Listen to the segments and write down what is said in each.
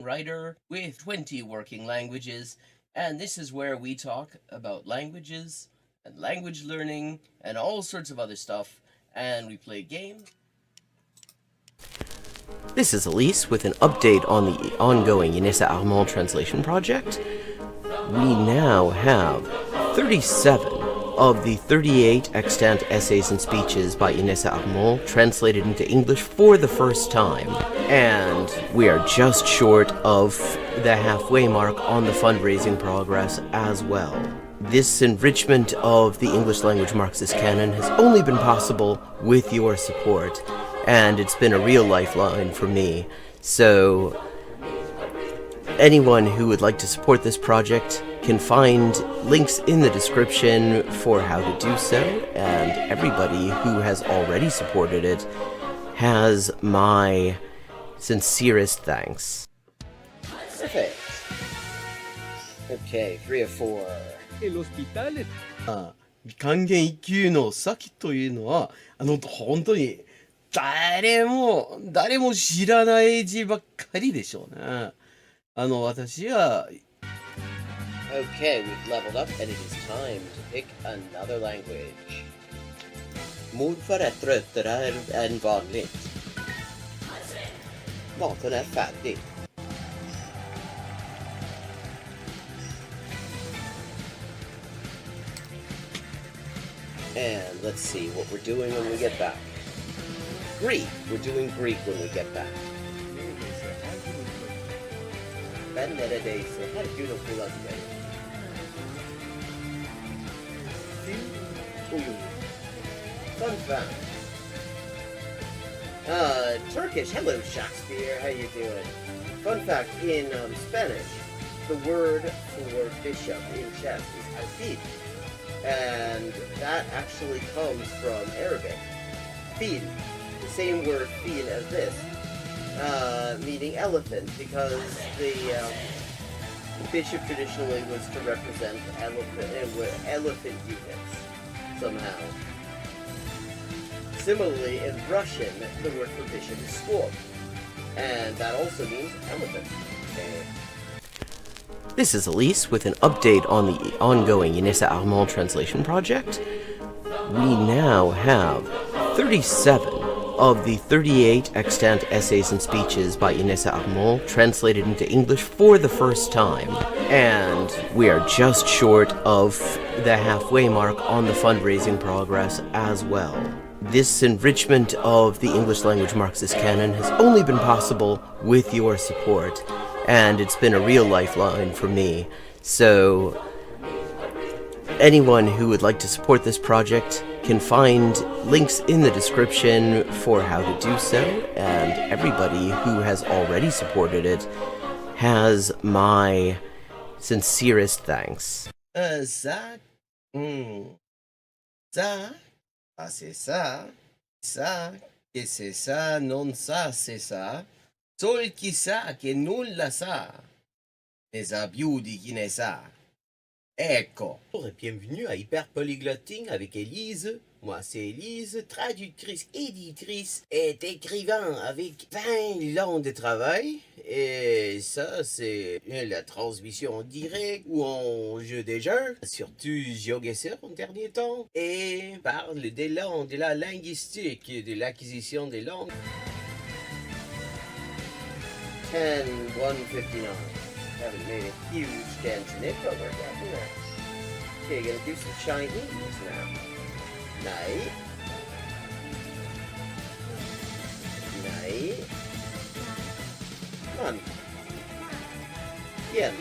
writer with 20 working languages, and this is where we talk about languages and language learning and all sorts of other stuff, and we play games. This is Elise with an update on the ongoing Inessa Armand translation project. We now have 37 of the 38 extant essays and speeches by Inessa Armand translated into English for the first time. And we are just short of the halfway mark on the fundraising progress as well. This enrichment of the English language Marxist canon has only been possible with your support, and it's been a real lifeline for me. So anyone who would like to support this project can find links in the description for how to do so, and everybody who has already supported it has my sincerest thanks. Perfect. Okay, 3 of 4. El hospital. 還元一級の先というのは、本当に誰も知らない字ばっかりでしょうね。私は Okay, we've leveled up and it is time to pick another language. Morfar är tröttare än vanligt. Maten är färdig. And let's see what we're doing when we get back. Greek. We're doing Greek when we get back. Fun fact. Turkish. Hello, Shakespeare. How you doing? Fun fact, in Spanish, the word for bishop in chess is alfil. And that actually comes from Arabic. Fil. The same word fil as this. Meaning elephant, because the bishop traditionally was to represent elephant units, somehow. Similarly, in Russian, the word for bishop is squab, and that also means elephant. Okay. This is Elise with an update on the ongoing Inessa Armand translation project. We now have 37 of the 38 extant essays and speeches by Inessa Armand translated into English for the first time, and we are just short of the halfway mark on the fundraising progress as well. This enrichment of the English language Marxist canon has only been possible with your support, and it's been a real lifeline for me. So anyone who would like to support this project can find links in the description for how to do so, and everybody who has already supported it has my sincerest thanks. Ça, c'est ça, que c'est ça, non ça, c'est ça, sol chi sa che nulla sa, ne sa più di chi ne sa. Ecco. Bonjour et bienvenue à Hyperpolyglotting avec Élise. Moi, c'est Élise, traductrice, éditrice et écrivain avec 20 ans de travail. Et ça, c'est la transmission en direct ou en jeu des jeux, surtout Geoguessr en dernier temps. Et parle des langues, de la linguistique, de l'acquisition des langues. 10-159. Haven't made a huge dent in it, but we're getting there. Okay, gonna do some Chinese now. Night. Night. Come on. Yen.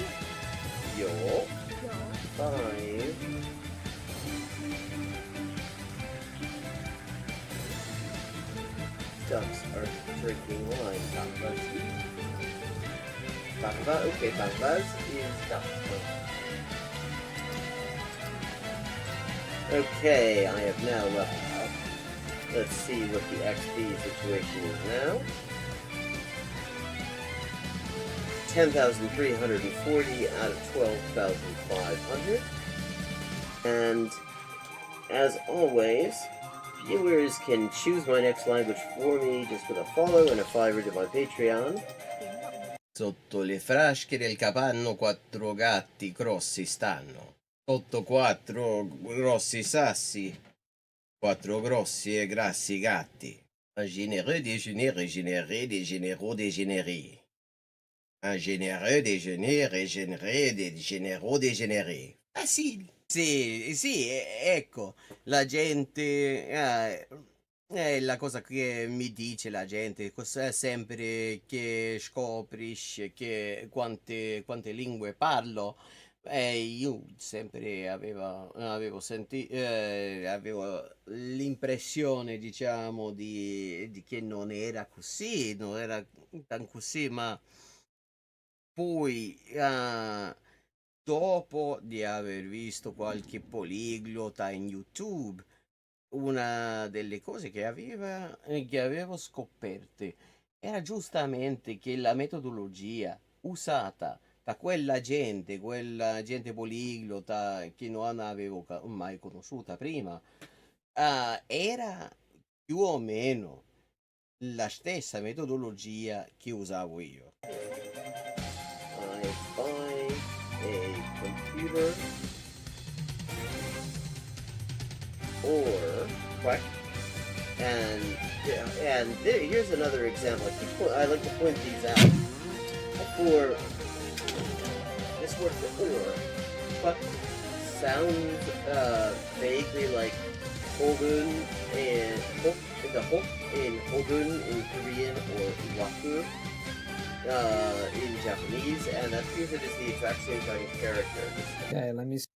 Yo. 5. Ducks are drinking wine. Okay, Bambaz is duck. Okay, I have now leveled up. Let's see what the XP situation is now. 10,340 out of 12,500. And as always, viewers can choose my next language for me just with a follow and a $5 to my Patreon. Sotto le frasche del capanno 4 gatti grossi stanno. Sotto 4 grossi sassi, 4 grossi e grassi gatti. Un généreux déjeuner régénéré, des généraux dégénérés. Un généreux déjeuner régénéré, des généraux dégénérés. Facile. Sì, ecco, la gente... è la cosa che mi dice la gente, sempre che scoprisce che quante lingue parlo. Io sempre avevo l'impressione, diciamo, di che non era così, non era tan così, ma poi, dopo di aver visto qualche poliglota in YouTube, una delle cose che avevo scoperte era giustamente che la metodologia usata da quella gente poliglota che non avevo mai conosciuta prima, era più o meno la stessa metodologia che usavo io. I buy a computer or quack, and here's another example. I like to point these out. For this word for or, quack sounds vaguely like hogun and the hok in hogun in Korean or waku in Japanese, and that means it is the exact same kind of character. Okay, let me see.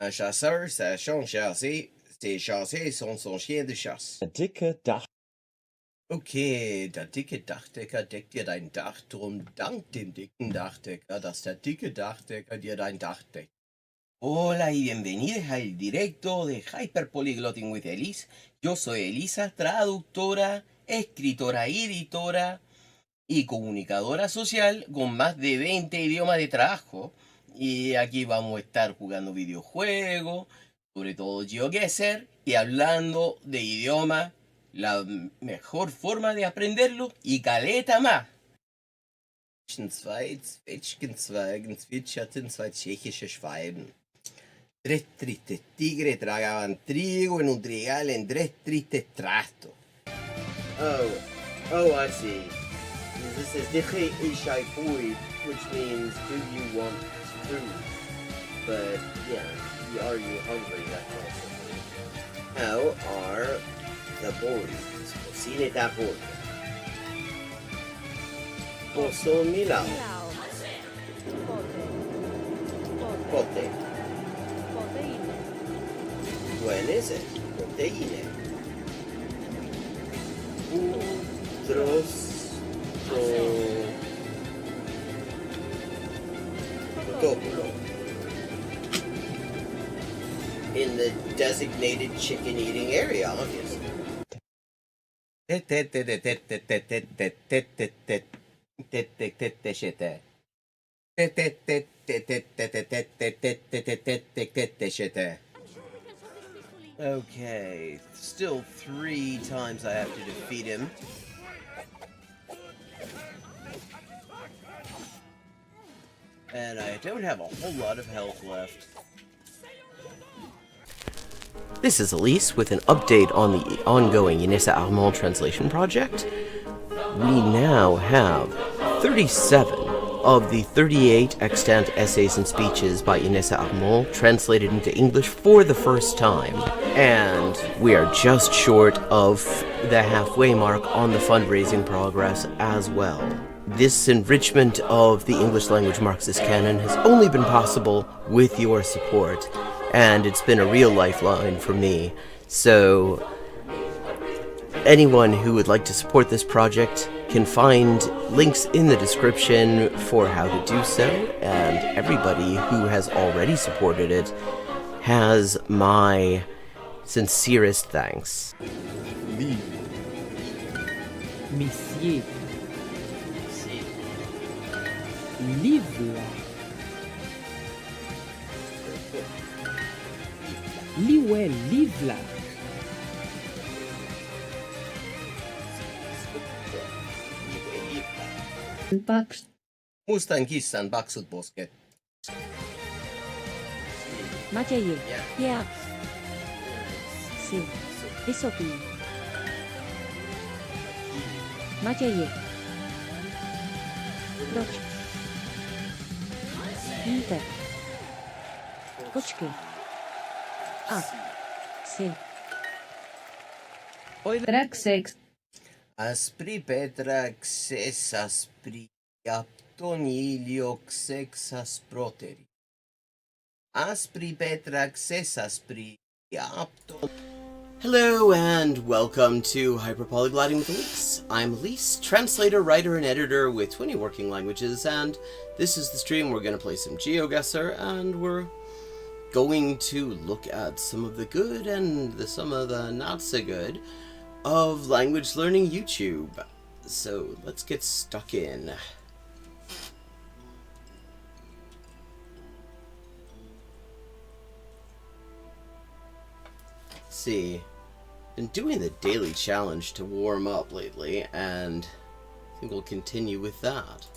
Un chasseur, sa chambre chassée, ses chassés sont son chien de chasse. Der dicke Dach. Okay, der dicke Dachdecker deckt dir dein Dach, drum dank dem dicken Dachdecker, dass der dicke Dachdecker dir dein Dach deckt. Hola y bienvenidos al directo de Hyperpolyglotting with Elise. Yo soy Elisa, traductora, escritora y editora y comunicadora social con más de 20 idiomas de trabajo. Y aquí vamos a estar jugando videojuegos, sobre todo Geoguessr, y hablando de idioma, la mejor forma de aprenderlo y caleta más. Zwei Zwetschgenzweigen zwitscherten zwei tschechische Schwalben. Tres tristes tigres tragaban trigo en un trigal en tres tristes trastos. Oh, I see. This is Diche Ishai Fui, which means, do you want food? But, yeah, are you hungry? That's also. How are the boys? Cocine da pollo. Pozo milao. Pote. Buenese. Proteine. Utros. In the designated chicken eating area, obviously. Okay, still 3 times I have to defeat him. And I don't have a whole lot of health left. This is Elise with an update on the ongoing Inessa Armand translation project. We now have 37 of the 38 extant essays and speeches by Inessa Armand translated into English for the first time. And we are just short of the halfway mark on the fundraising progress as well. This enrichment of the English language Marxist canon has only been possible with your support, and it's been a real lifeline for me. So, anyone who would like to support this project can find links in the description for how to do so, and everybody who has already supported it has my sincerest thanks. Monsieur. Livre. Liwe, livre. Box Mustan kissan paksut posket. Matieje. Ja. Ja. Si. Vysoký. Matieje. Proč? Níte. Kočky. A. Si. Traxex. Aspri petraxes aspri aptonilioxex asproteri. Aspri petraxes aspri apton. Hello and welcome to Hyperpolyglotting with Elise. I'm Elise, translator, writer, and editor with 20 working languages, and this is the stream. We're going to play some Geoguessr, and we're going to look at some of the good and some of the not so good of language learning YouTube. So let's get stuck in. Let's see. Been doing the daily challenge to warm up lately, and I think we'll continue with that.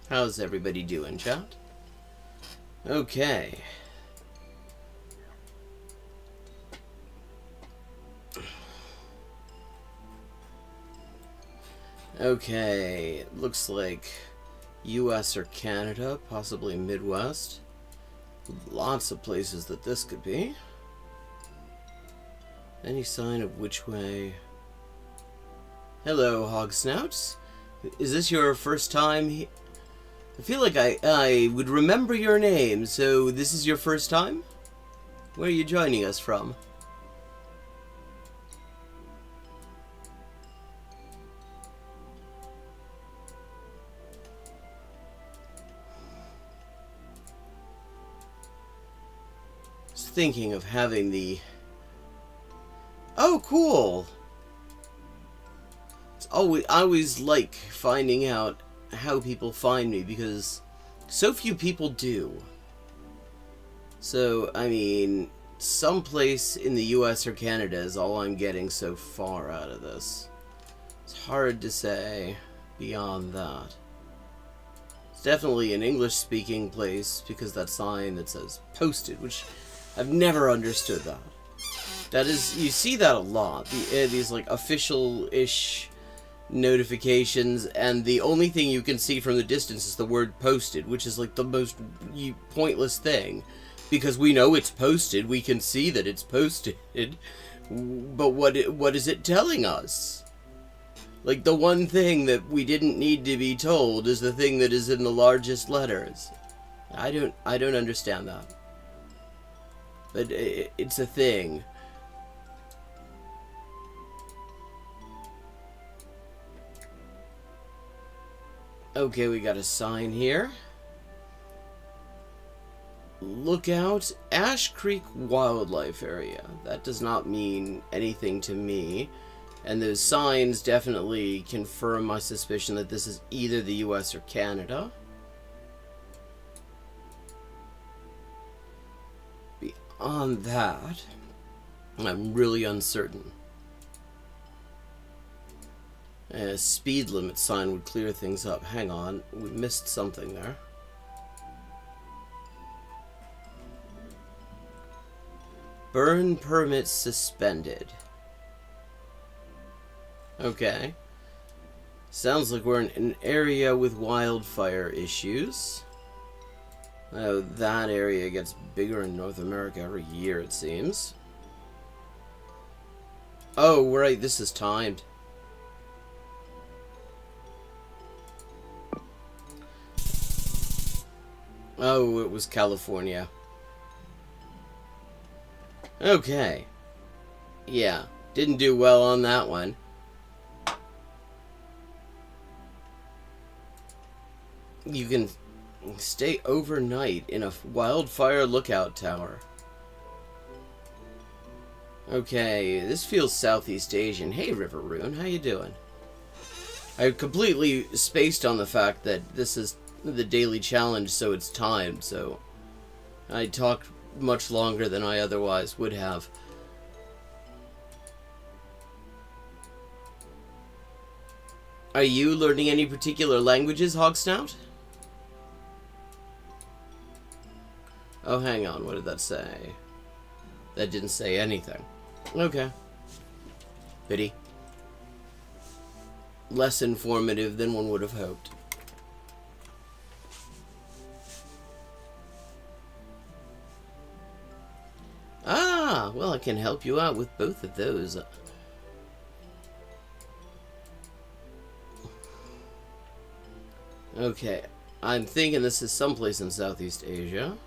How's everybody doing, chat? Okay. Okay, looks like US or Canada, possibly Midwest. Lots of places that this could be. Any sign of which way? Hello, hog snouts. Is this your first time here? I feel like I would remember your name, so this is your first time? Where are you joining us from? Thinking of having the... Oh, cool! I always like finding out how people find me, because so few people do. So, I mean, someplace in the US or Canada is all I'm getting so far out of this. It's hard to say beyond that. It's definitely an English-speaking place, because that sign that says posted, which I've never understood that. That is, you see that a lot. These like official-ish notifications, and the only thing you can see from the distance is the word posted, which is like the most pointless thing. Because we know it's posted, we can see that it's posted, but what is it telling us? Like, the one thing that we didn't need to be told is the thing that is in the largest letters. I don't understand that. But it's a thing. Okay, we got a sign here. Look out, Ash Creek Wildlife Area. That does not mean anything to me. And those signs definitely confirm my suspicion that this is either the US or Canada. On that, I'm really uncertain. A speed limit sign would clear things up. Hang on, we missed something there. Burn permit suspended. Okay. Sounds like we're in an area with wildfire issues. Oh, that area gets bigger in North America every year, it seems. Oh, right, this is timed. Oh, it was California. Okay. Yeah, didn't do well on that one. You can stay overnight in a wildfire lookout tower. Okay, this feels Southeast Asian. Hey, River Rune, how you doing? I completely spaced on the fact that this is the daily challenge, so it's timed, so I talked much longer than I otherwise would have. Are you learning any particular languages, Hogsnout? Oh, hang on. What did that say? That didn't say anything. Okay. Pity. Less informative than one would have hoped. Ah, well, I can help you out with both of those. Okay, I'm thinking this is someplace in Southeast Asia.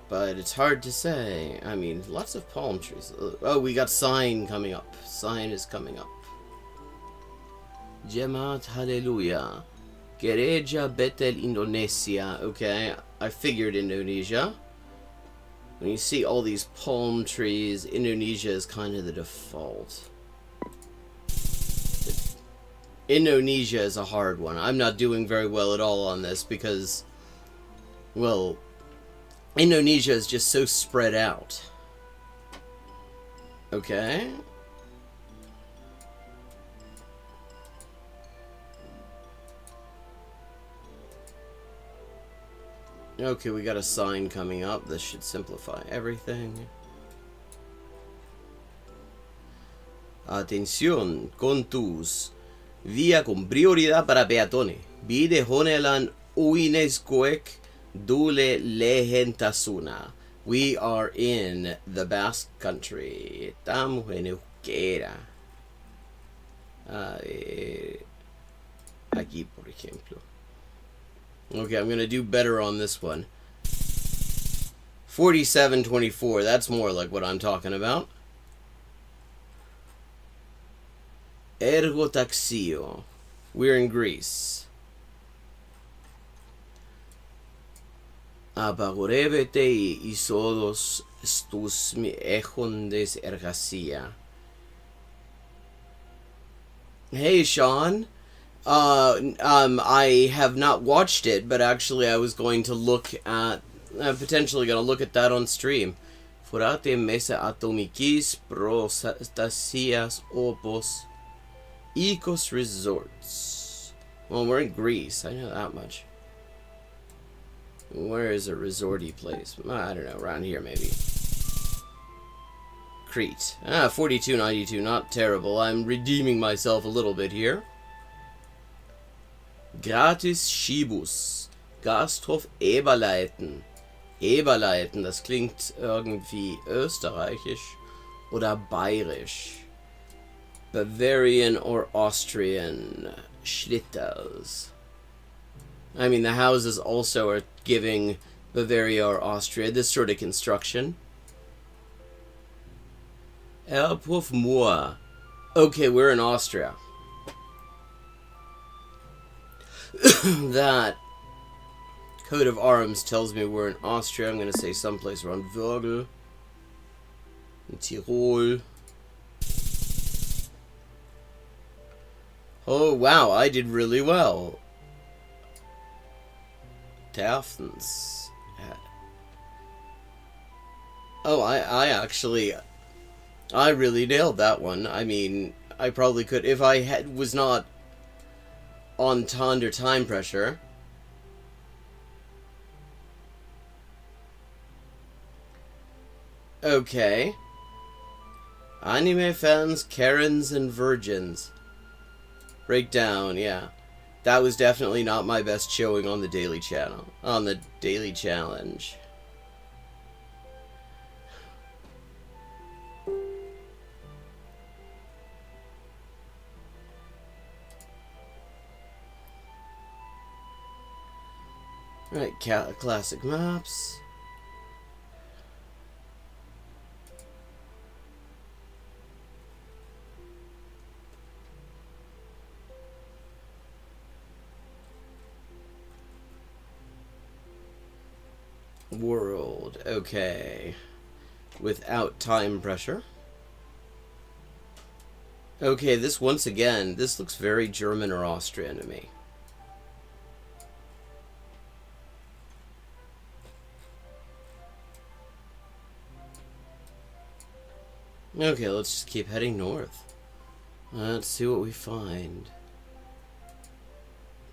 But it's hard to say. I mean, lots of palm trees. Oh, we got sign coming up. Sign is coming up. Jemaat Hallelujah. Gereja Betel Indonesia. Okay, I figured Indonesia. When you see all these palm trees, Indonesia is kind of the default. Indonesia is a hard one. I'm not doing very well at all on this because, well, Indonesia is just so spread out. Okay. Okay, we got a sign coming up. This should simplify everything. Atención, contus. Vía con prioridad para peatones. Vide honelan uinescoek dule lehentasuna. We are in the Basque Country. Estamos en Euskera. Aquí, por ejemplo. Okay, I'm going to do better on this one. 4724, that's more like what I'm talking about. Ergo taxio. We're in Greece. Apagorevete isodos stus mi ejondes ergasia. Hey, Sean. I have not watched it, but actually I was going to look at, I'm potentially going to look at that on stream. Forate mesa atomikis protasias opos ecos resorts. Well, we're in Greece. I know that much. Where is a resorty place? I don't know, around here maybe. Crete. 4292, not terrible. I'm redeeming myself a little bit here. Gratis Schibus. Gasthof Eberleiten. Eberleiten, das klingt irgendwie österreichisch oder bayerisch. Bavarian or Austrian. Schlitters. I mean, the houses also are giving Bavaria or Austria, this sort of construction. Erbhof Moor. Okay, we're in Austria. That coat of arms tells me we're in Austria. I'm going to say someplace around Würgel. In Tirol. Oh, wow, I did really well. Taftons. Oh, I really nailed that one. I mean, I probably could, if I was not on under time pressure. Okay. Anime fans, Karens, and virgins. Breakdown, yeah. That was definitely not my best showing on the daily channel. On the daily challenge. Right, classic maps. World, okay. Without time pressure. Okay, this once again, this looks very German or Austrian to me. Okay, let's just keep heading north. Let's see what we find.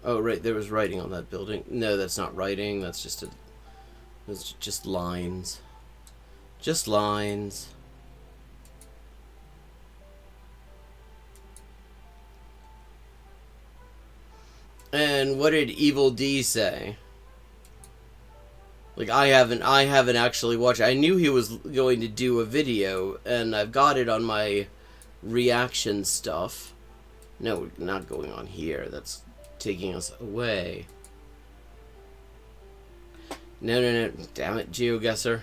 Oh, right, there was writing on that building. No, that's not writing. That's just just lines. Just lines. And what did Evil D say? Like, I haven't actually watched. I knew he was going to do a video, and I've got it on my reaction stuff. No, we're not going on here. That's taking us away. No, no, no. Damn it, Geoguessr.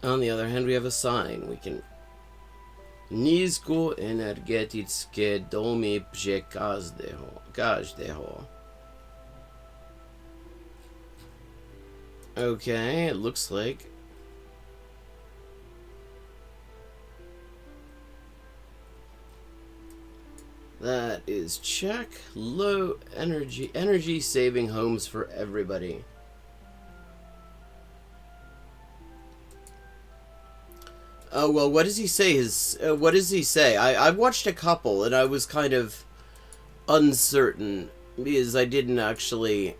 On the other hand, we have a sign. We can... Nisko energetitske domy pže každého. Okay, it looks like... That is check. Low energy saving homes for everybody. Oh, well, what does he say? What does he say? I've watched a couple, and I was kind of uncertain, because I didn't actually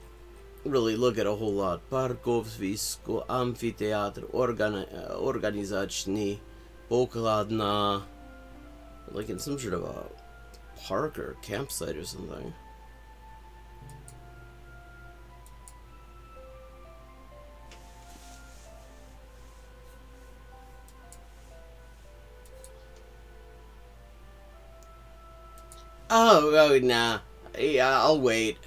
really look at a whole lot. Parkovsvisko amfiteatr organizačni pokladna, like in some sort of a park or campsite or something. Oh, nah. Yeah, I'll wait.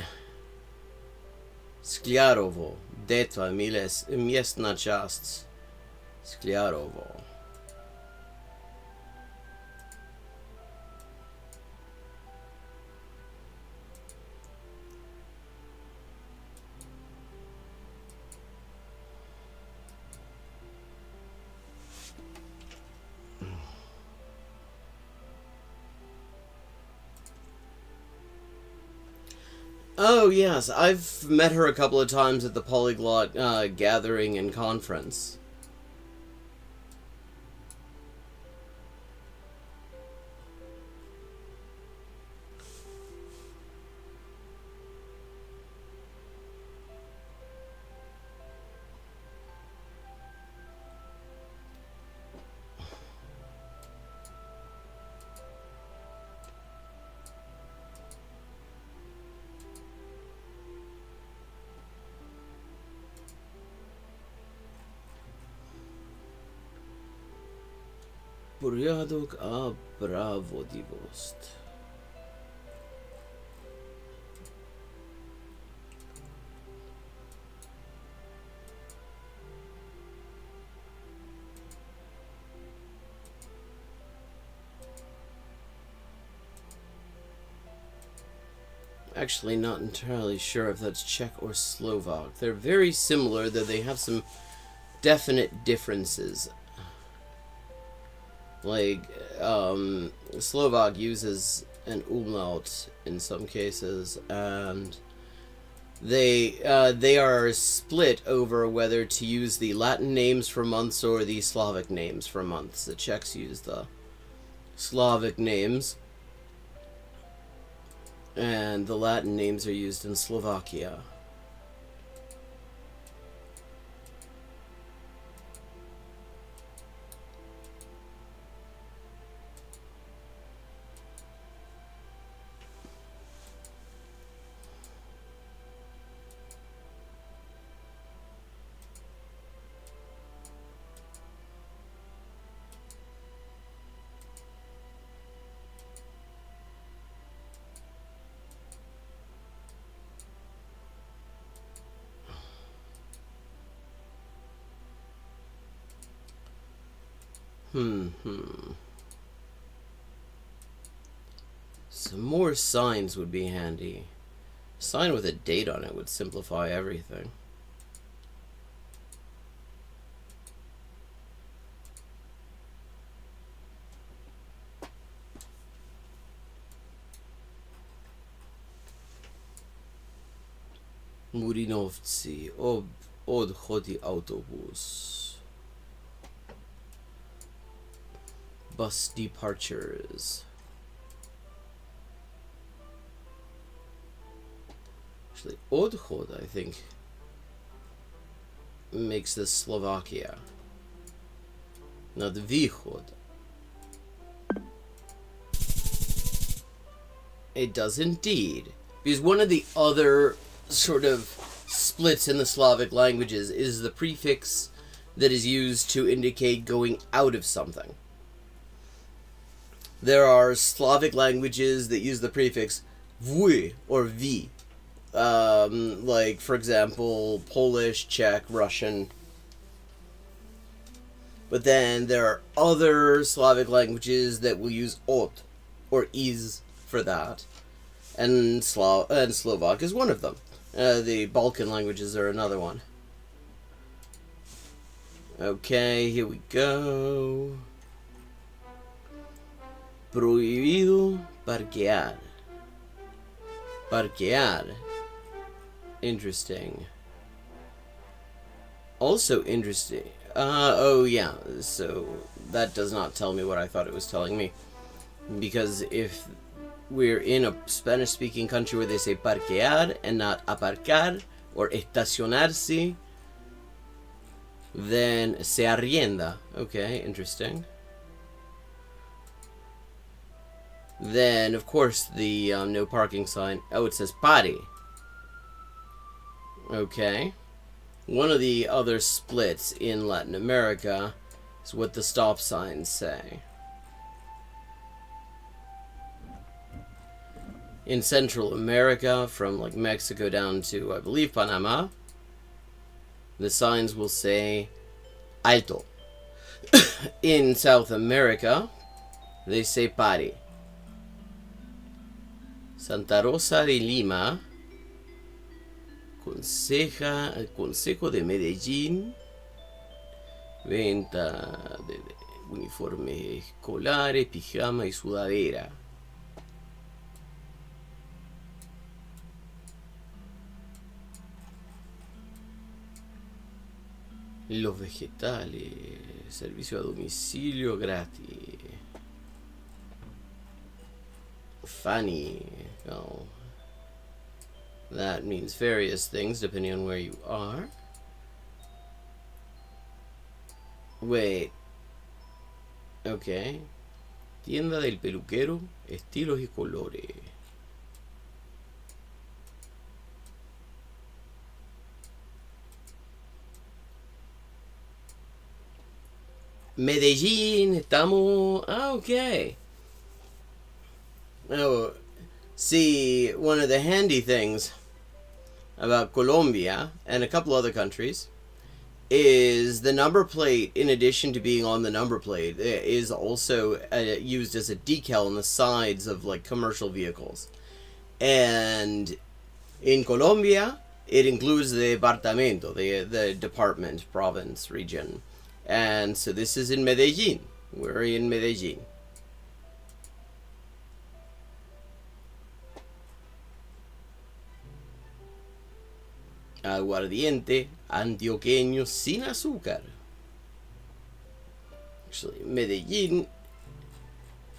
Skliarovo. Detva miestna čast. Skliarovo. Oh, yes. I've met her a couple of times at the Polyglot gathering and conference. Poriadok a pravodivost. Actually, not entirely sure if that's Czech or Slovak. They're very similar, though they have some definite differences. Like, Slovak uses an umlaut in some cases, and they are split over whether to use the Latin names for months or the Slavic names for months. The Czechs use the Slavic names, and the Latin names are used in Slovakia. Some more signs would be handy. A sign with a date on it would simplify everything. Murinovci, odchody autobus. Bus departures. Actually, odchod, I think, makes this Slovakia. Not východ. It does indeed. Because one of the other sort of splits in the Slavic languages is the prefix that is used to indicate going out of something. There are Slavic languages that use the prefix vy or vi. Like, for example, Polish, Czech, Russian. But then there are other Slavic languages that will use ot or is for that. And Slovak is one of them. The Balkan languages are another one. Okay, here we go. Prohibido parquear. Parquear. Interesting. Also interesting. Oh yeah, so that does not tell me what I thought it was telling me. Because if we're in a Spanish-speaking country where they say parquear and not aparcar or estacionarse, then se arrienda. Okay, interesting. Then, of course, the no parking sign. Oh, it says pare. Okay. One of the other splits in Latin America is what the stop signs say. In Central America, from like Mexico down to, I believe, Panama, the signs will say alto. In South America, they say pare. Santa Rosa de Lima, Consejo de Medellín, venta de uniformes escolares, pijama y sudadera. Los vegetales, servicio a domicilio gratis. Funny. Oh. That means various things depending on where you are. Wait. Okay. Tienda del peluquero, estilos y colores. Medellín, estamos... Ah, okay. Oh, see, one of the handy things about Colombia and a couple other countries is the number plate, in addition to being on the number plate, is also used as a decal on the sides of like commercial vehicles. And in Colombia, it includes the departamento, the department, province, region. And so this is in Medellín. We're in Medellín. Aguardiente antioqueño sin azúcar. Actually, Medellín,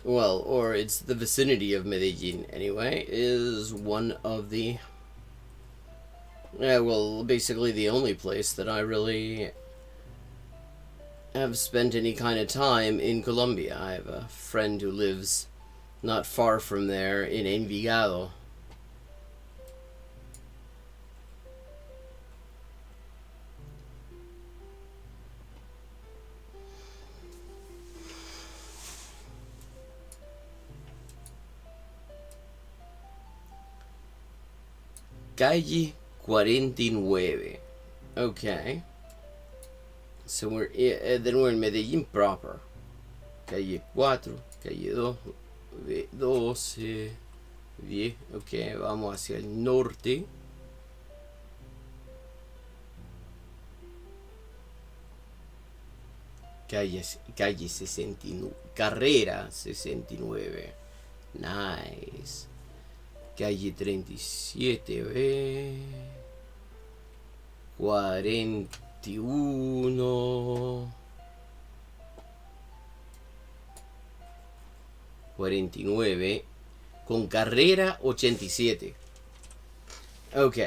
well, or it's the vicinity of Medellín anyway, is one of the, well, basically the only place that I really have spent any kind of time in Colombia. I have a friend who lives not far from there in Envigado. Calle 49. Okay. So we're then we're in Medellín proper. Calle 4, calle 2, 12, 10. Okay, vamos hacia el norte. Calle 69. Carrera 69. Nice. Calle 37B. 41, 49, con carrera 87. Ok.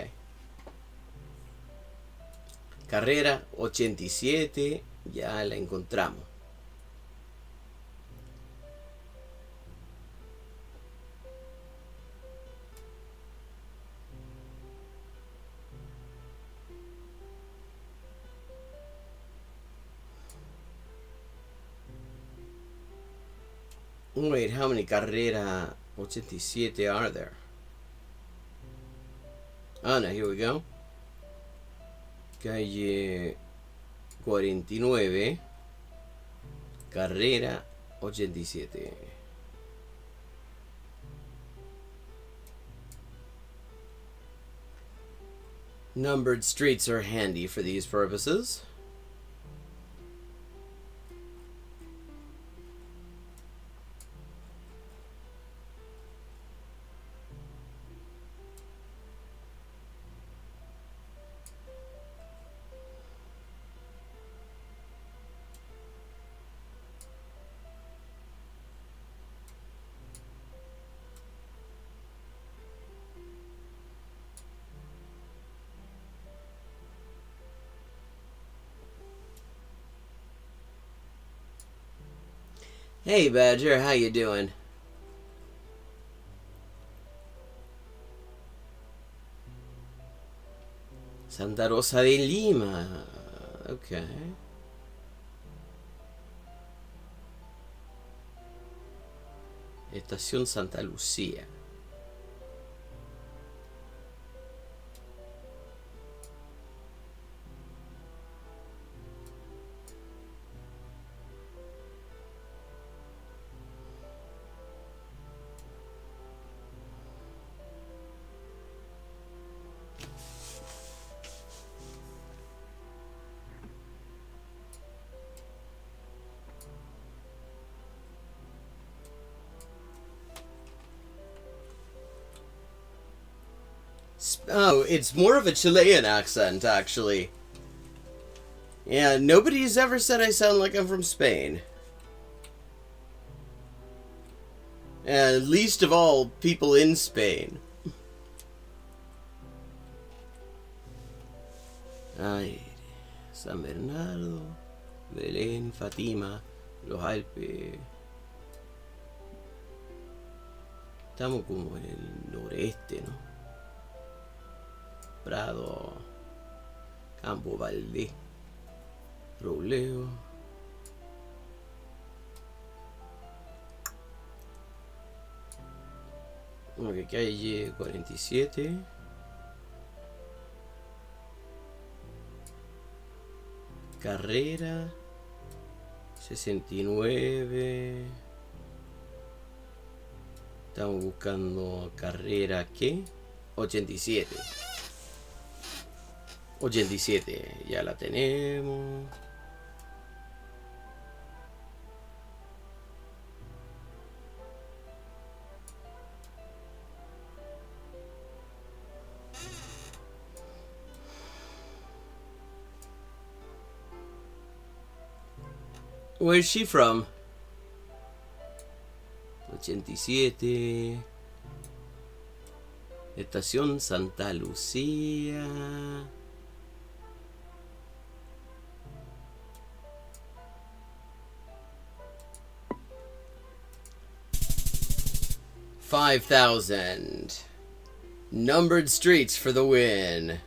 Carrera 87, ya la encontramos. Wait, how many carrera 87 are there? Oh, no, here we go. Calle 49, carrera 87. Numbered streets are handy for these purposes. Hey Badger, how you doing? Santa Rosa de Lima. Okay. Estación Santa Lucía. Oh, it's more of a Chilean accent, actually. Yeah, nobody's ever said I sound like I'm from Spain. And least of all, people in Spain. Ay, San Bernardo, Belén, Fátima, los Alpes. Estamos como en el noreste, ¿no? Prado, Campo Valdés, Robleo. Ok, calle 47. Carrera 69. Estamos buscando carrera, ¿qué? 87. 87, ya la tenemos. Where's she from? 87. Estación Santa Lucía. $5,000. Numbered streets for the win.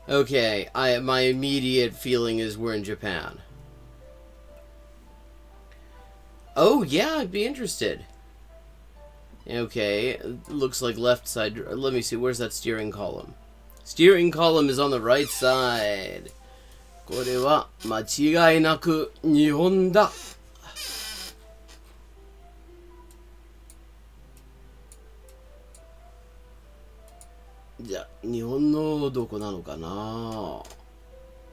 Okay, my immediate feeling is we're in Japan. Oh yeah, I'd be interested. Okay, looks like left side. Let me see, where's that steering column? Steering column is on the right side. これは間違いなく日本だ。じゃあ、日本のどこなのかな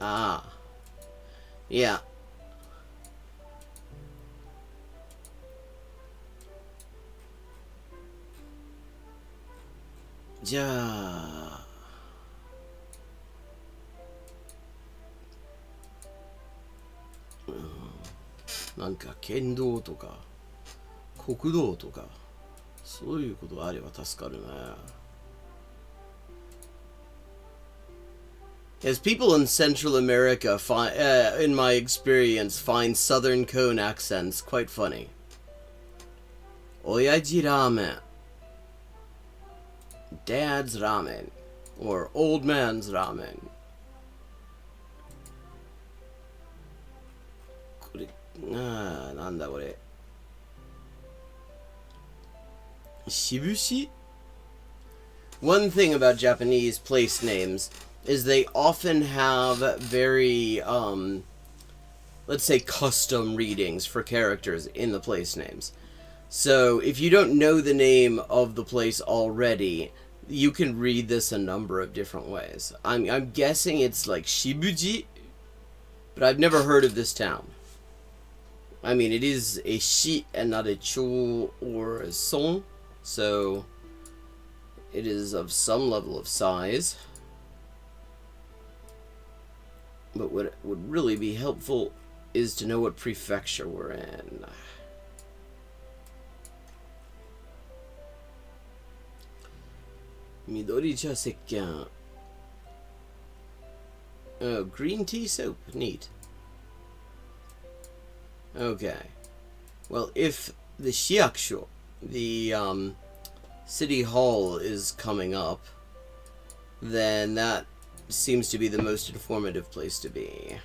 ああ。いや。じゃあ、なんか県道とか国道とかそういうことがあれば助かるな。As people in Central America, in my experience, find Southern Cone accents quite funny. Oyaji ramen. Dad's ramen. Or old man's ramen. これ、なんだこれ。Shibushi? One thing about Japanese place names is they often have very, let's say, custom readings for characters in the place names. So, if you don't know the name of the place already, you can read this a number of different ways. I'm guessing it's like Shibuji, but I've never heard of this town. I mean, it is a shi and not a cho or a son, so it is of some level of size. But what would really be helpful is to know what prefecture we're in. Midoricha sekkan. Oh, green tea soap. Neat. Okay. Well, if the shiakusho, the city hall, is coming up, then that seems to be the most informative place to be.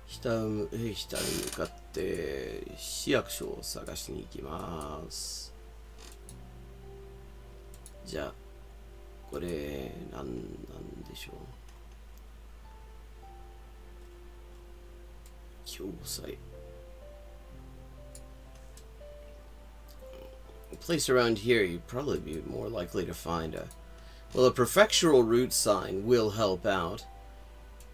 北に向かって市役所を探しに行きます。じゃあこれなんでしょう。教材。A place around here you'd probably be more likely to find a prefectural route sign will help out,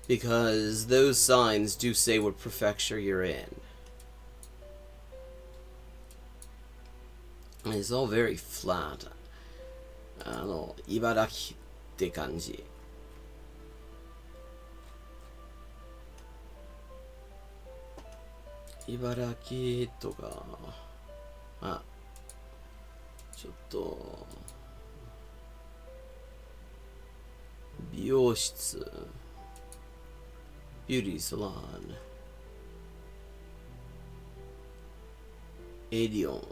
because those signs do say what prefecture you're in. And it's all very flat. 茨城って感じ。茨城とか、ちょっと美容室、ビューティーサロン、エディオン。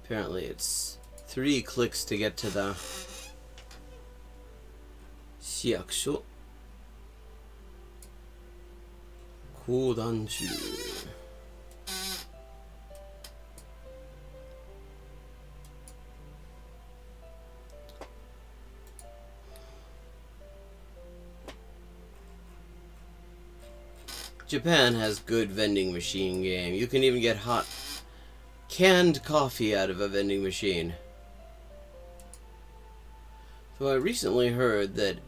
Apparently it's 3 clicks to get to the 市役所。講談中。Japan has good vending machine game. You can even get hot canned coffee out of a vending machine. So I recently heard that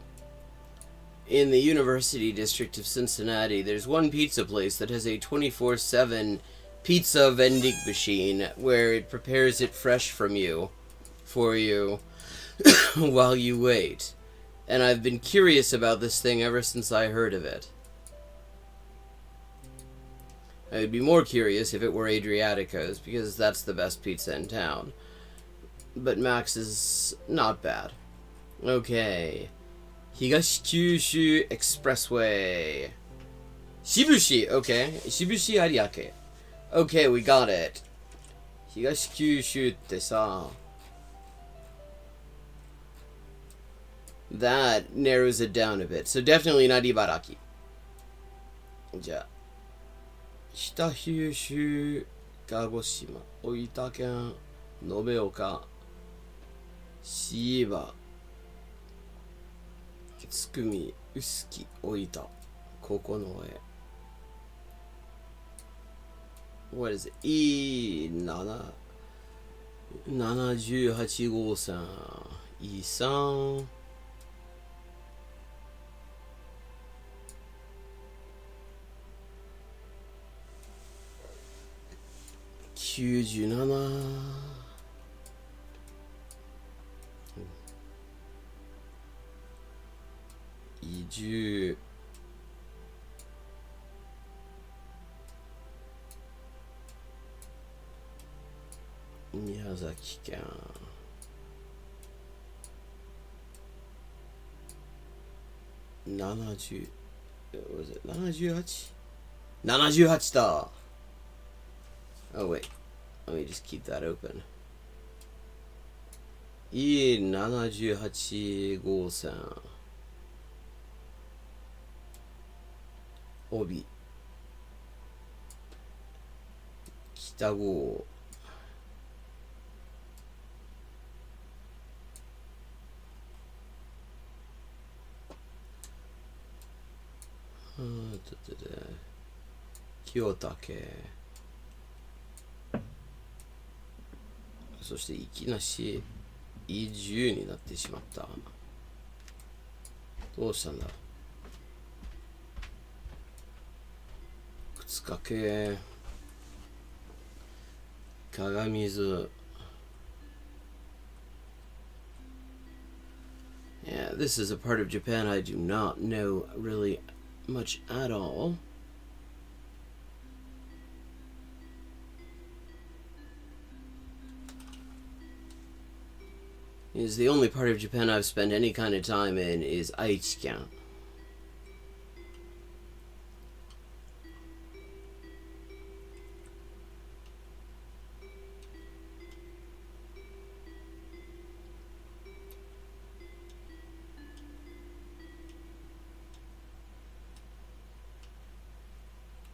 in the University District of Cincinnati, there's one pizza place that has a 24/7 pizza vending machine where it prepares it fresh for you while you wait. And I've been curious about this thing ever since I heard of it. I would be more curious if it were Adriatico's, because that's the best pizza in town. But Max is not bad. Okay. Higashikyushu Expressway. Shibushi, okay. Shibushi Ariake. Okay, we got it. Higashikyushu tte sa. That narrows it down a bit. So definitely not Ibaraki. じゃあ北九州、鹿児島、大分県、延岡、椎葉、津久見、臼杵、大分、九重。What is it? E7、78号線、E3、97、10宮崎県70 was it 78? 78だ Oh wait, let me just keep that open. E78 号線帯北号清武そしていきなし E10 になってしまった。どうしたんだ。靴掛け鏡水 Yeah, this is a part of Japan I do not know really much at all. Is the only part of Japan I've spent any kind of time in is Aichi-ken.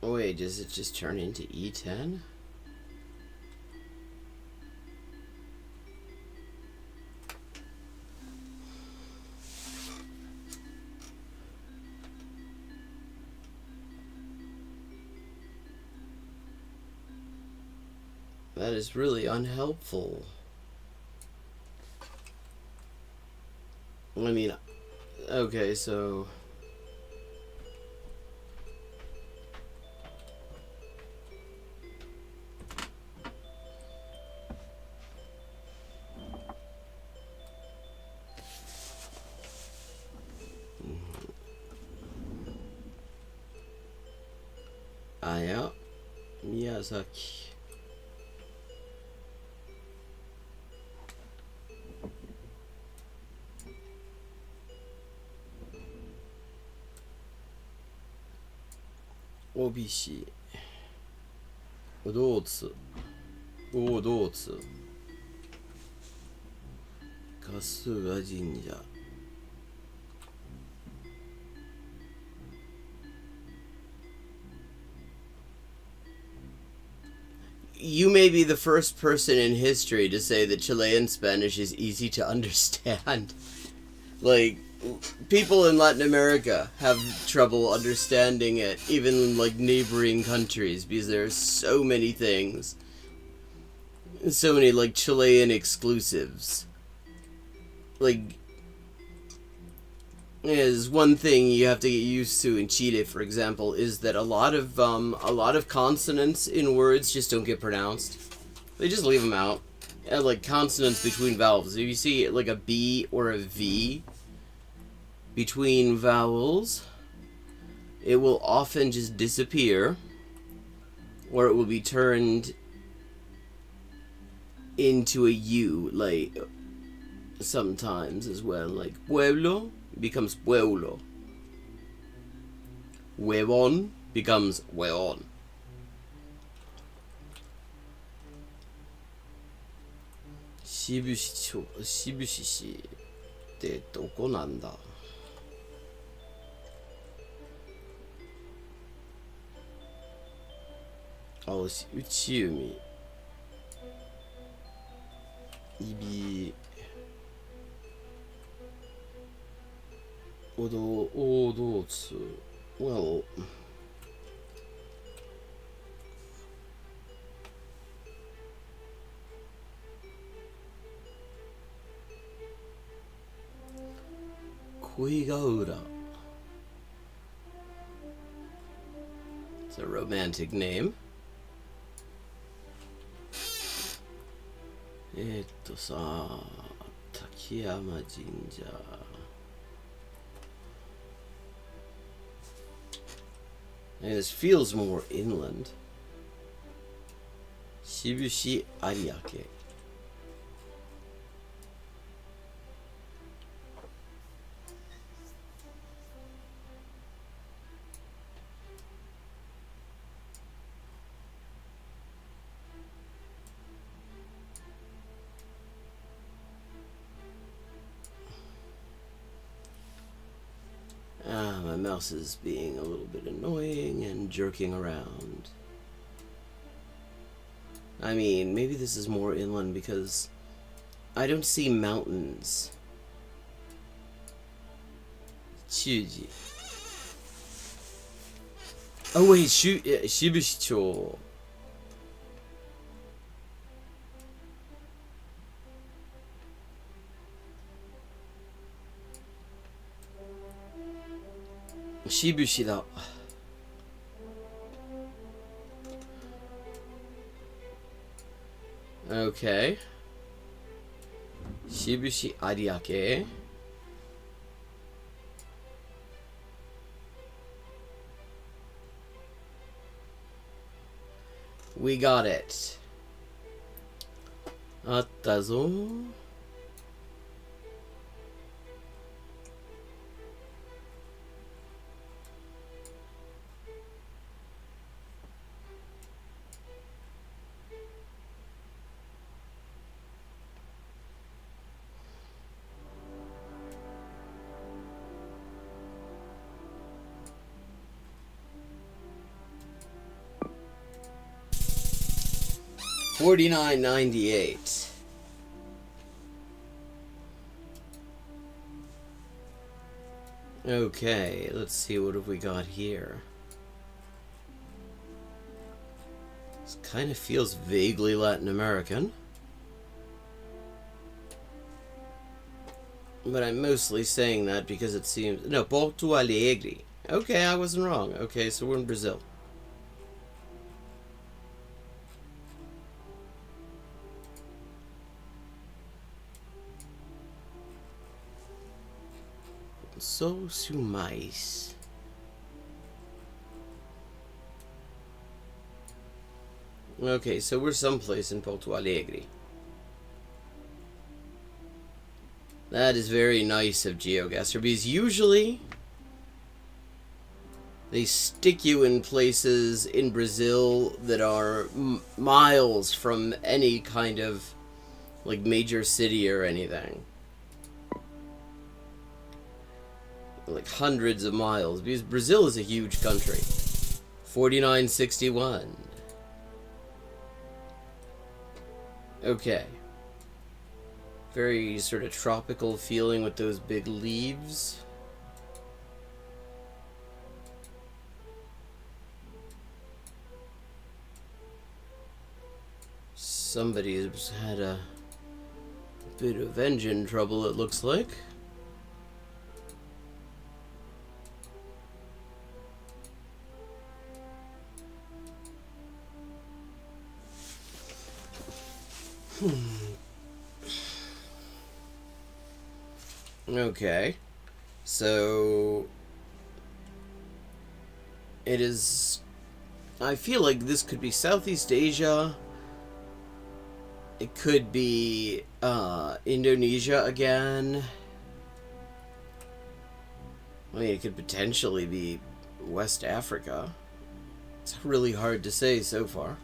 Oh wait, does it just turn into E10? That is really unhelpful. I mean, okay, so... Aya, Miyazaki. Obishi. 大津春日神社 You may be the first person in history to say that Chilean Spanish is easy to understand. Like, people in Latin America have trouble understanding it, even in, like, neighboring countries, because there are so many things. So many, like, Chilean exclusives. Like, is one thing you have to get used to in Chile, for example, is that a lot of consonants in words just don't get pronounced. They just leave them out. And, like, consonants between vowels. If you see, like, a B or a V between vowels, it will often just disappear, or it will be turned into a U, like, sometimes as well. Like, pueblo becomes pueblo. Huevón becomes hueón. Shibushiってどこなんだ? Oh, 内海 Ibi Odotsu. Well, Koigaura. It's a romantic name. 滝山神社 And this feels more inland. Shibushi Ariake. My mouse is being a little bit annoying and jerking around. I mean, maybe this is more inland because I don't see mountains. Chuji. Oh wait, Shibushi-cho. Shibushi da. Okay. Shibushi Ariake. We got it. Atta zo. $49.98. Okay, let's see, what have we got here? This kind of feels vaguely Latin American. But I'm mostly saying that because it seems... No, Porto Alegre. Okay, I wasn't wrong. Okay, so we're in Brazil. So sumais. Okay, so we're someplace in Porto Alegre. That is very nice of Geoguessr, because usually they stick you in places in Brazil that are miles from any kind of like major city or anything. Like hundreds of miles, because Brazil is a huge country. 49.61. Okay. Very sort of tropical feeling with those big leaves. Somebody's had a bit of engine trouble, it looks like. Okay, so it is, I feel like this could be Southeast Asia, it could be Indonesia again, I mean it could potentially be West Africa. It's really hard to say so far.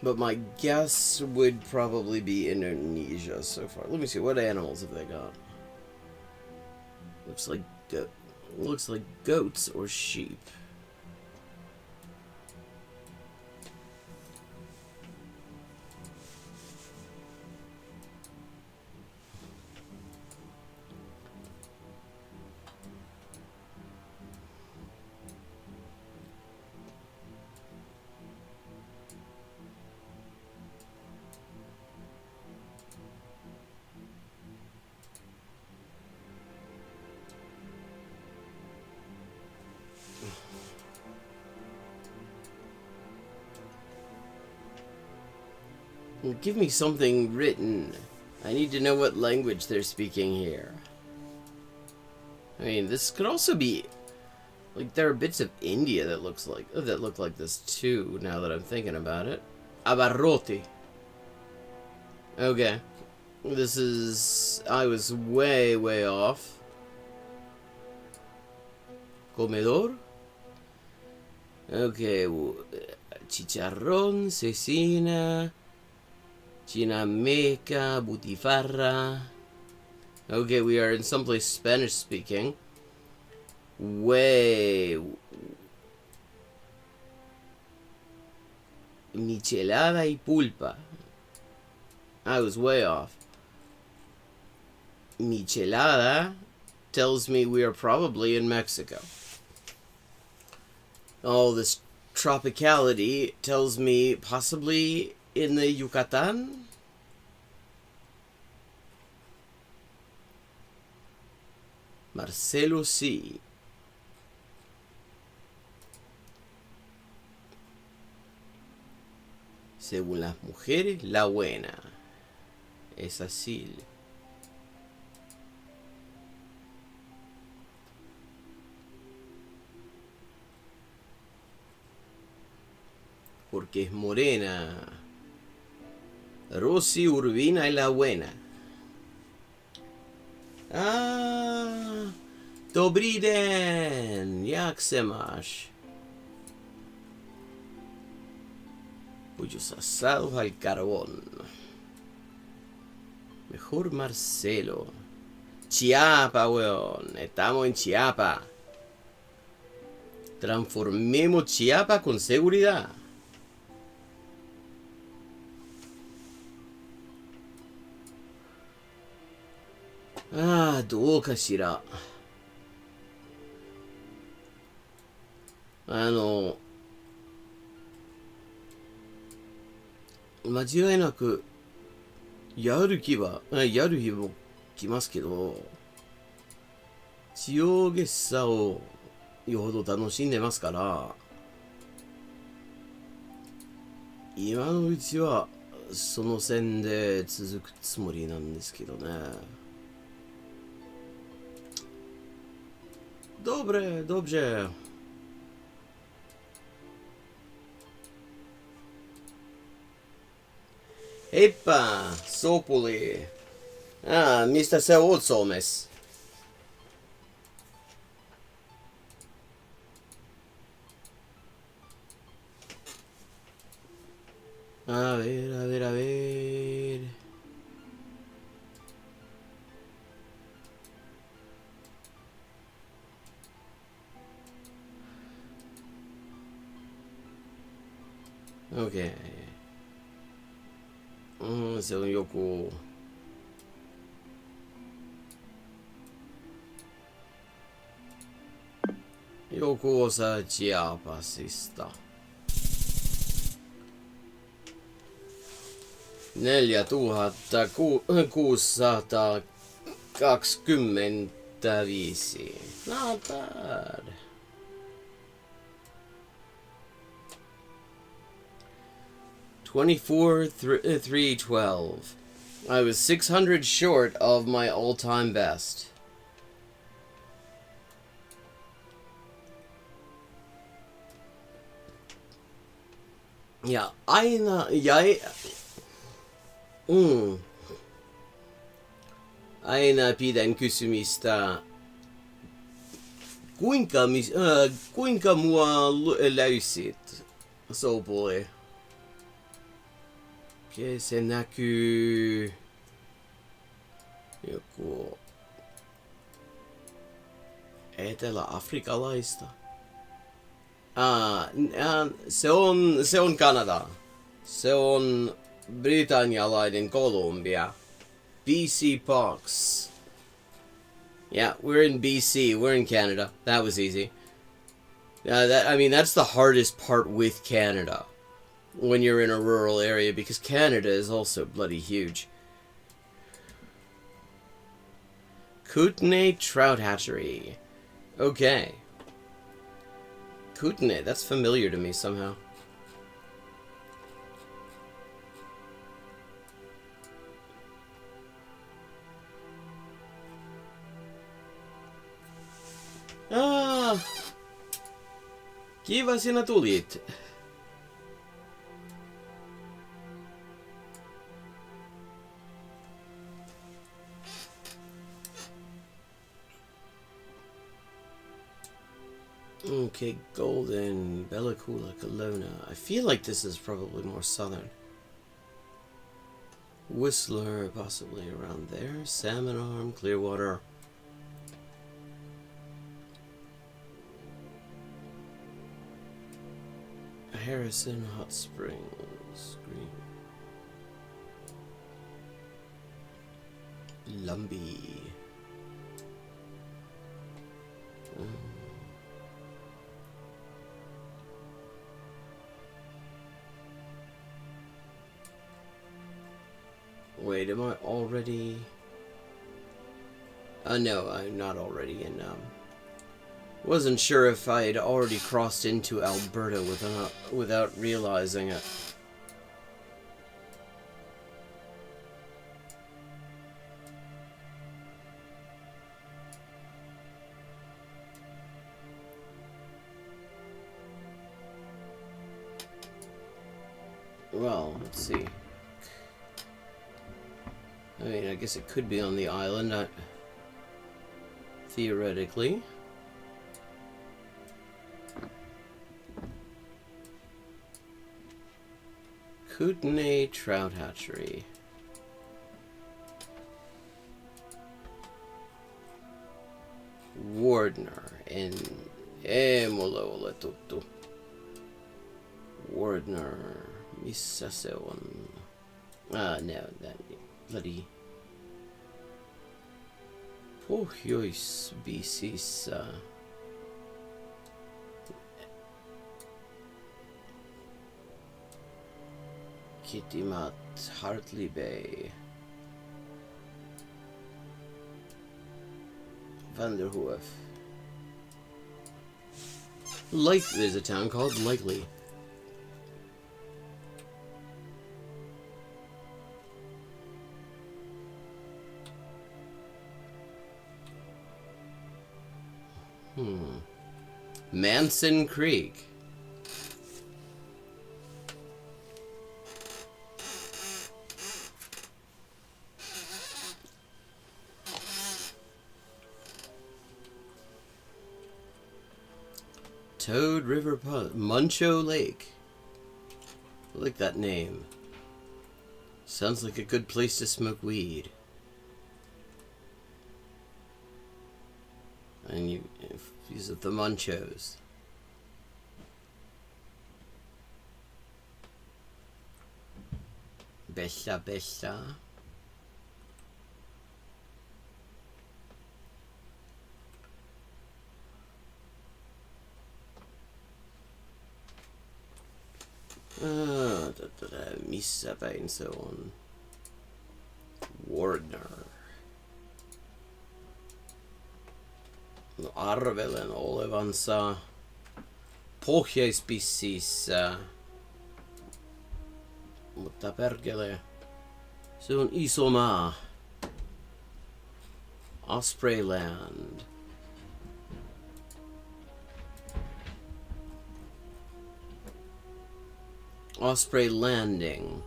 But my guess would probably be Indonesia so far. Let me see, what animals have they got? Looks like goats or sheep. Give me something written. I need to know what language they're speaking here. I mean, this could also be like there are bits of India that look like this too. Now that I'm thinking about it, abarroti. Okay, this is I was way off. Comedor. Okay, chicharrón, cecina, chinameca, butifarra. Okay, we are in someplace Spanish speaking. Way. Michelada y pulpa. I was way off. Michelada tells me we are probably in Mexico. All this tropicality tells me possibly in the Yucatan. Marcelo sí. Según las mujeres, la buena. Es así. Porque es morena. Rosy Urbina es la buena. Ah, dobrý den, jak se máš? Pollos asados al carbón. Mejor Marcelo. Chiapa, weón. Estamos en Chiapa. Transformemos Chiapa con seguridad. Ah, どうかしら。間違いなく、やる日も来ますけど、ジオゲッサーをよほど楽しんでますから、今のうちはその線で続くつもりなんですけどね。Dobrze. Epa, Sopoli. Ah, Mr. Seotsomes. A ver. Okay. So Joku osa Chiapasista. 4625. Not bad. 24,312. I was 600 short of my all-time best. Ja, aina pidän kysymistä, kuinka mua löysit, Soupoli? Okei, se näkyy joku etelä-afrikalaista. Se on Kanada. Se on britannialainen Columbia. BC Pox. Yeah, we're in BC. We're in Canada. That was easy. That's the hardest part with Canada. When you're in a rural area, because Canada is also bloody huge. Kootenay Trout Hatchery. Okay. Kootenay, that's familiar to me somehow. Kiva sinä tulit. Okay, Golden, Bellacula, Kelowna. I feel like this is probably more southern. Whistler, possibly around there. Salmon Arm, Clearwater. Harrison, Hot Springs, Green. Lumbee. Wait, am I already... no, I'm not already in, wasn't sure if I had already crossed into Alberta without realizing it. Well, let's see. I mean, I guess it could be on the island, theoretically. Kootenay Trout Hatchery. Wardner in Mulla tuttu. Wardner missä se on? No, that bloody Pohjois-BC:ssä. Kitimat, Hartley Bay, Vanderhoof. There's a town called Likely. Manson Creek. Toad River Pond. Muncho Lake. I like that name. Sounds like a good place to smoke weed. And you visit the Munchos. Bella. Missä päin se on? Wardner. No, arvelen olevansa Pohjois-BC:ssä. Mutta perkele, se on iso maa. Ospreyland. Osprey Landing.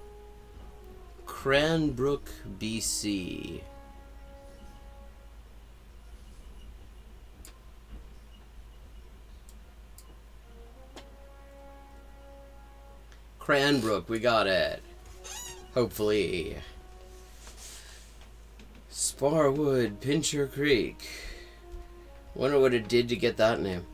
Cranbrook, BC. Cranbrook, we got it. Hopefully. Sparwood, Pincher Creek. Wonder what it did to get that name.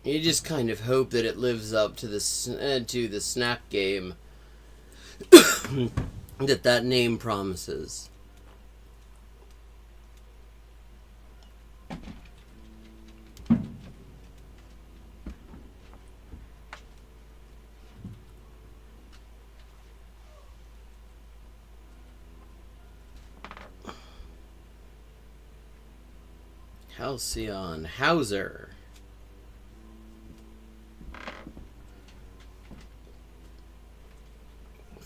You just kind of hope that it lives up to the snap game that name promises. Halcyon, Hauser.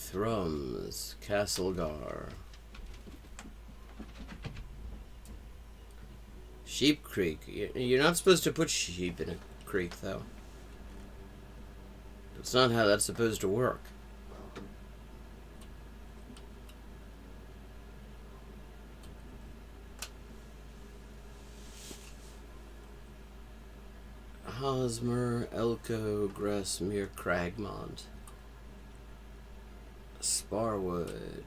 Thrums, Castlegar. Sheep Creek. You're not supposed to put sheep in a creek, though. That's not how that's supposed to work. Hosmer, Elko, Grasmere, Cragmont. Sparwood.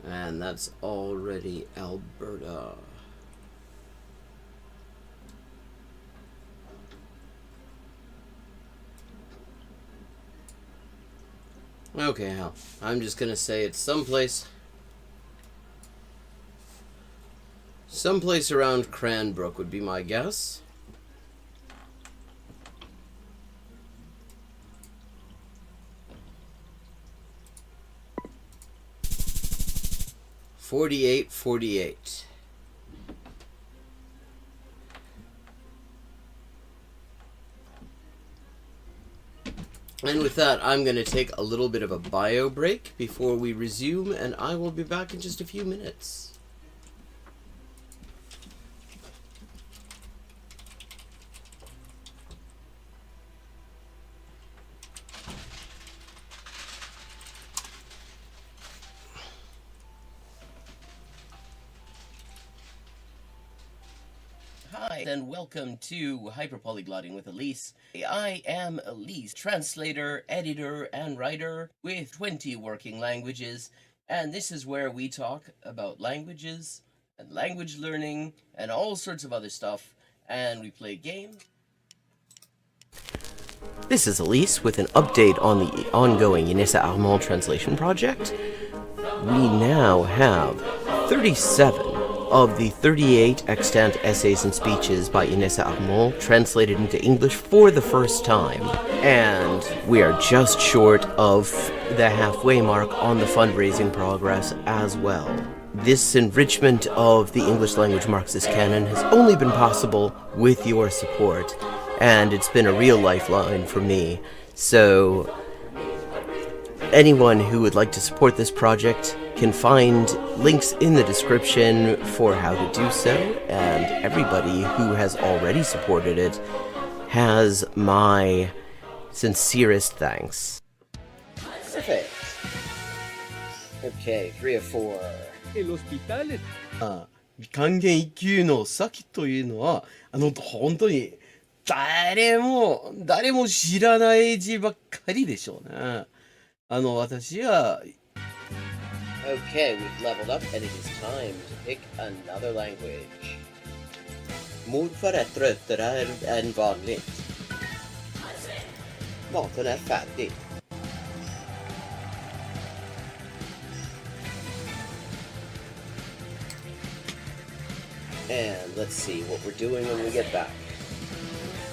And that's already Alberta. Okay, hell. I'm just gonna say it's someplace around Cranbrook would be my guess. $48.48. And with that, I'm going to take a little bit of a bio break before we resume, and I will be back in just a few minutes. Hi, and welcome to Hyperpolyglotting with Elise. I am Elise, translator, editor, and writer with 20 working languages, and this is where we talk about languages and language learning and all sorts of other stuff, and we play games. This is Elise with an update on the ongoing Inessa Armand translation project. We now have 37 of the 38 extant essays and speeches by Inessa Armand translated into English for the first time. And we are just short of the halfway mark on the fundraising progress as well. This enrichment of the English language Marxist canon has only been possible with your support, and it's been a real lifeline for me. So anyone who would like to support this project can find links in the description for how to do so, and everybody who has already supported it has my sincerest thanks. Perfect. Okay, 3 of 4. El hospital. 還元一級の先というのは、本当に誰も知らない字ばっかりでしょうね。私は Okay, we've leveled up and it is time to pick another language. Morfar är tröttare än vanligt. Maten är färdig. And let's see what we're doing when we get back.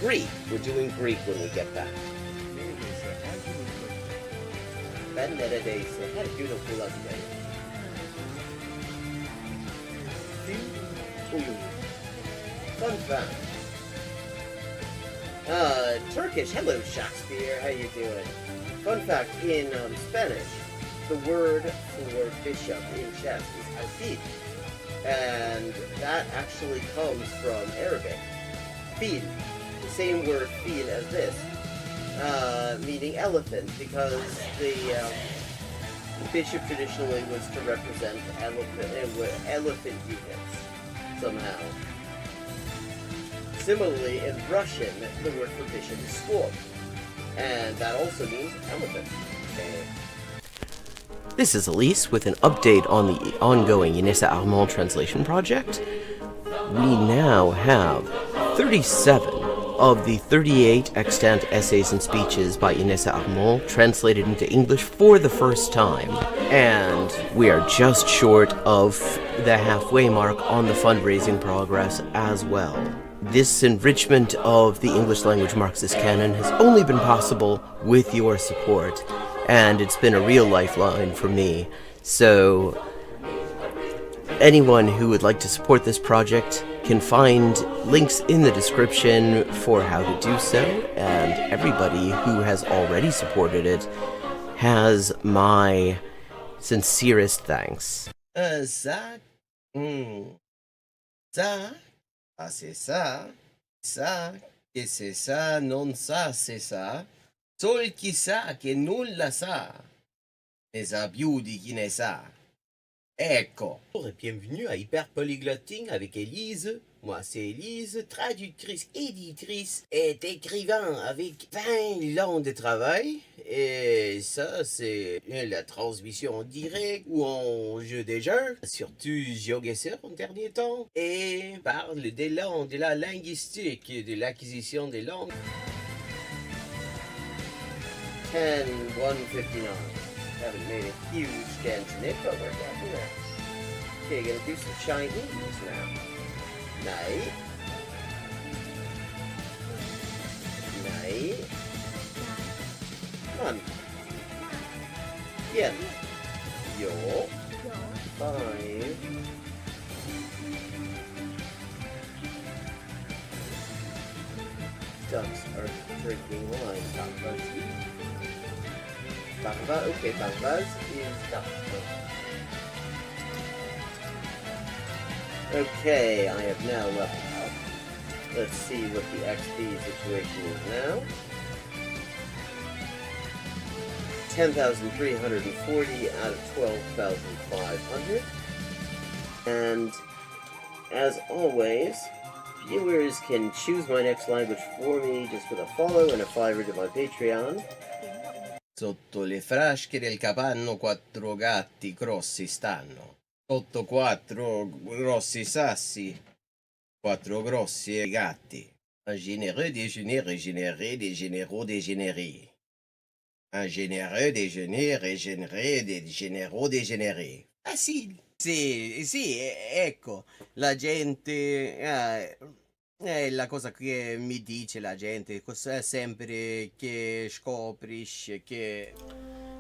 Greek! We're doing Greek when we get back. Ben neredeyse her gün okula gidelim. Fun fact. Turkish. Hello, Shakespeare. How you doing? Fun fact, in Spanish, the word for bishop in chess is alfil. And that actually comes from Arabic. Fil. The same word fil as this. Meaning elephant, because the bishop traditionally was to represent elephant units somehow. Similarly, in Russian, the word for bishop is sword, and that also means elephant. Okay. This is Elise with an update on the ongoing Inessa Armand translation project. We now have 37 of the 38 extant essays and speeches by Inessa Armand translated into English for the first time. And we are just short of the halfway mark on the fundraising progress as well. This enrichment of the English language Marxist canon has only been possible with your support, and it's been a real lifeline for me. So anyone who would like to support this project can find links in the description for how to do so, and everybody who has already supported it has my sincerest thanks. Ça, ça, ah c'est ça, que c'est ça, non ça, c'est ça, sol chi sa che nulla sa, ne sa più di chi ne sa. Ecco. Bonjour et bienvenue à Hyper Polyglotting avec Élise. Moi, c'est Élise, traductrice, éditrice et écrivain avec 20 ans de travail. Et ça, c'est la transmission en direct ou en jeu des jeux, surtout Geoguessr en dernier temps. Et parle des langues, de la linguistique, de l'acquisition des langues. 10-159. Haven't made a huge dent in it, but we're getting there. Okay, gonna do some Chinese now. Nei. Nei. Man. Yen. Yo. 5. Ducks are drinking wine. Barbas. Barba, okay, Barbas is duck. Okay, I have now leveled up. Let's see what the XP situation is now. 10,340 out of 12,500. And as always, viewers can choose my next language for me just with a follow and a $5 to my Patreon. Sotto le frasche del capanno 4 gatti grossi stanno. Sotto 4 grossi sassi, 4 grossi gatti. Un généreux déjeuner régénéré des généraux dégénérés. Un généreux déjeuner régénéré des généraux dégénérés. Facile. Sì, ecco, la gente... è la cosa che mi dice la gente, sempre che scoprisce che...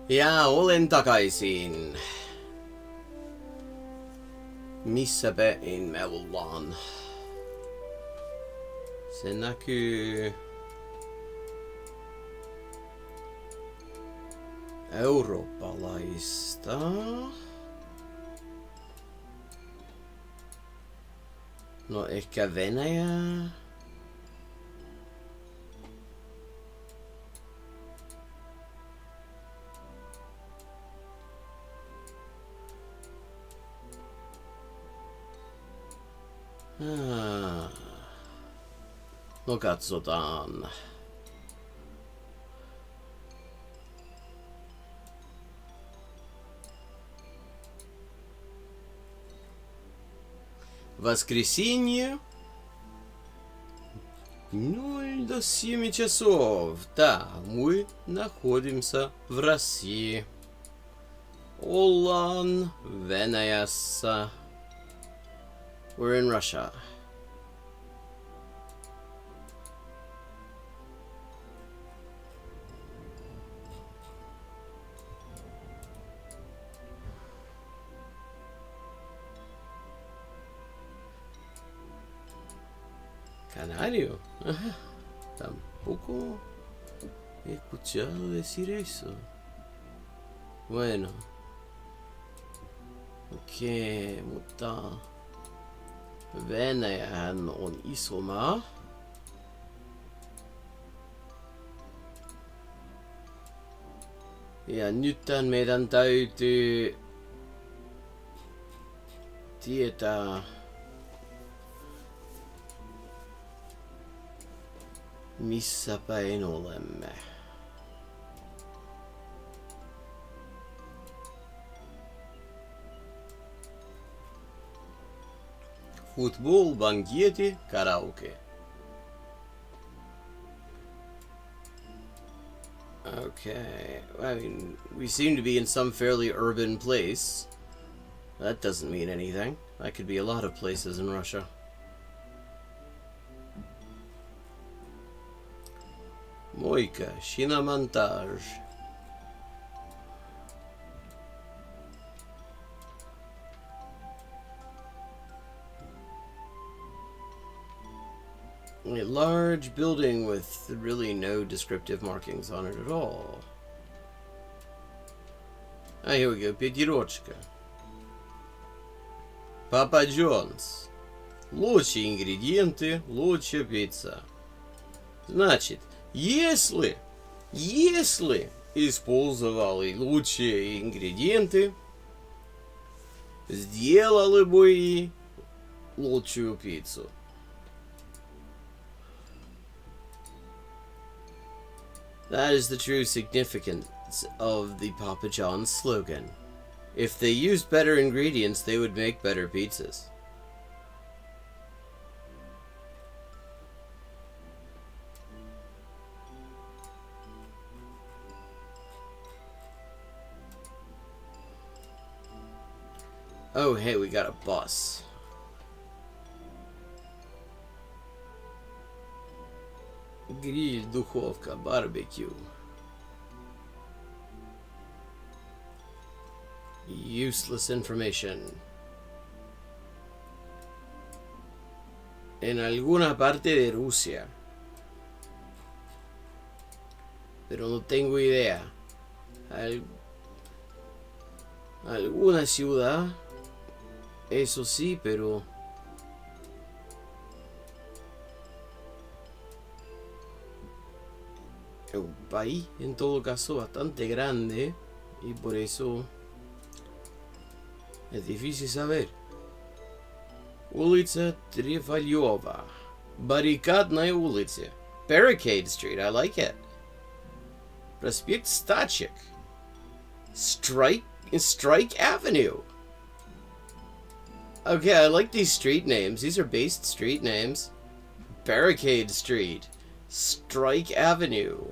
Ja, olen takaisin. Missäpä me ollaan? Se näkyy eurooppalaista. No ehkä Venäjää. No katsotaan. Воскресенье. 0 до 7 часов. Да, мы находимся в России. Ollaan Venäjässä. We're in Russia. Canario. Ajá. Tampoco he escuchado decir eso. Bueno. Okei, mutta Venäjähän on iso maa. Ja nythän meidän täytyy tietää missä päin olemme. Футбол, банкеты, караоке. Okay, I mean, we seem to be in some fairly urban place. That doesn't mean anything. That could be a lot of places in Russia. Moika, Shinamontage. A large building with really no descriptive markings on it at all. Ah, here we go. Пятирочка. Papa John's. Лучшие ингредиенты, лучшая пицца. Значит, если использовали лучшие ингредиенты, сделали бы и лучшую пиццу. That is the true significance of the Papa John's slogan. If they used better ingredients, they would make better pizzas. Oh, hey, we got a bus. Гриль, духовка, барбекю. Useless information. En alguna parte de Rusia. Pero no tengo idea. Alguna ciudad. Eso sí, pero... un país, en todo caso, bastante grande. Y por eso... es difícil saber. Улица Трефальова. Баррикадная улица. Barricade Street, I like it. Проспект Стачек. Strike Avenue. Okay, I like these street names. These are based street names. Barricade Street. Strike Avenue.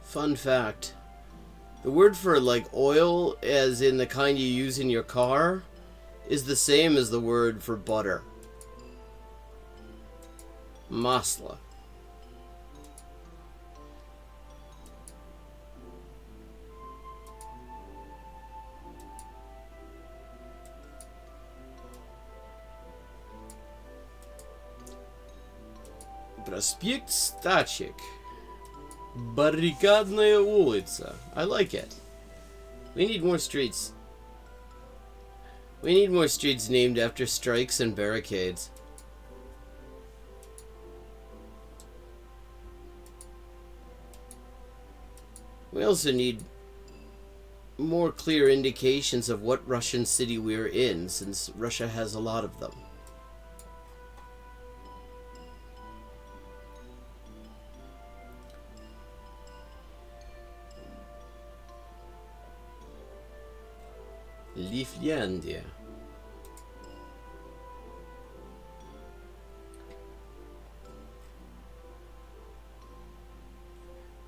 Fun fact. The word for, like, oil, as in the kind you use in your car, is the same as the word for butter. Masla. Проспект Стачек. Баррикадная улица. I like it. We need more streets. We need more streets named after strikes and barricades. We also need more clear indications of what Russian city we're in, since Russia has a lot of them. Лифляндия.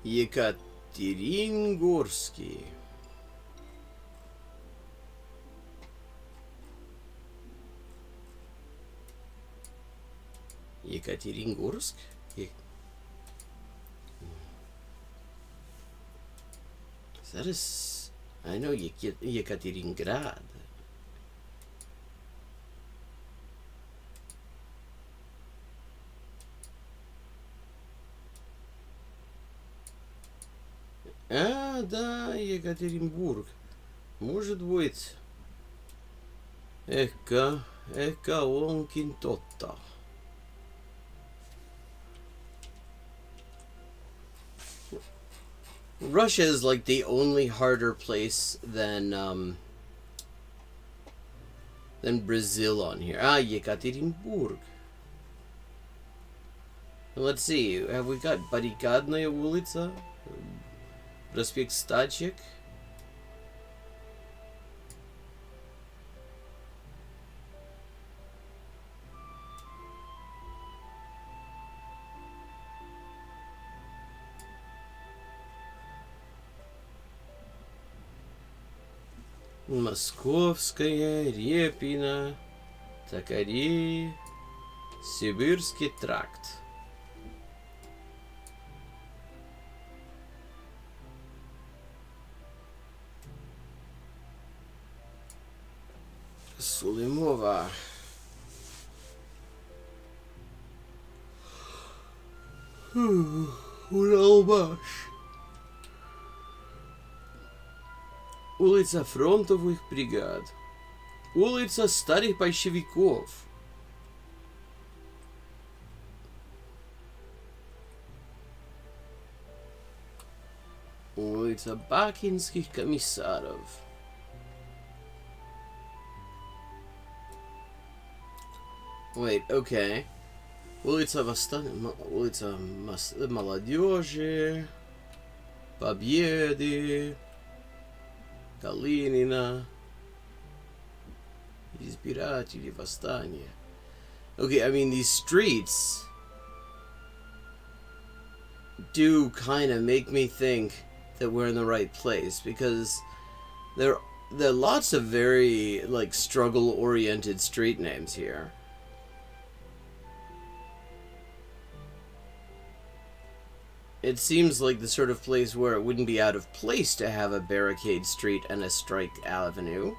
Екатерингорский. Екатерингорск? That is... I know Yekateringrad. А, да, Екатеринбург. Может быть. Ehkä onkin totta. Russia is like the only harder place than Brazil on here. Ah, Yekaterinburg. Let's see. Have we got Barrikadная улица? Проспект Стачек? Московская, Репина, Токарей, Сибирский тракт. Сулимова. Udałbasz. Ulica Frontowych Brigad. Ulica Starych Bolszewików. Ulica Bakińskich Komisarów. Wait, okay. Ulica Молодежи, Победы, Калинина, Избиратели Восстания. Okay, I mean, these streets do kind of make me think that we're in the right place, because there are lots of very, like, struggle-oriented street names here. It seems like the sort of place where it wouldn't be out of place to have a barricade street and a strike avenue.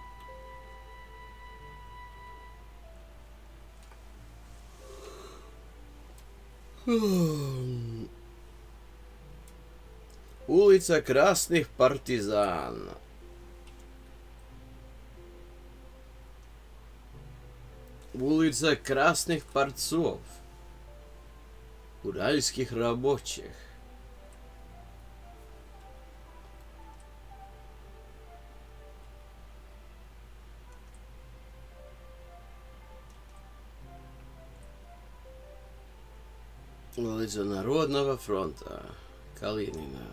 Улица Красных Партизан. Улица Красных Борцов. Уральских рабочих. Улица Народного фронта. Калинина.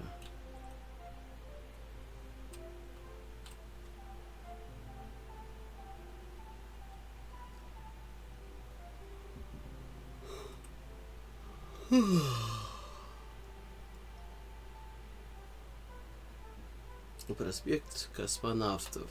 Проспект космонавтов.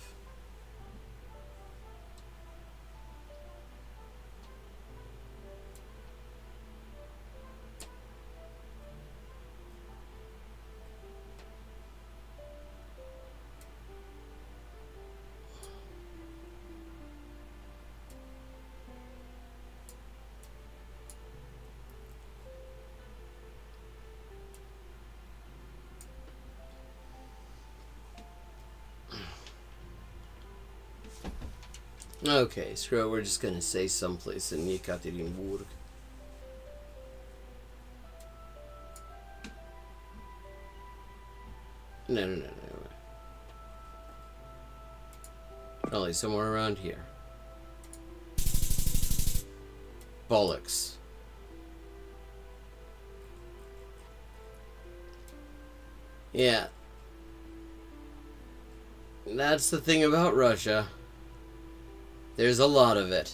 Okay, screw it, we're just gonna say someplace in Yekaterinburg. No. Probably somewhere around here. Bollocks. Yeah. That's the thing about Russia. There's a lot of it.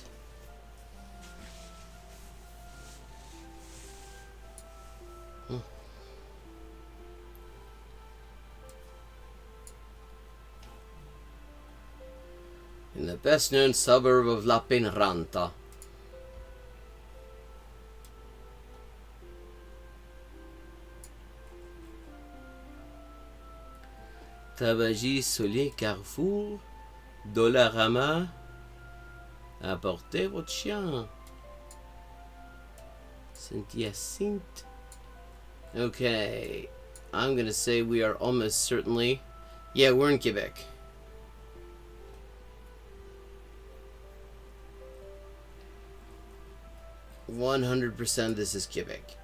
In the best-known suburb of La Penranta. Tabagie Soleil Carrefour, Dollarama. Apportez votre chien. Saint-Hyacinthe. Okay. I'm gonna say we are almost certainly... Yeah, we're in Quebec. %100% this is Quebec.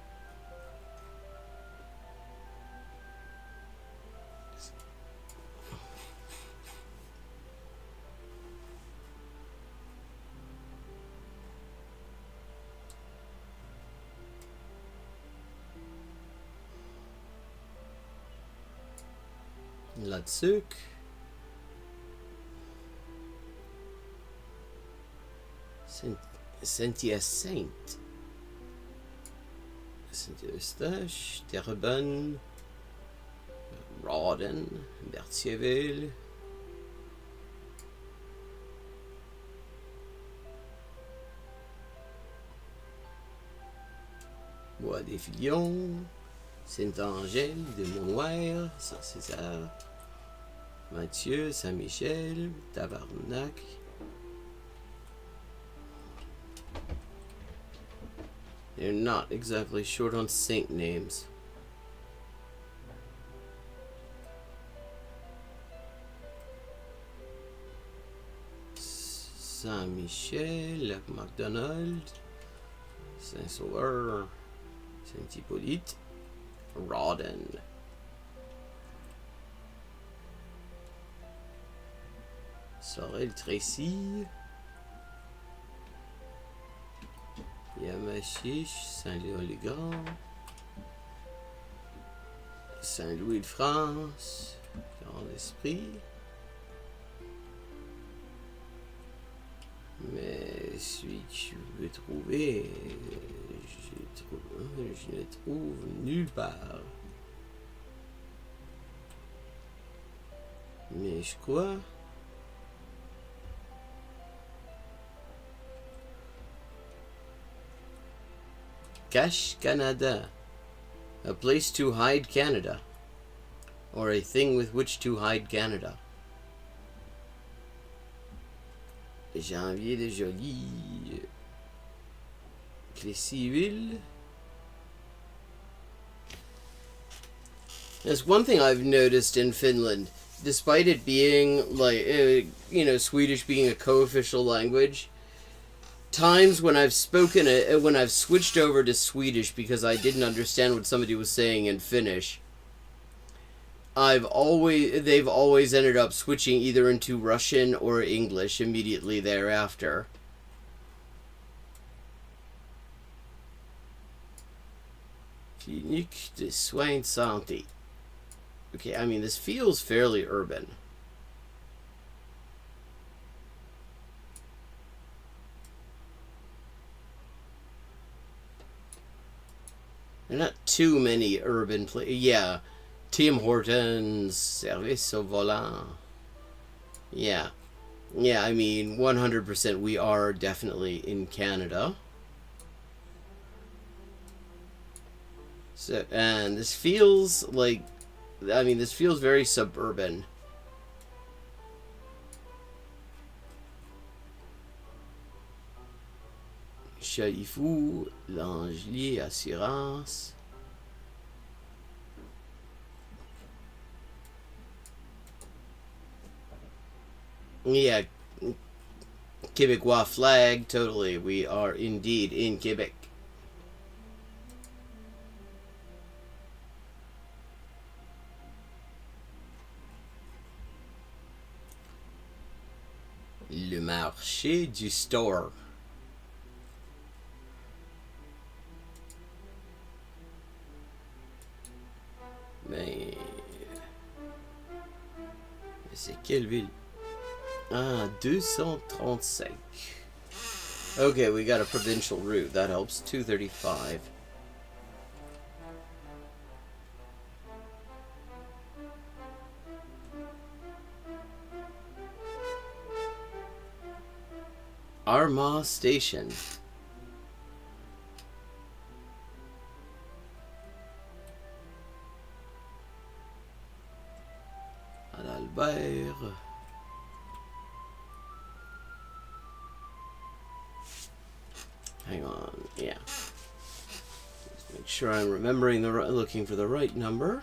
Là-dessus. Saint-Hyacinthe. Saint-Eustache, Terrebonne, Rawdon, Berthierville. Bois des Filions, Saint-Angèle, de Montnoir, Saint-César, Mathieu, Saint-Michel, Tabarnak. They're not exactly short on saint names. Saint-Michel, MacDonald, Saint-Sauveur, Saint-Hippolyte, Rawdon. Sorel-Tracy, Yamachiche, Saint-Léon-les-Grands, Saint-Louis de France, Grand Esprit. Mais celui que je veux trouver, je ne trouve nulle part. Mais je crois... Cache Canada. A place to hide Canada. Or a thing with which to hide Canada. Janvier de Joly. Clécyville. There's one thing I've noticed in Finland. Despite it being, like, you know, Swedish being a co-official language, times when I've spoken it, when I've switched over to Swedish because I didn't understand what somebody was saying in Finnish, they've always ended up switching either into Russian or English immediately thereafter. Clinique de soins de santé. Okay, I mean, this feels fairly urban. There are not too many urban places. Yeah. Tim Hortons, Service au Volant. Yeah. Yeah, I mean, 100% we are definitely in Canada. So, and this feels like, I mean, this feels very suburban. Chalifou, L'Angelier, Assurance. Yeah, Québécois flag, totally. We are indeed in Quebec. Le marché du store. Mais c'est quelle ville? Ah, 235. Okay, we got a provincial route. That helps. 235. Armagh Station. Adalbert. Hang on, yeah. Just make sure I'm remembering the right, looking for the right number.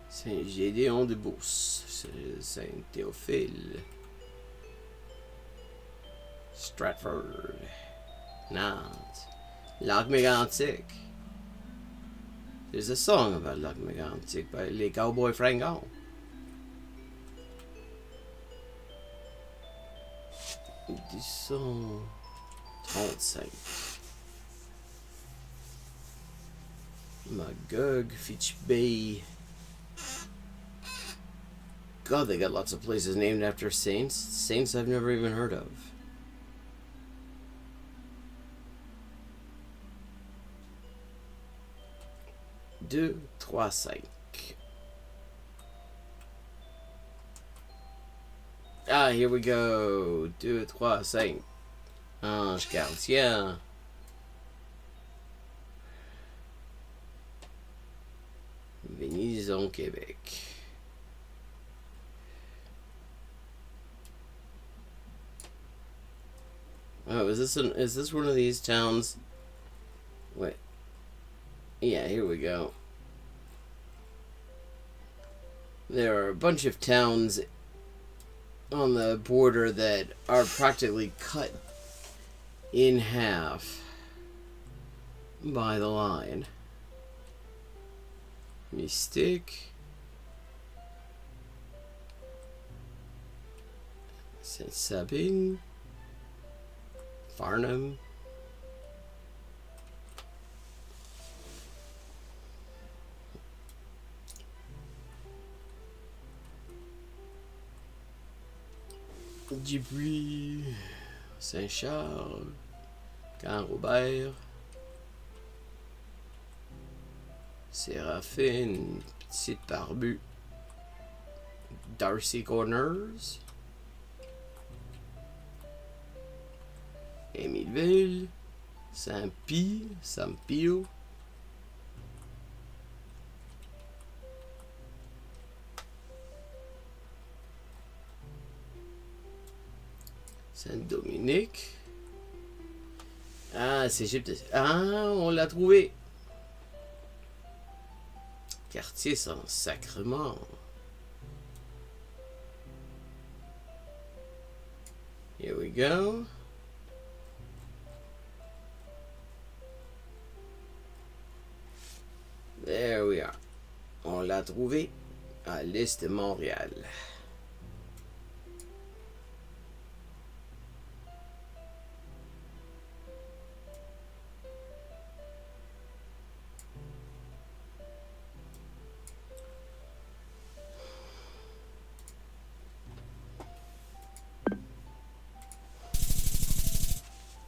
Saint-Gédéon-de-Beauce, Saint-Théophile, Stratford, Nantes, Lac-Mégantic. There's a song about Lac-Mégantic by Les Cowboys Fringants. Disons 35. Magog, Fitchbay. God, they got lots of places named after saints. Saints I've never even heard of. Deux, trois, cinq. Ah, here we go. 2, 3, 5. Ange Gardien. Venison, Québec. Oh, is this one of these towns? Wait. Yeah, here we go. There are a bunch of towns on the border that are practically cut in half by the line. Mystique. Saint Sabine. Farnham. Djibouti, Saint-Charles, Camp-Robert, Séraphine, Petite Barbu, Darcy Corners, Émilville, Saint-Pie, Saint-Pio, Saint-Dominique. Ah, c'est Égypte. Ah, on l'a trouvé. Quartier Saint-Sacrement. Here we go. There we are. On l'a trouvé à l'est de Montréal.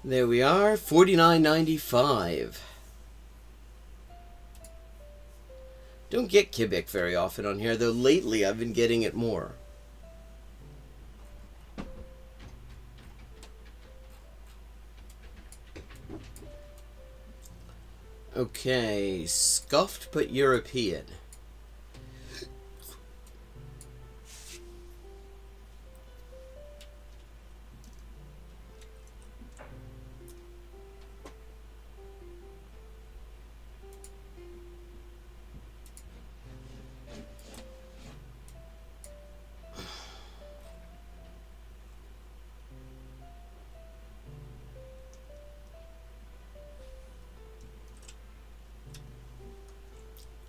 There we are, $49.95. Don't get Quebec very often on here, though lately I've been getting it more. Okay, scuffed but European.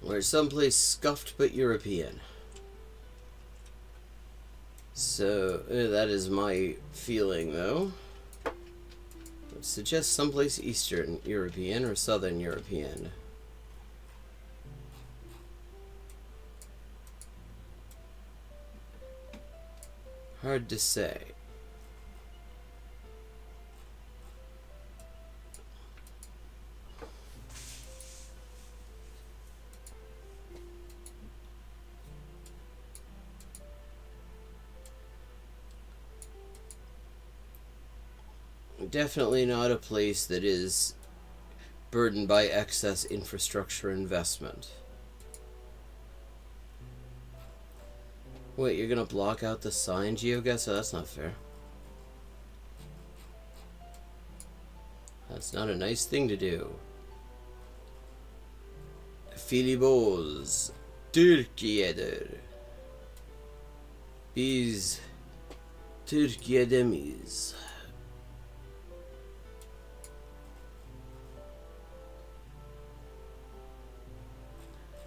We're someplace scuffed but European. So, that is my feeling, though. I would suggest someplace Eastern European or Southern European. Hard to say. Definitely not a place that is burdened by excess infrastructure investment. Wait, you're gonna block out the sign, Geoguessr? That's not fair. That's not a nice thing to do. Filiboz, Türkiye'dir. Biz Türkiye'de miyiz?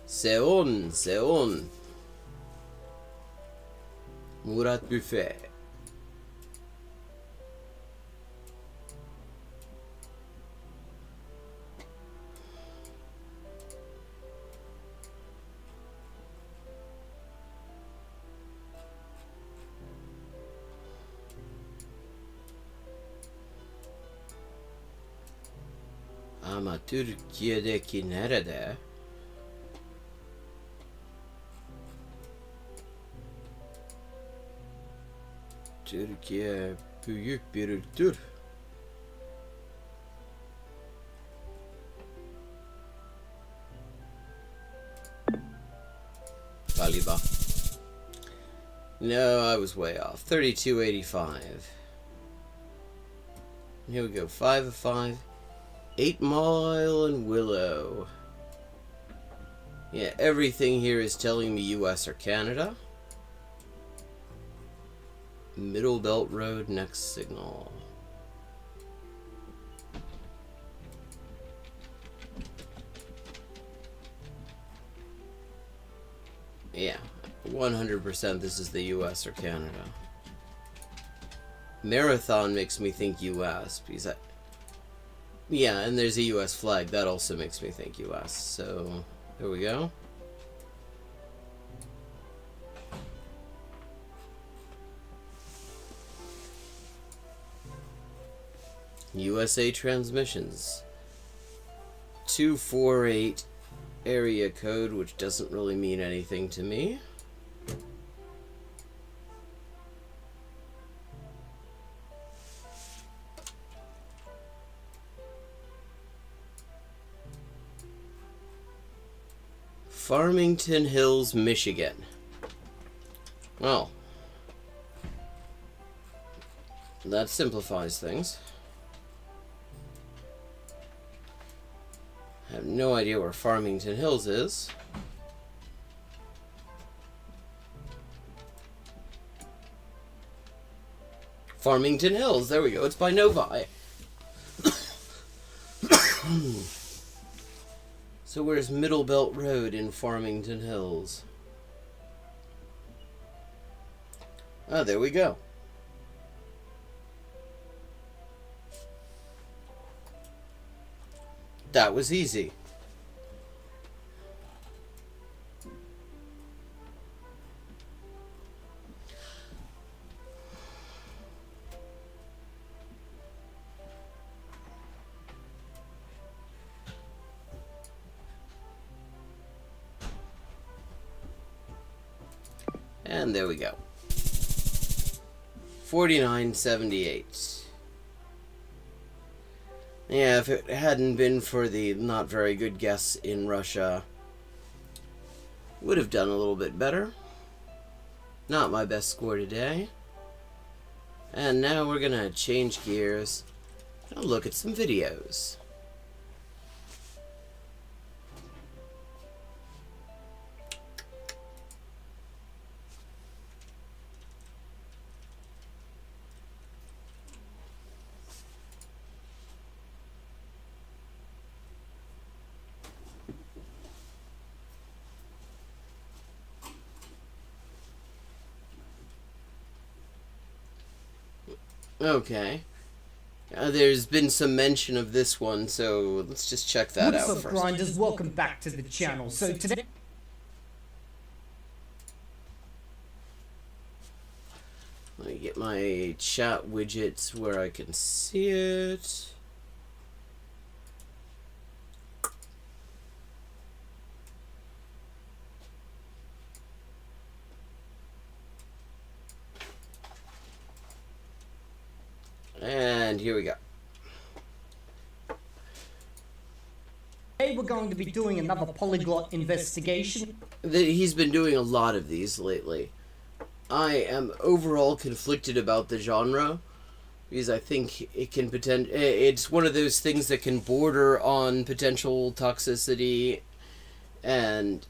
Seon. Murat Büfe. Ama Türkiye'deki nerede? Türkiye büyük bir ülkedir. Galiba. No, I was way off. 32.85. Here we go. 5 of 5. 8 Mile and Willow. Yeah, everything here is telling me US or Canada. Middle Belt Road, next signal. Yeah, 100% this is the US or Canada. Marathon makes me think US, because yeah, and there's a US flag. That also makes me think US. So, there we go. USA Transmissions. 248 area code, which doesn't really mean anything to me. Farmington Hills, Michigan. Well, that simplifies things. I have no idea where Farmington Hills is. Farmington Hills, there we go, it's by Novi. So where's Middle Belt Road in Farmington Hills? Oh, there we go. That was easy. And there we go. 4978. Yeah, if it hadn't been for the not very good guess in Russia, would have done a little bit better. Not my best score today. And now we're gonna change gears and look at some videos. Okay. There's been some mention of this one, so let's just check that out What's up, first. grinders? Welcome back to the channel. So today, Let me get my chat widgets where I can see it. And here we go. we're going to be doing another polyglot investigation. He's been doing a lot of these lately. I am overall conflicted about the genre, because I think it can it's one of those things that can border on potential toxicity and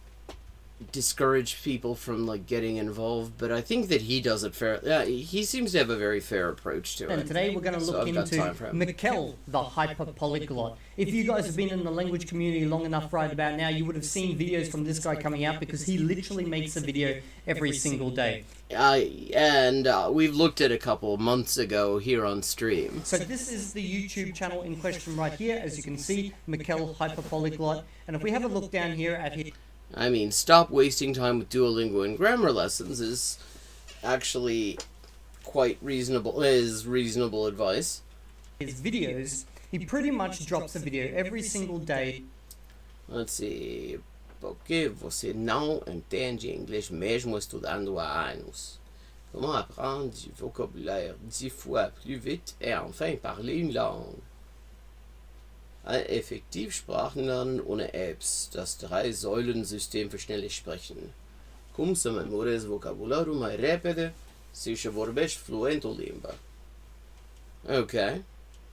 discourage people from like getting involved, but I think that he does it fair. He seems to have a very fair approach to it. And today we're going to look into Mikkel, the hyper polyglot. If you guys have been in the language community long enough right about now, you would have seen videos from this guy coming out, because he literally makes a video every single day. We've looked at a couple months ago here on stream. So this is the YouTube channel in question right here, as you can see, Mikkel hyper polyglot. And if we have a look down here at his... I mean, stop wasting time with Duolingo and grammar lessons is actually quite reasonable advice. His videos, he pretty much drops a video every single day. Let's see. Porque você não entende inglês mesmo estudando há anos? Comment apprendre du vocabulaire 10 fois plus vite et enfin parler une langue? Effektiv Sprachenlernen ohne Apps. Das 3-Säulen-System für schnelles Sprechen. Cum să memorezi vocabularul mai repede și să vorbești fluent o limbă. Okay.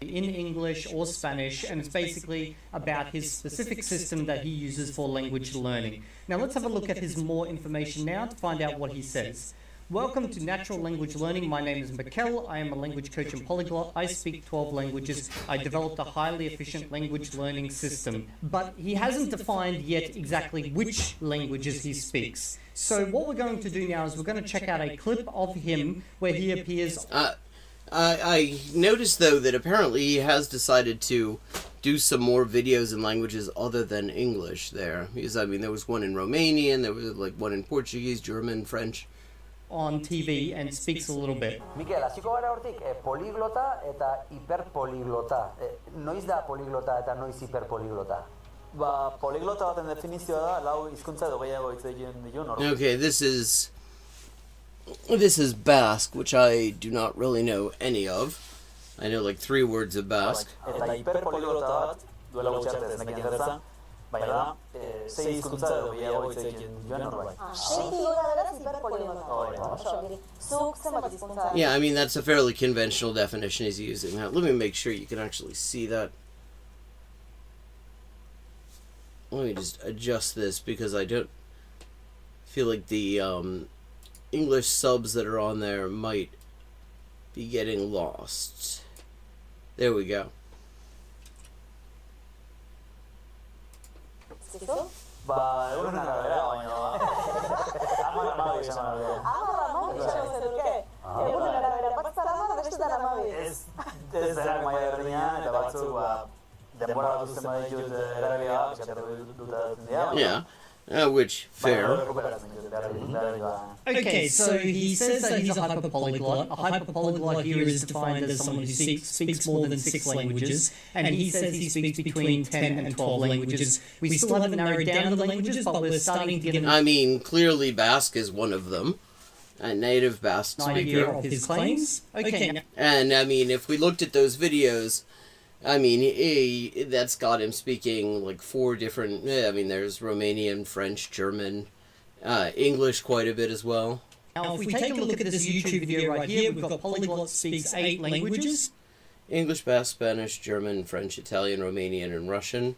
in English or Spanish, and it's basically about his specific system that he uses for language learning. Now let's have a look at his more information now to find out what he says. Welcome to Natural Language Learning. My name is Mikkel. I am a language coach and polyglot. I speak 12 languages. I developed a highly efficient language learning system. But he hasn't defined yet exactly which languages he speaks. So what we're going to do now is we're going to check out a clip of him where he appears... I noticed, though, that apparently he has decided to do some more videos in languages other than English there. Because, I mean, there was one in Romanian, there was, like, one in Portuguese, German, French. On TV and speaks a little bit. Mikel, hasiko gara hortik, poliglota eta hiperpoliglota. Noiz da poliglota eta noiz hiperpoliglota? Ba, poliglota baten definizioa da, lau hizkuntza edo gehiago hitz egiten ditu normal. Okay, this is Basque, which I do not really know any of. I know like 3 words of Basque. Eta hiperpoliglota bat, duela gutxarte ez nekien zertzen, baina da, 6 hizkuntza edo gehiago hitz egiten duen norbait. Yeah, I mean, that's a fairly conventional definition he's using. Now, let me make sure you can actually see that. Let me just adjust this because I don't feel like the English subs that are on there might be getting lost. There we go. Ba, egunen arabera, baina amara mabi esan arabera. Amara mabi esan zeruke? Egunen arabera, batzara amara, bestetan amabi. Ez denak maia berdinean, eta batzuk, denbora bat uzten baditut erabera, eskatu dut dira. Yeah. Which, fair. Okay, so he says that he's a hyperpolyglot. A hyperpolyglot here is defined as someone who speaks more than 6 languages, and he says he speaks between 10 and 12 languages. We still haven't narrowed down the languages, but we're starting to get I mean, clearly Basque is one of them. A native Basque an idea speaker. of his claims. Okay. And, I mean, if we looked at those videos... I mean, that's got him speaking like 4 different... I mean, there's Romanian, French, German, English quite a bit as well. Now, if we take a look at this YouTube video right here, we've got Polyglot speaks 8 languages. English, Basque, Spanish, German, French, Italian, Romanian, and Russian.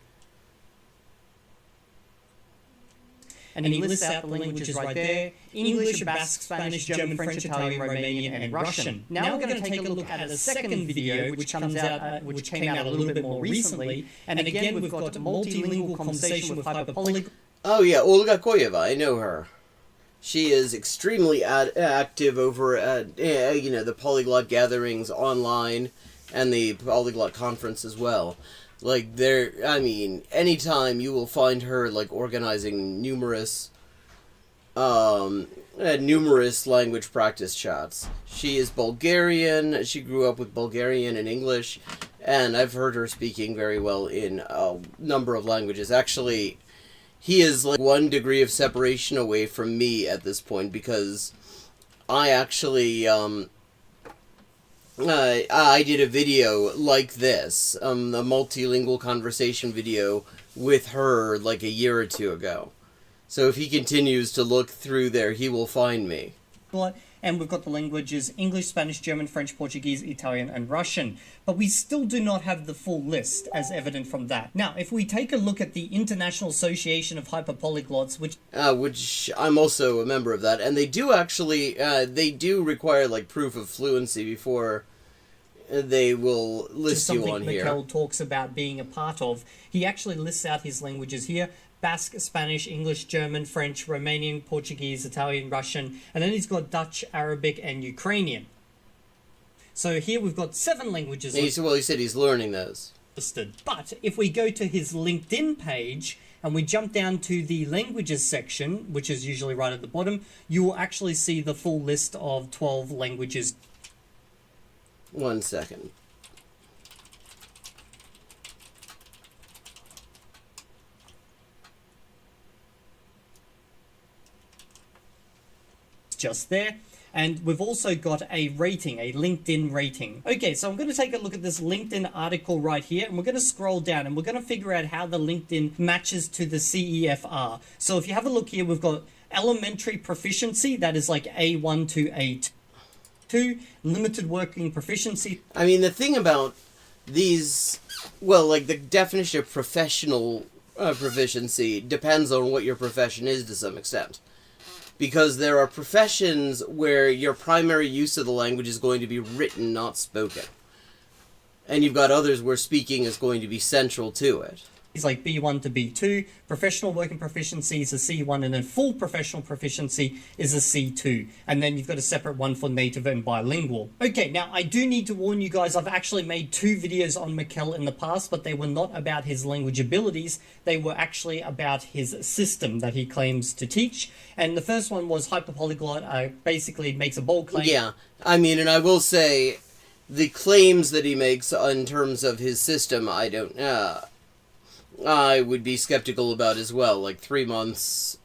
And he lists out the languages right there: English, Basque, Spanish, German, French, Italian, Romanian, and Russian. Now we're going to take a look at a second video which came out a little bit more recently. And again, we've got multilingual conversation with hyperpolyglot. Oh yeah, Olga Koyeva, I know her. She is extremely active over at the Polyglot gatherings online and the Polyglot conference as well. Like, I mean, anytime you will find her, like, organizing numerous language practice chats. She is Bulgarian, she grew up with Bulgarian and English, and I've heard her speaking very well in a number of languages. Actually, he is, like, 1 degree of separation away from me at this point, because I actually, I did a video like this, a multilingual conversation video with her like a year or 2 ago. So if he continues to look through there, he will find me. And we've got the languages English, Spanish, German, French, Portuguese, Italian, and Russian. But we still do not have the full list, as evident from that. Now, if we take a look at the International Association of Hyperpolyglots, which I'm also a member of that, and they do actually, they do require, like, proof of fluency before they will list you on here. Mikkel talks about being a part of. He actually lists out his languages here: Basque, Spanish, English, German, French, Romanian, Portuguese, Italian, Russian, and then he's got Dutch, Arabic, and Ukrainian. So here we've got 7 languages Well, he said he's learning those. listed. But if we go to his LinkedIn page and we jump down to the languages section, which is usually right at the bottom, you will actually see the full list of 12 languages. 1 second. Just there. And we've also got a rating, a LinkedIn rating. Okay, so I'm going to take a look at this LinkedIn article right here, and we're going to scroll down, and we're going to figure out how the LinkedIn matches to the CEFR. So if you have a look here, we've got elementary proficiency, that is like A1 to A2. Limited working proficiency. I mean, the thing about these, well, like the definition of professional proficiency depends on what your profession is to some extent. Because there are professions where your primary use of the language is going to be written, not spoken. And you've got others where speaking is going to be central to it. It's like B1 to B2, professional working proficiency is a C1, and then full professional proficiency is a C2. And then you've got a separate one for native and bilingual. Okay, now I do need to warn you guys, I've actually made 2 videos on Mikkel in the past, but they were not about his language abilities. They were actually about his system that he claims to teach. And the first one was Hyperpolyglot, basically makes a bold claim. Yeah, I mean, and I will say, the claims that he makes in terms of his system, I would be skeptical about as well. Like 3 months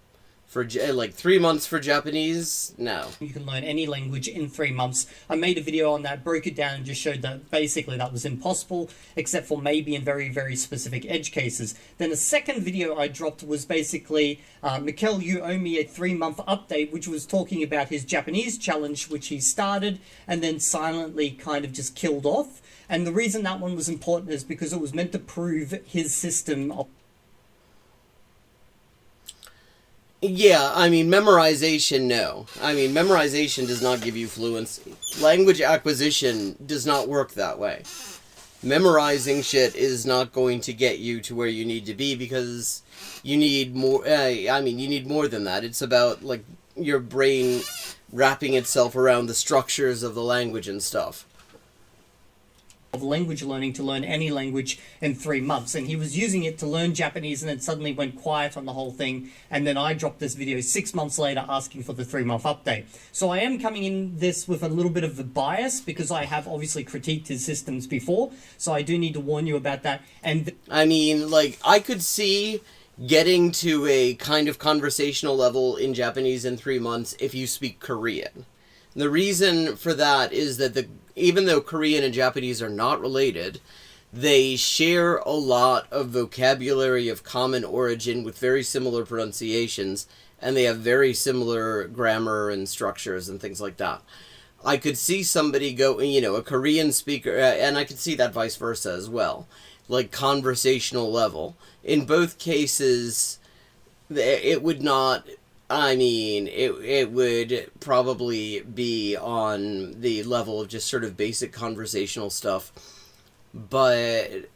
for 3 months for Japanese. No, You can learn any language in 3 months. I made a video on that, broke it down, and just showed that basically that was impossible, except for maybe in very, very specific edge cases. Then the second video I dropped was basically, Mikkel, you owe me a 3-month update, which was talking about his Japanese challenge, which he started and then silently kind of just killed off. And the reason that one was important is because it was meant to prove his system of... Yeah, I mean, memorization, no. I mean, memorization does not give you fluency. Language acquisition does not work that way. Memorizing shit is not going to get you to where you need to be, because you need more, you need more than that. It's about, like, your brain wrapping itself around the structures of the language and stuff. language learning to learn any language in 3 months, and he was using it to learn Japanese and then suddenly went quiet on the whole thing, and then I dropped this video 6 months later asking for the 3-month update. So I am coming in this with a little bit of a bias because I have obviously critiqued his systems before, so I do need to warn you about that. And I mean, like, I could see getting to a kind of conversational level in Japanese in 3 months if you speak Korean. The reason for that is that even though Korean and Japanese are not related, they share a lot of vocabulary of common origin with very similar pronunciations, and they have very similar grammar and structures and things like that. I could see somebody go, a Korean speaker, and I could see that vice versa as well, like conversational level. In both cases, it would not... it would probably be on the level of just sort of basic conversational stuff. But,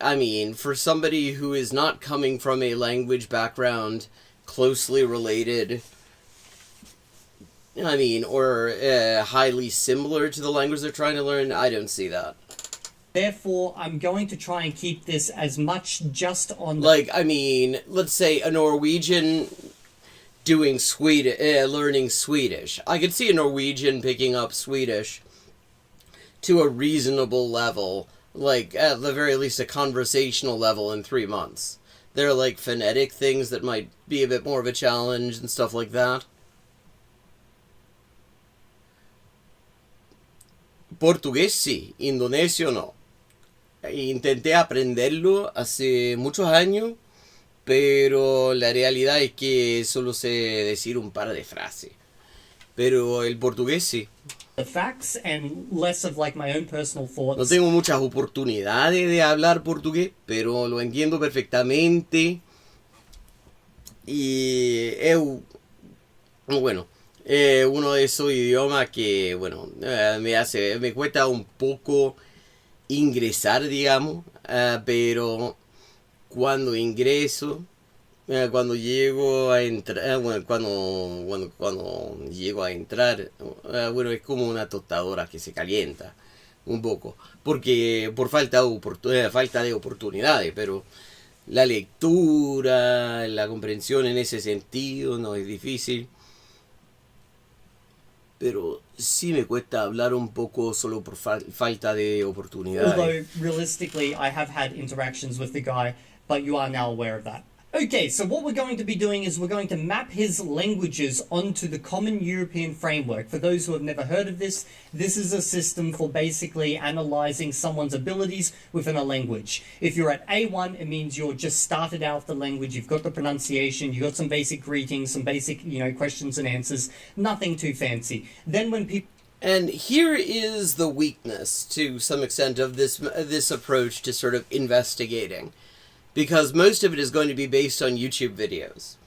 for somebody who is not coming from a language background closely related, or highly similar to the language they're trying to learn, I don't see that. therefore, I'm going to try and keep this as much just on... let's say a Norwegian... learning Swedish. I could see a Norwegian picking up Swedish to a reasonable level, like at the very least a conversational level in 3 months. There are like phonetic things that might be a bit more of a challenge and stuff like that. Portugués sí, indonesio no. Intenté aprenderlo hace muchos años, pero la realidad es que solo sé decir un par de frases. Pero el portugués sí. The facts and less of like my own personal thoughts. No tengo muchas oportunidades de hablar portugués, pero lo entiendo perfectamente. Y es uno de esos idiomas que, me cuesta un poco ingresar, digamos, pero cuando ingreso, cuando llego a entrar, cuando llego a entrar, es como una tostadora que se calienta un poco, porque por falta de oportunidades, pero la lectura, la comprensión en ese sentido no es difícil. Pero sí me cuesta hablar un poco solo por falta de oportunidades. Although, realistically, I have had interactions with the guy, but you are now aware of that. Okay, so what we're going to be doing is we're going to map his languages onto the Common European Framework. For those who have never heard of this, this is a system for basically analyzing someone's abilities within a language. If you're at A1, it means you're just started out the language, you've got the pronunciation, you've got some basic greetings, some basic, questions and answers, nothing too fancy. Then when people... And here is the weakness, to some extent, of this approach to sort of investigating. Because most of it is going to be based on YouTube videos.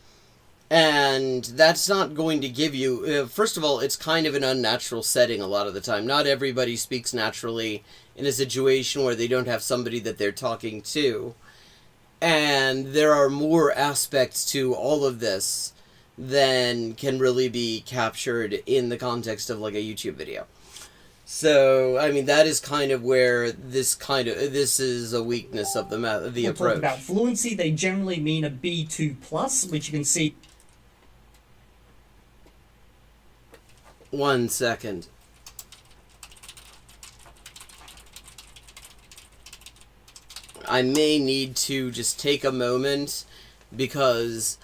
And that's not going to give you... first of all, it's kind of an unnatural setting a lot of the time. Not everybody speaks naturally in a situation where they don't have somebody that they're talking to. And there are more aspects to all of this than can really be captured in the context of like a YouTube video. So, I mean, that is kind of where this is a weakness of the approach. About fluency, they generally mean a B2+, which you can see. 1 second. I may need to just take a moment because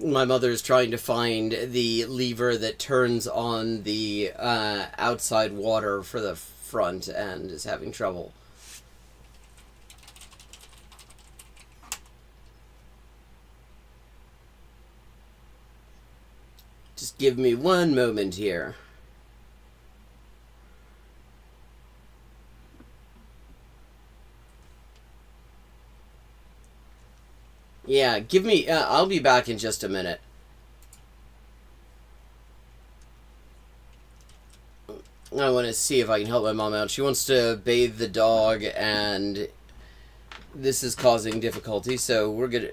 my mother is trying to find the lever that turns on the outside water for the front and is having trouble. Just give me one moment here. Yeah, give me... I'll be back in just a minute. I want to see if I can help my mom out. She wants to bathe the dog, and this is causing difficulty, so we're gonna...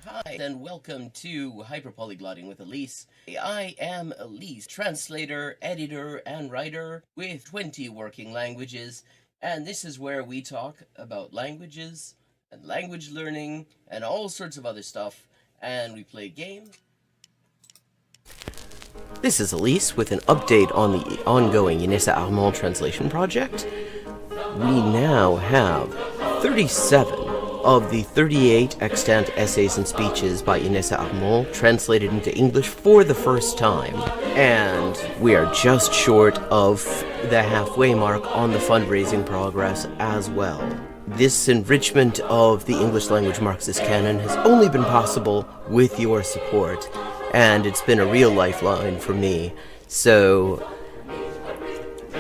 Hi, and welcome to Hyperpolyglotting with Elise. I am Elise, translator, editor, and writer with 20 working languages, and this is where we talk about languages and language learning and all sorts of other stuff, and we play games. This is Elise with an update on the ongoing Inessa Armand translation project. We now have 37 of the 38 extant essays and speeches by Inessa Armand translated into English for the first time. And we are just short of the halfway mark on the fundraising progress as well. This enrichment of the English language Marxist canon has only been possible with your support, and it's been a real lifeline for me. So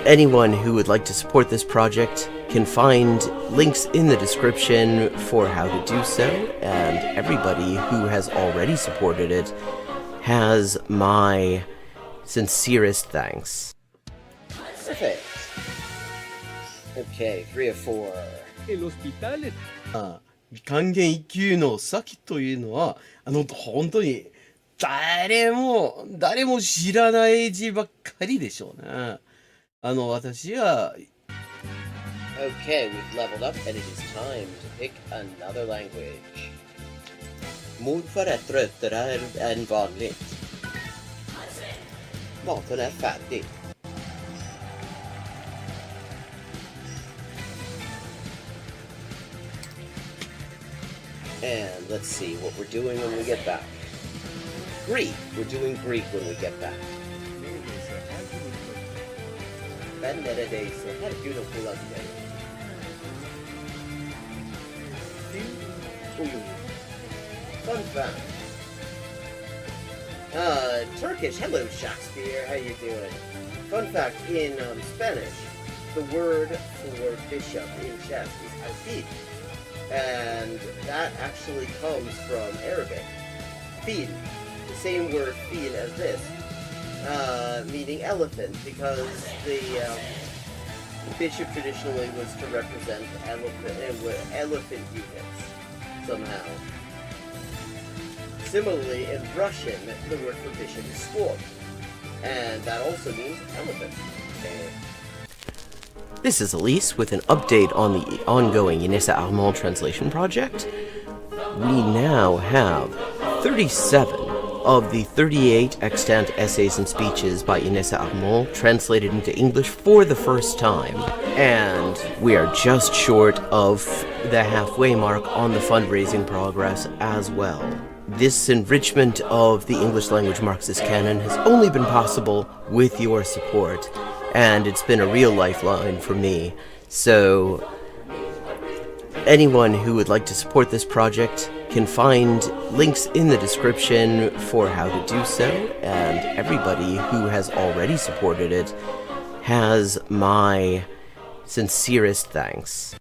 anyone who would like to support this project can find links in the description for how to do so, and everybody who has already supported it has my sincerest thanks. Perfect. Okay, 3 of 4. 還元1級の先というのは本当に誰も知らない字ばっかりでしょうね。私は Okay, we've leveled up and it is time to pick another language. Morfar är tröttare än vanligt. Maten är färdig. And let's see what we're doing when we get back. Greek. We're doing Greek when we get back. Ben neredeyse her gün okula giderim. Fun fact. Turkish. Hello, Shakespeare. How you doing? Fun fact, in Spanish, the word for bishop in chess is alfil. And that actually comes from Arabic. Fil. The same word fil as this. Meaning elephant, because the bishop traditionally was to represent elephant units, somehow. Similarly, in Russian, the word for bishop is skor, and that also means elephant. This is Elise with an update on the ongoing Inessa Armand translation project. We now have 37 of the 38 extant essays and speeches by Inessa Armand translated into English for the first time. And we are just short of the halfway mark on the fundraising progress as well. This enrichment of the English language Marxist canon has only been possible with your support, and it's been a real lifeline for me. So anyone who would like to support this project can find links in the description for how to do so, and everybody who has already supported it has my sincerest thanks.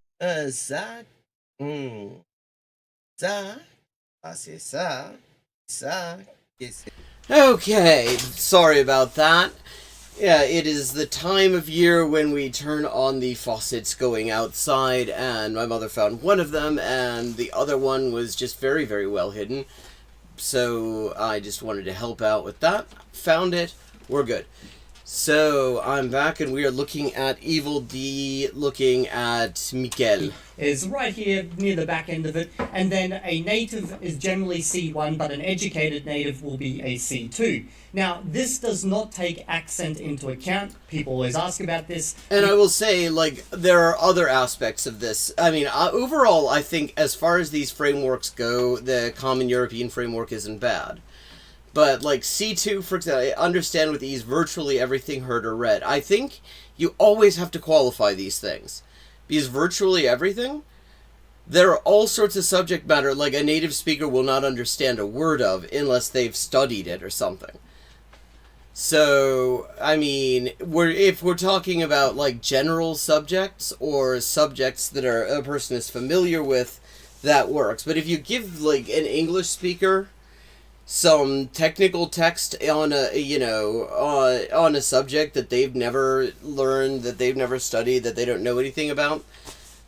Okay, sorry about that. Yeah, it is the time of year when we turn on the faucets going outside, and my mother found one of them, and the other one was just very, very well hidden. So I just wanted to help out with that. Found it. We're good. So I'm back, and we are looking at Evil D, looking at Miquel. Is right here near the back end of it, and then a native is generally C1, but an educated native will be a C2. Now, this does not take accent into account. People always ask about this. And I will say, like, there are other aspects of this. I mean, overall, I think as far as these frameworks go, the Common European Framework isn't bad. But, like, C2, for example, I understand with ease virtually everything heard or read. I think you always have to qualify these things. Because virtually everything, there are all sorts of subject matter, like a native speaker will not understand a word of unless they've studied it or something. So, I mean, if we're talking about, like, general subjects or subjects that a person is familiar with, that works. But if you give, like, an English speaker some technical text on a subject that they've never learned, that they've never studied, that they don't know anything about,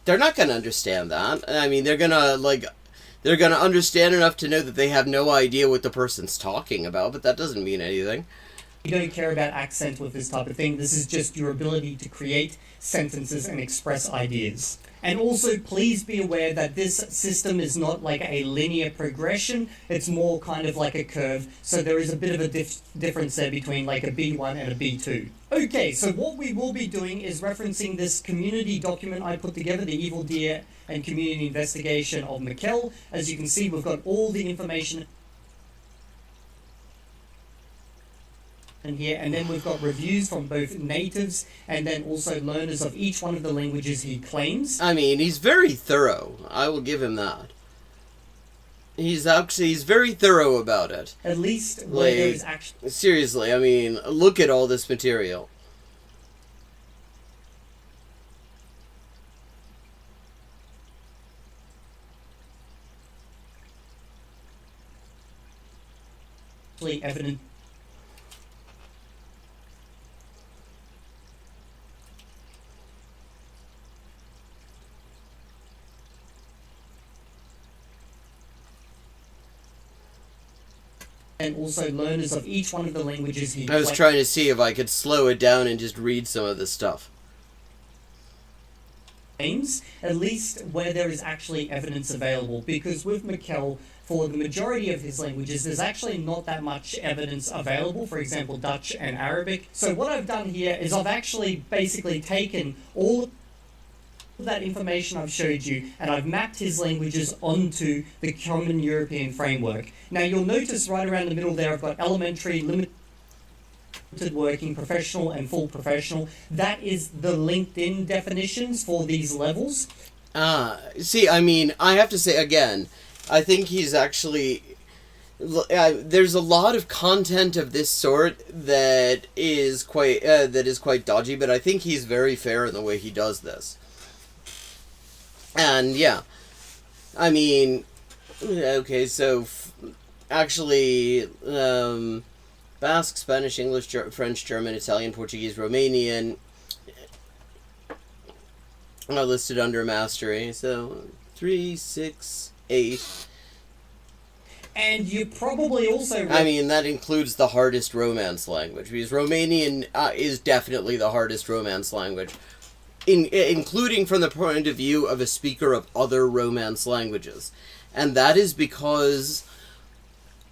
they're not going to understand that. I mean, they're going to understand enough to know that they have no idea what the person's talking about, but that doesn't mean anything. You don't care about accent with this type of thing. This is just your ability to create sentences and express ideas. And also, please be aware that this system is not like a linear progression. It's more kind of like a curve. So there is a bit of a difference there between like a B1 and a B2. Okay, so what we will be doing is referencing this community document I put together, the Evil Deer and Community Investigation of Miquel. As you can see, we've got all the information in here, and then we've got reviews from both natives and then also learners of each one of the languages he claims. I mean, he's very thorough. I will give him that. He's very thorough about it. At least where there is actually... Seriously, I mean, look at all this material. Evident. And also learners of each one of the languages he... I was trying to see if I could slow it down and just read some of this stuff. Names, at least where there is actually evidence available, because with Miquel, for the majority of his languages, there's actually not that much evidence available, for example, Dutch and Arabic. So what I've done here is I've actually basically taken all of that information I've showed you, and I've mapped his languages onto the Common European Framework. Now you'll notice right around the middle there I've got elementary, limited working, professional, and full professional. That is the LinkedIn definitions for these levels. See, I mean, I have to say again, I think he's actually... there's a lot of content of this sort that is quite dodgy, but I think he's very fair in the way he does this. And yeah, I mean, okay, so actually, Basque, Spanish, English, French, German, Italian, Portuguese, Romanian are listed under mastery. So 3, 6, 8. And you probably also... I mean, that includes the hardest Romance language, because Romanian is definitely the hardest Romance language. Including from the point of view of a speaker of other Romance languages. And that is because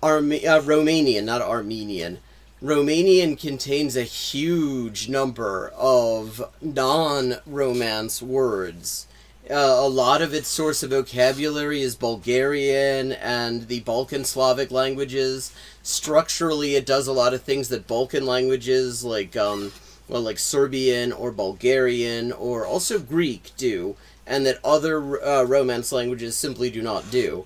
Romanian, not Armenian. Romanian contains a huge number of non-Romance words. A lot of its source of vocabulary is Bulgarian and the Balkan Slavic languages. Structurally, it does a lot of things that Balkan languages, like Serbian or Bulgarian or also Greek do, and that other Romance languages simply do not do.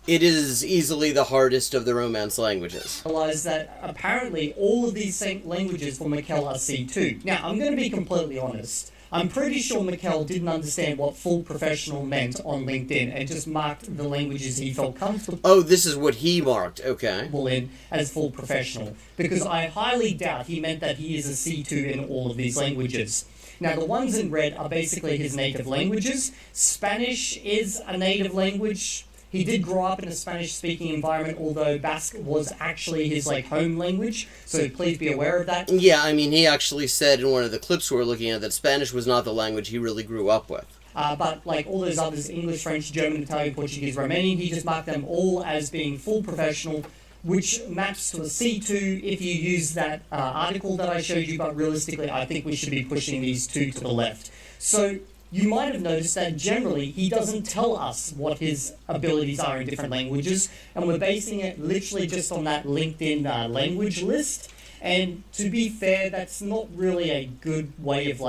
It is easily the hardest of the Romance languages. Realize that apparently all of these languages for Mikkel are C2. Now, I'm going to be completely honest. I'm pretty sure Mikkel didn't understand what full professional meant on LinkedIn and just marked the languages he felt comfortable Oh, this is what he marked, okay. in as full professional, because I highly doubt he meant that he is a C2 in all of these languages. Now, the ones in red are basically his native languages. Spanish is a native language. He did grow up in a Spanish-speaking environment, although Basque was actually his home language, so please be aware of that. Yeah, I mean, he actually said in one of the clips we were looking at that Spanish was not the language he really grew up with. But all those others, English, French, German, Italian, Portuguese, Romanian, he just marked them all as being full professional, which maps to a C2 if you use that article that I showed you, but realistically I think we should be pushing these two to the left. So you might have noticed that generally he doesn't tell us what his abilities are in different languages, and we're basing it literally just on that LinkedIn language list. And to be fair, that's not really a good way of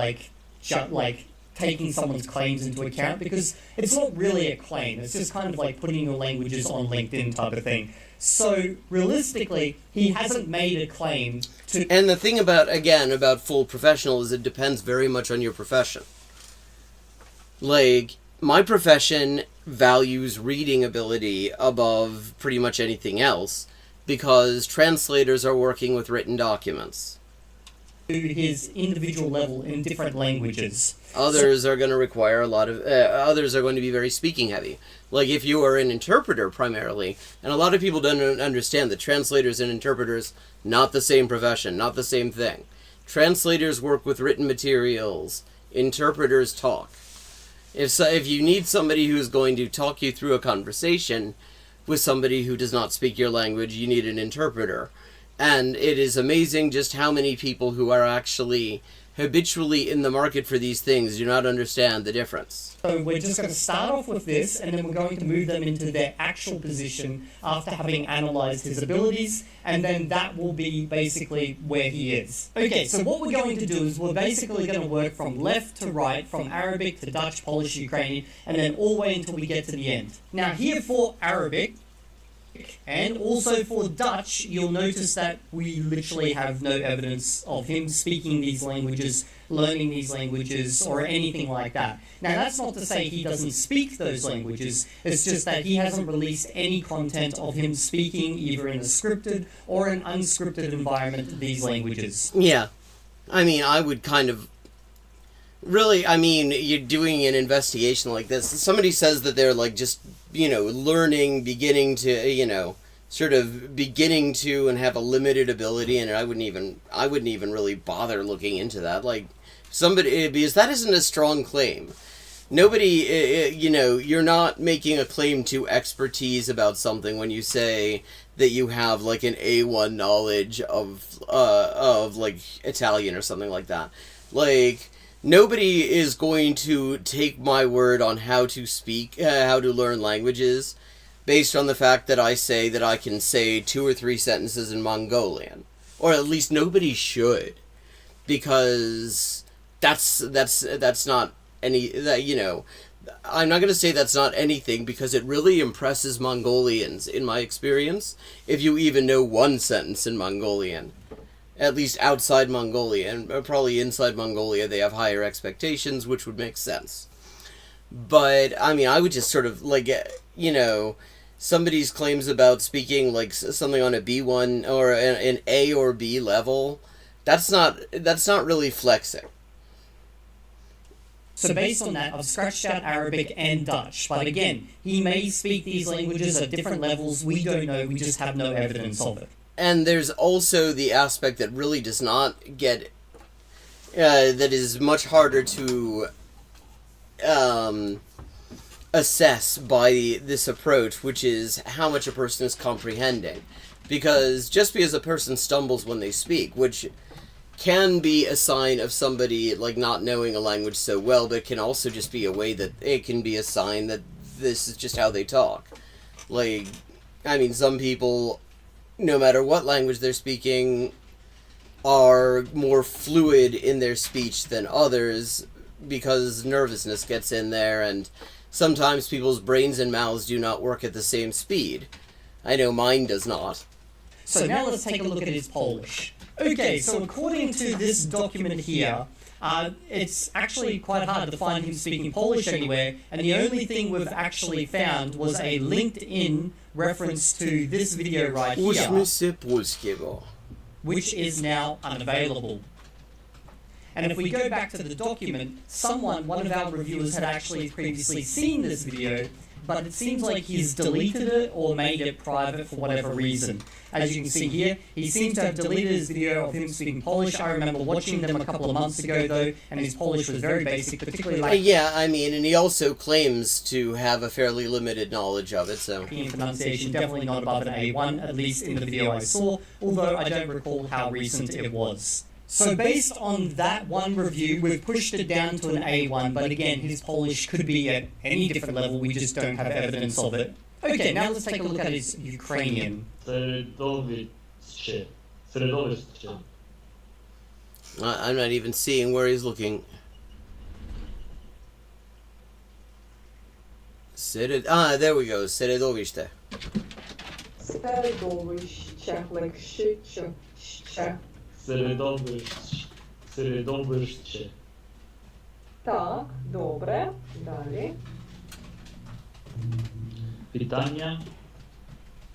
taking someone's claims into account, because it's not really a claim. It's just kind of like putting your languages on LinkedIn type of thing. So realistically, he hasn't made a claim to... And the thing about full professional is it depends very much on your profession. Like, my profession values reading ability above pretty much anything else, because translators are working with written documents. To his individual level in different languages. Others are going to require a lot of... others are going to be very speaking heavy. Like, if you are an interpreter, primarily, and a lot of people don't understand that translators and interpreters, not the same profession, not the same thing. Translators work with written materials. Interpreters talk. If you need somebody who's going to talk you through a conversation with somebody who does not speak your language, you need an interpreter. And it is amazing just how many people who are actually habitually in the market for these things do not understand the difference. So we're just going to start off with this, and then we're going to move them into their actual position after having analysed his abilities, and then that will be basically where he is. Okay, so what we're going to do is we're basically going to work from left to right, from Arabic to Dutch, Polish, Ukrainian, and then all the way until we get to the end. Now here for Arabic, and also for Dutch, you'll notice that we literally have no evidence of him speaking these languages, learning these languages, or anything like that. Now, that's not to say he doesn't speak those languages, it's just that he hasn't released any content of him speaking either in a scripted or an unscripted environment these languages. Yeah. I mean, I would kind of... Really, I mean, you're doing an investigation like this. Somebody says that they're, just, learning, beginning to, sort of beginning to and have a limited ability, and I wouldn't even really bother looking into that. Because that isn't a strong claim. Nobody, you're not making a claim to expertise about something when you say that you have, an A1 knowledge of Italian or something like that. Nobody is going to take my word on how to speak, how to learn languages, based on the fact that I say that I can say 2 or 3 sentences in Mongolian. Or at least nobody should. Because that's not I'm not going to say that's not anything, because it really impresses Mongolians, in my experience, if you even know 1 sentence in Mongolian. At least outside Mongolia, and probably inside Mongolia they have higher expectations, which would make sense. But, I mean, I would just sort of, somebody's claims about speaking, something on a B1 or an A or B level, that's not really flexing. So based on that, I've scratched out Arabic and Dutch, but again, he may speak these languages at different levels, we don't know, we just have no evidence of it. And there's also the aspect that really does not get... that is much harder to assess by this approach, which is how much a person is comprehending. Because just because a person stumbles when they speak, which can be a sign of somebody, not knowing a language so well, but it can also just be a way that it can be a sign that this is just how they talk. Some people, no matter what language they're speaking, are more fluid in their speech than others, because nervousness gets in there, and sometimes people's brains and mouths do not work at the same speed. I know mine does not. So now let's take a look at his Polish. Okay, so according to this document here, it's actually quite hard to find him speaking Polish anywhere, and the only thing we've actually found was a LinkedIn reference to this video right here, Uczmy się polskiego. which is now unavailable. And if we go back to the document, one of our reviewers had actually previously seen this video, but it seems like he's deleted it or made it private for whatever reason. As you can see here, he seems to have deleted his video of him speaking Polish. I remember watching them a couple of months ago though, and his Polish was very basic, particularly like... Yeah, I mean, and he also claims to have a fairly limited knowledge of it, so... European pronunciation, definitely not above an A1, at least in the video I saw, although I don't recall how recent it was. So based on that one review, we've pushed it down to an A1, but again, his Polish could be at any different level, we just don't have evidence of it. Okay, now let's take a look at his Ukrainian. Środowiście. I'm not even seeing where he's looking. There we go, Środowiście. Środowiście, like życie. Środowiście. Tak, dobre. Dalej. Pytania,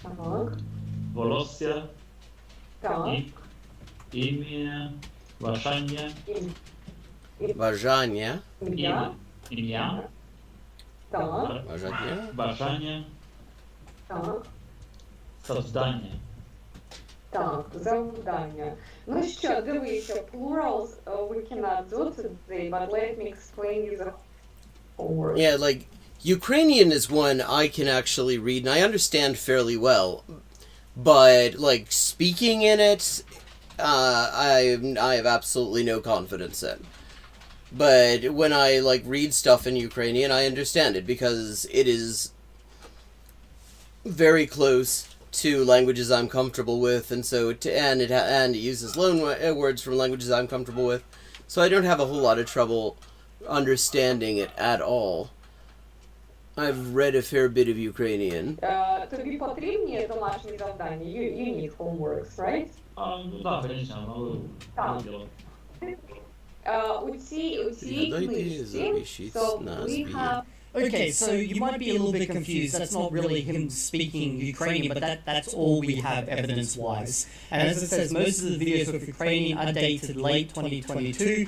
Tak, Wolosja, tak. imię, ważenie, Ważanie. Imię. Tak, Ważanie. tak. Завдання. Так, завдання. Ну що, дивися, plurals we cannot do today, but let me explain you the whole word. Yeah, like, Ukrainian is one I can actually read, and I understand fairly well. But, like, speaking in it, I have absolutely no confidence in. But when I, like, read stuff in Ukrainian, I understand it, because it is very close to languages I'm comfortable with, and so it uses loan words from languages I'm comfortable with, so I don't have a whole lot of trouble understanding it at all. I've read a fair bit of Ukrainian. Тобі потрібні домашні завдання? You need homeworks, right? Да, конечно, Так. У цій книжці, so we have... Okay, so you might be a little bit confused. That's not really him speaking Ukrainian, but that's all we have evidence-wise. And as it says, most of the videos of Ukrainian are dated late 2022.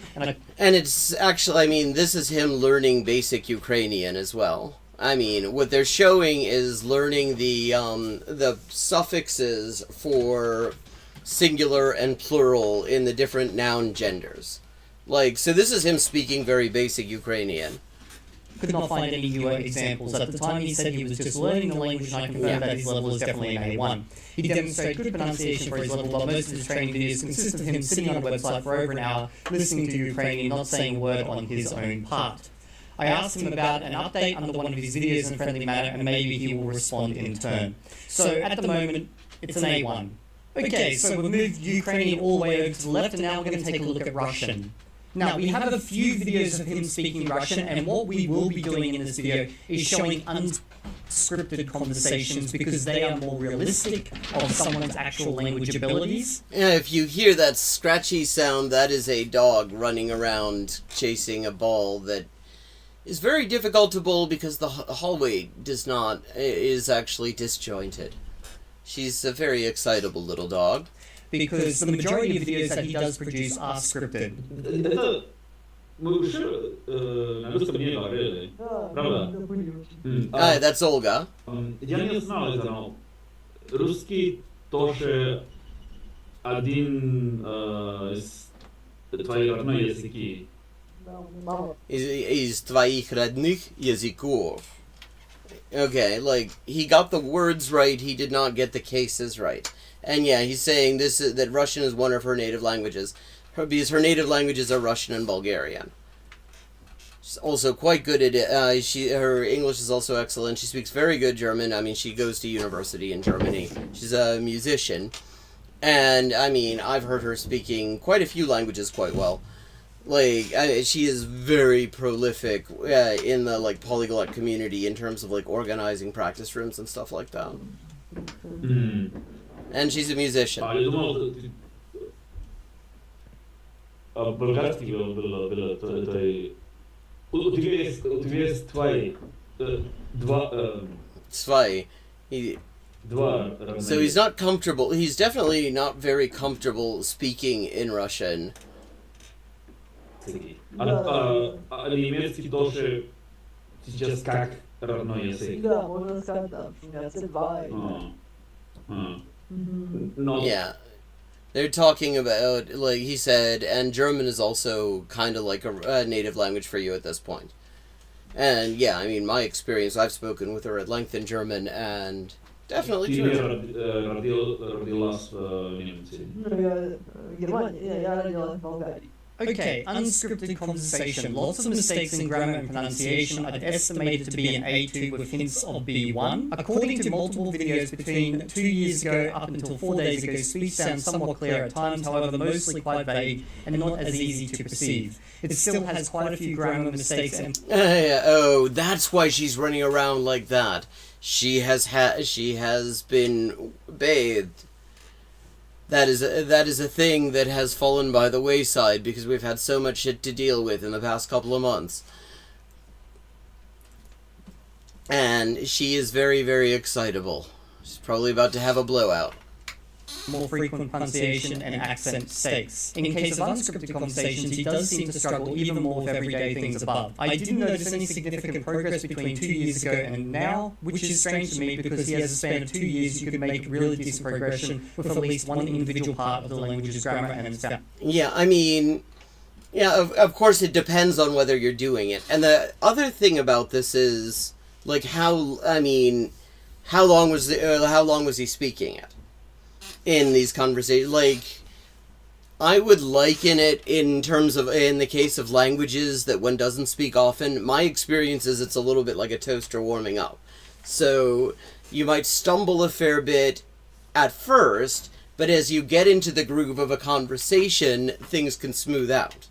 And it's actually, I mean, this is him learning basic Ukrainian as well. I mean, what they're showing is learning the suffixes for singular and plural in the different noun genders. Like, so this is him speaking very basic Ukrainian. Could not find any newer examples. At the time he said he was just learning the language, and I confirm that his level is definitely an A1. He demonstrated good pronunciation for his level, but most of his training videos consist of him sitting on a website for over an hour, listening to Ukrainian, not saying a word on his own part. I asked him about an update under one of his videos in a friendly manner, and maybe he will respond in turn. So at the moment, it's an A1. Okay, so we've moved Ukrainian all the way over to the left, and now we're going to take a look at Russian. Now, we have a few videos of him speaking Russian, and what we will be doing in this video is showing unscripted conversations because they are more realistic of someone's actual language abilities. Yeah, if you hear that scratchy sound, that is a dog running around chasing a ball that is very difficult to bowl because the hallway is actually disjointed. She's a very excitable little dog. Because the majority of videos that he does produce are scripted. Это мы уже на русском не говорили, правда? That's Olga. Я не знал это, но русский тоже один из твоих родных языки. Из твоих родных языков. Okay, like, he got the words right, he did not get the cases right. And yeah, he's saying that Russian is one of her native languages, because her native languages are Russian and Bulgarian. She's also quite good at it. Her English is also excellent. She speaks very good German. I mean, she goes to university in Germany. She's a musician. And, I mean, I've heard her speaking quite a few languages quite well. Like, she is very prolific in the, like, polyglot community in terms of, like, organizing practice rooms and stuff like that. And she's a musician. Я думал, болгарский был это... У тебя есть твои два... Zwei. Два So he's not comfortable. He's definitely not very comfortable speaking in Russian. А немецкий тоже сейчас как родной язык? Да, можно сказать, да, например, C2. Но Yeah. They're talking about, like he said, and German is also kind of like a native language for you at this point. And yeah, I mean, my experience, I've spoken with her at length in German, and definitely ты true. родилась в Немции? Ну, я в Германии, я родилась в Болгарии. Okay, unscripted conversation. Lots of mistakes in grammar and pronunciation. I'd estimate it to be an A2 with hints of B1. According to multiple videos between 2 years ago up until 4 days ago, speech sounds somewhat clear at times, however mostly quite vague and not as easy to perceive. It still has quite a few grammar mistakes and... Oh, that's why she's running around like that. She has been bathed. That is a thing that has fallen by the wayside because we've had so much shit to deal with in the past couple of months. And she is very, very excitable. She's probably about to have a blowout. more frequent pronunciation and accent mistakes. In case of unscripted conversations, he does seem to struggle even more with everyday things above. I didn't notice any significant progress between 2 years ago and now, which is strange to me because he has a span of 2 years. You could make really decent progression with at least one individual part of the language's grammar and sound. Yeah, I mean... Yeah, of course it depends on whether you're doing it. And the other thing about this is, like, how long was he speaking it in these conversations? Like, I would liken it in terms of, in the case of languages that one doesn't speak often, my experience is it's a little bit like a toaster warming up. So, you might stumble a fair bit at first, but as you get into the groove of a conversation, things can smooth out.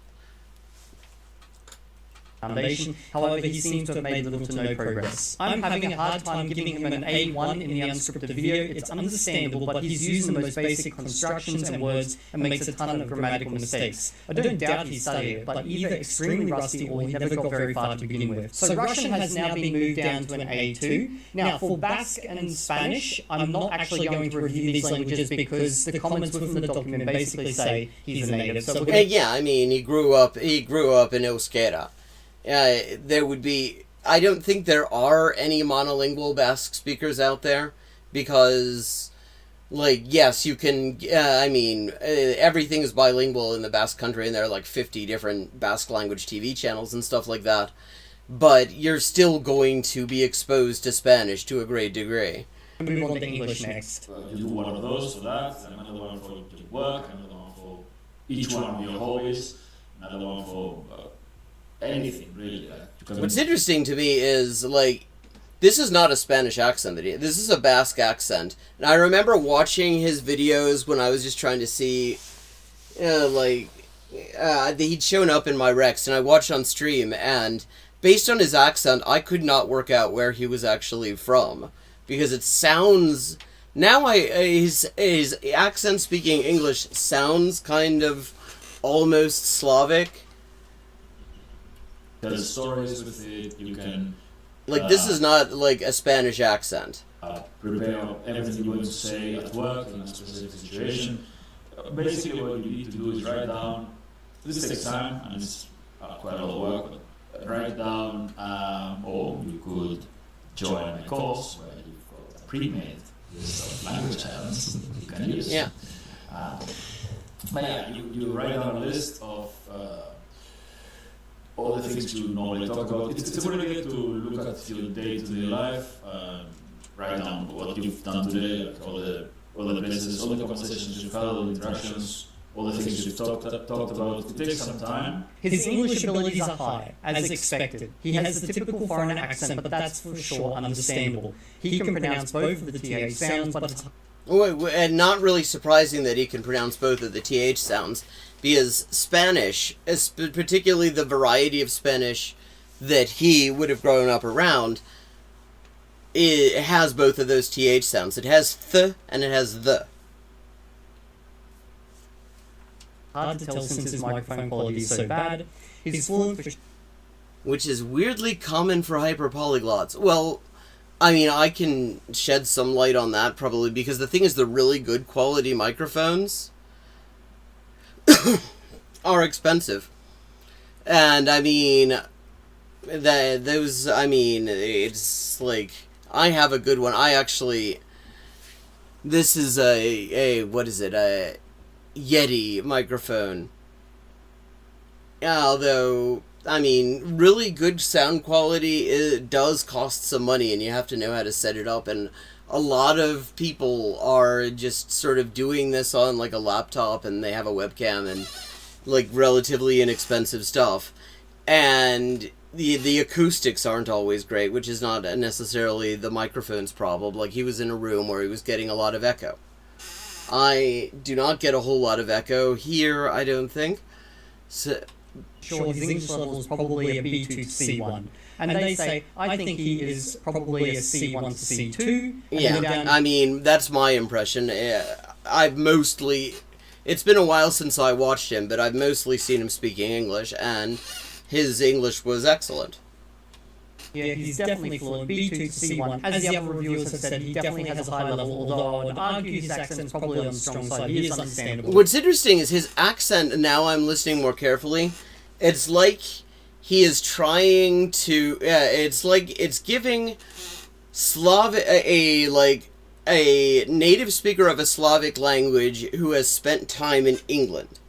Foundation. However, he seems to have made little to no progress. I'm having a hard time giving him an A1 in the unscripted video. It's understandable, but he's using the most basic constructions and words and makes a ton of grammatical mistakes. I don't doubt he studied it, but either extremely rusty or he never got very far to begin with. So Russian has now been moved down to an A2. Now, for Basque and Spanish, I'm not actually going to review these languages because the comments within the document basically say he's a native. So yeah, I mean, he grew up in Euskera. There would be... I don't think there are any monolingual Basque speakers out there, because, like, yes, you can... everything is bilingual in the Basque country, and there are, like, 50 different Basque language TV channels and stuff like that, but you're still going to be exposed to Spanish to a great degree. Move on to English next. You do one of those for that, another one for your work, another one for each one of your hobbies, another one for... anything really. What's interesting to me is, like, this is not a Spanish accent this is a Basque accent, and I remember watching his videos when I was just trying to see, he'd shown up in my Rex, and I watched on stream, and based on his accent, I could not work out where he was actually from, because it sounds... Now his accent speaking English sounds kind of almost Slavic. There's stories with it, you can... Like, this is not, like, a Spanish accent. Prepare everything you're going to say at work in a specific situation. Basically what you need to do is write down... This takes time, and it's quite a lot of work, but write down, or you could join a course where you've got a pre-made list of language talents you can use. Yeah. But yeah, you write down a list of... all the things you normally talk about. It's a good idea to look at your day-to-day life, write down what you've done today, like all the places, all the conversations you've had, all the interactions, all the things you've talked about. It takes some time. His English abilities are high, as expected. He has the typical foreigner accent, but that's for sure understandable. He can pronounce both of the TH sounds, but it's And not really surprising that he can pronounce both of the TH sounds, because Spanish, particularly the variety of Spanish that he would have grown up around, it has both of those TH sounds. It has th and it has the. Hard to tell since his microphone quality is so bad. He's fluent for... Which is weirdly common for hyperpolyglots. Well, I mean, I can shed some light on that probably, because the thing is, the really good quality microphones are expensive. And I mean, it's like, I have a good one. This is a Yeti microphone. Although, I mean, really good sound quality, it does cost some money, and you have to know how to set it up, and a lot of people are just sort of doing this on, like, a laptop, and they have a webcam, and, like, relatively inexpensive stuff. And the acoustics aren't always great, which is not necessarily the microphone's problem. Like, he was in a room where he was getting a lot of echo. I do not get a whole lot of echo here, I don't think. So... Sure, his English level is probably a B2 to C1. And they say, I think he is probably a C1 to C2. Yeah, I mean, that's my impression. I've mostly... It's been a while since I watched him, but I've mostly seen him speaking English, and his English was excellent. Yeah, he's definitely fluent, B2 to C1. As the other reviewers have said, he definitely has a high level, although I would argue his accent's probably on the strong side. He is understandable. What's interesting is his accent, and now I'm listening more carefully, it's like he is trying to... it's like it's giving a native speaker of a Slavic language who has spent time in England.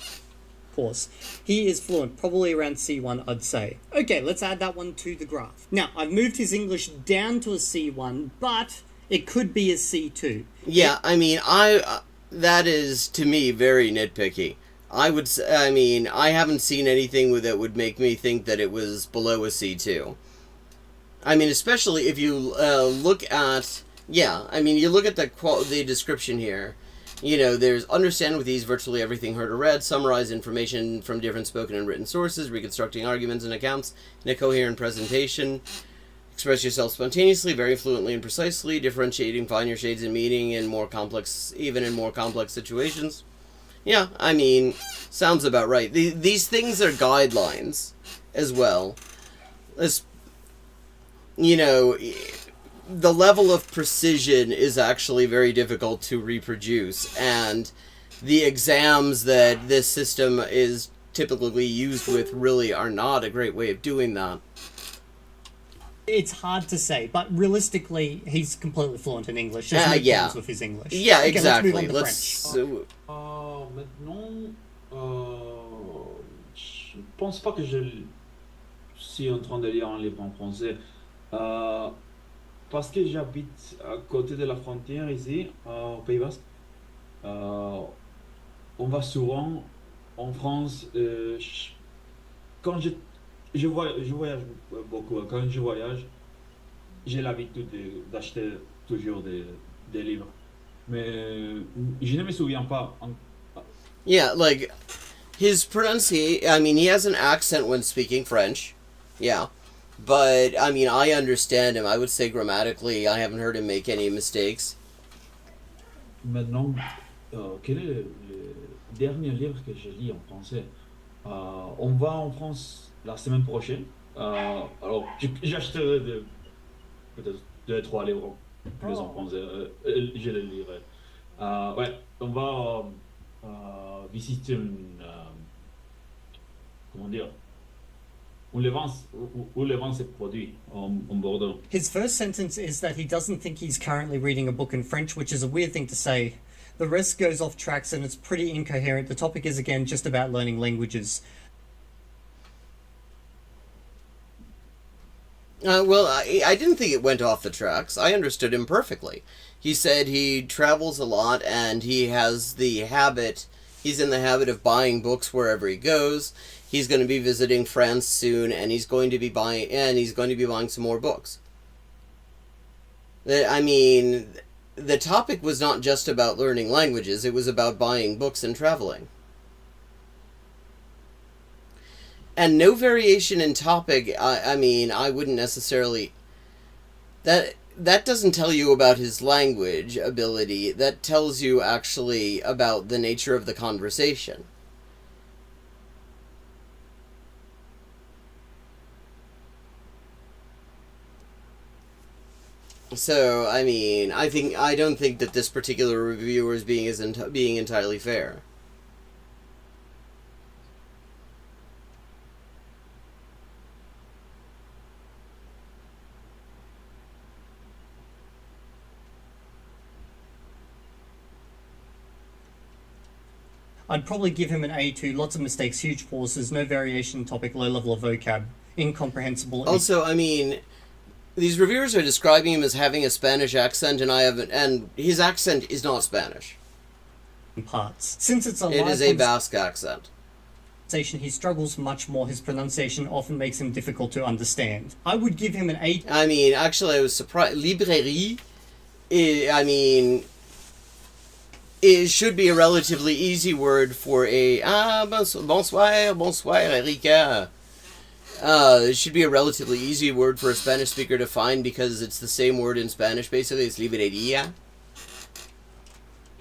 Of course. He is fluent, probably around C1, I'd say. Okay, let's add that one to the graph. Now, I've moved his English down to a C1, but it could be a C2. Yeah, I mean, that is, to me, very nitpicky. I haven't seen anything that would make me think that it was below a C2. I mean, especially if you look at... Yeah, I mean, you look at the description here. You know, there's understand with ease virtually everything heard or read, summarize information from different spoken and written sources, reconstructing arguments and accounts in a coherent presentation, express yourself spontaneously, very fluently and precisely, differentiating finer shades in meaning even in more complex situations. Yeah, I mean, sounds about right. These things are guidelines as well. You know, the level of precision is actually very difficult to reproduce, and the exams that this system is typically used with really are not a great way of doing that. It's hard to say, but realistically, he's completely fluent in English. There's no problems with his English. Yeah, okay, exactly. Let's move on to Maintenant, je pense pas que je suis en train de lire un livre en français. Parce que j'habite à côté de la frontière ici, au Pays Basque. On va souvent en France. Quand je voyage beaucoup. Quand je voyage, j'ai l'habitude d'acheter toujours des livres. Mais je ne me souviens pas. Yeah, like, his pronunciation... I mean, he has an accent when speaking French. Yeah. But, I mean, I understand him. I would say grammatically, I haven't heard him make any mistakes. Maintenant, quel est le dernier livre que je lis en français? On va en France la semaine prochaine. Alors, j'achèterai peut-être 2-3 livres plus en français. Je les lirai. Ouais, on va visiter comment dire? Où les vend ses produits en Bordeaux. His first sentence is that he doesn't think he's currently reading a book in French, which is a weird thing to say. The rest goes off tracks and it's pretty incoherent. The topic is, again, just about learning languages. Well, I didn't think it went off the tracks. I understood him perfectly. He said he travels a lot and he has the habit... He's in the habit of buying books wherever he goes. He's going to be visiting France soon, and he's going to be buying some more books. I mean, the topic was not just about learning languages, it was about buying books and traveling. And no variation in topic, I mean, I wouldn't necessarily... That doesn't tell you about his language ability. That tells you actually about the nature of the conversation. So, I mean, I don't think that this particular reviewer is being entirely fair. I'd probably give him an A2. Lots of mistakes, huge pauses, no variation in topic, low level of vocab, incomprehensible. Also, I mean, these reviewers are describing him as having a Spanish accent, and his accent is not Spanish. Parts. Since it's It is a Basque accent. He struggles much more. His pronunciation often makes him difficult to understand. I would give him an A. I mean, actually, I was surprised. Librairie, I mean, it should be a relatively easy word for a bonsoir, Erika. It should be a relatively easy word for a Spanish speaker to find because it's the same word in Spanish, basically. It's librería.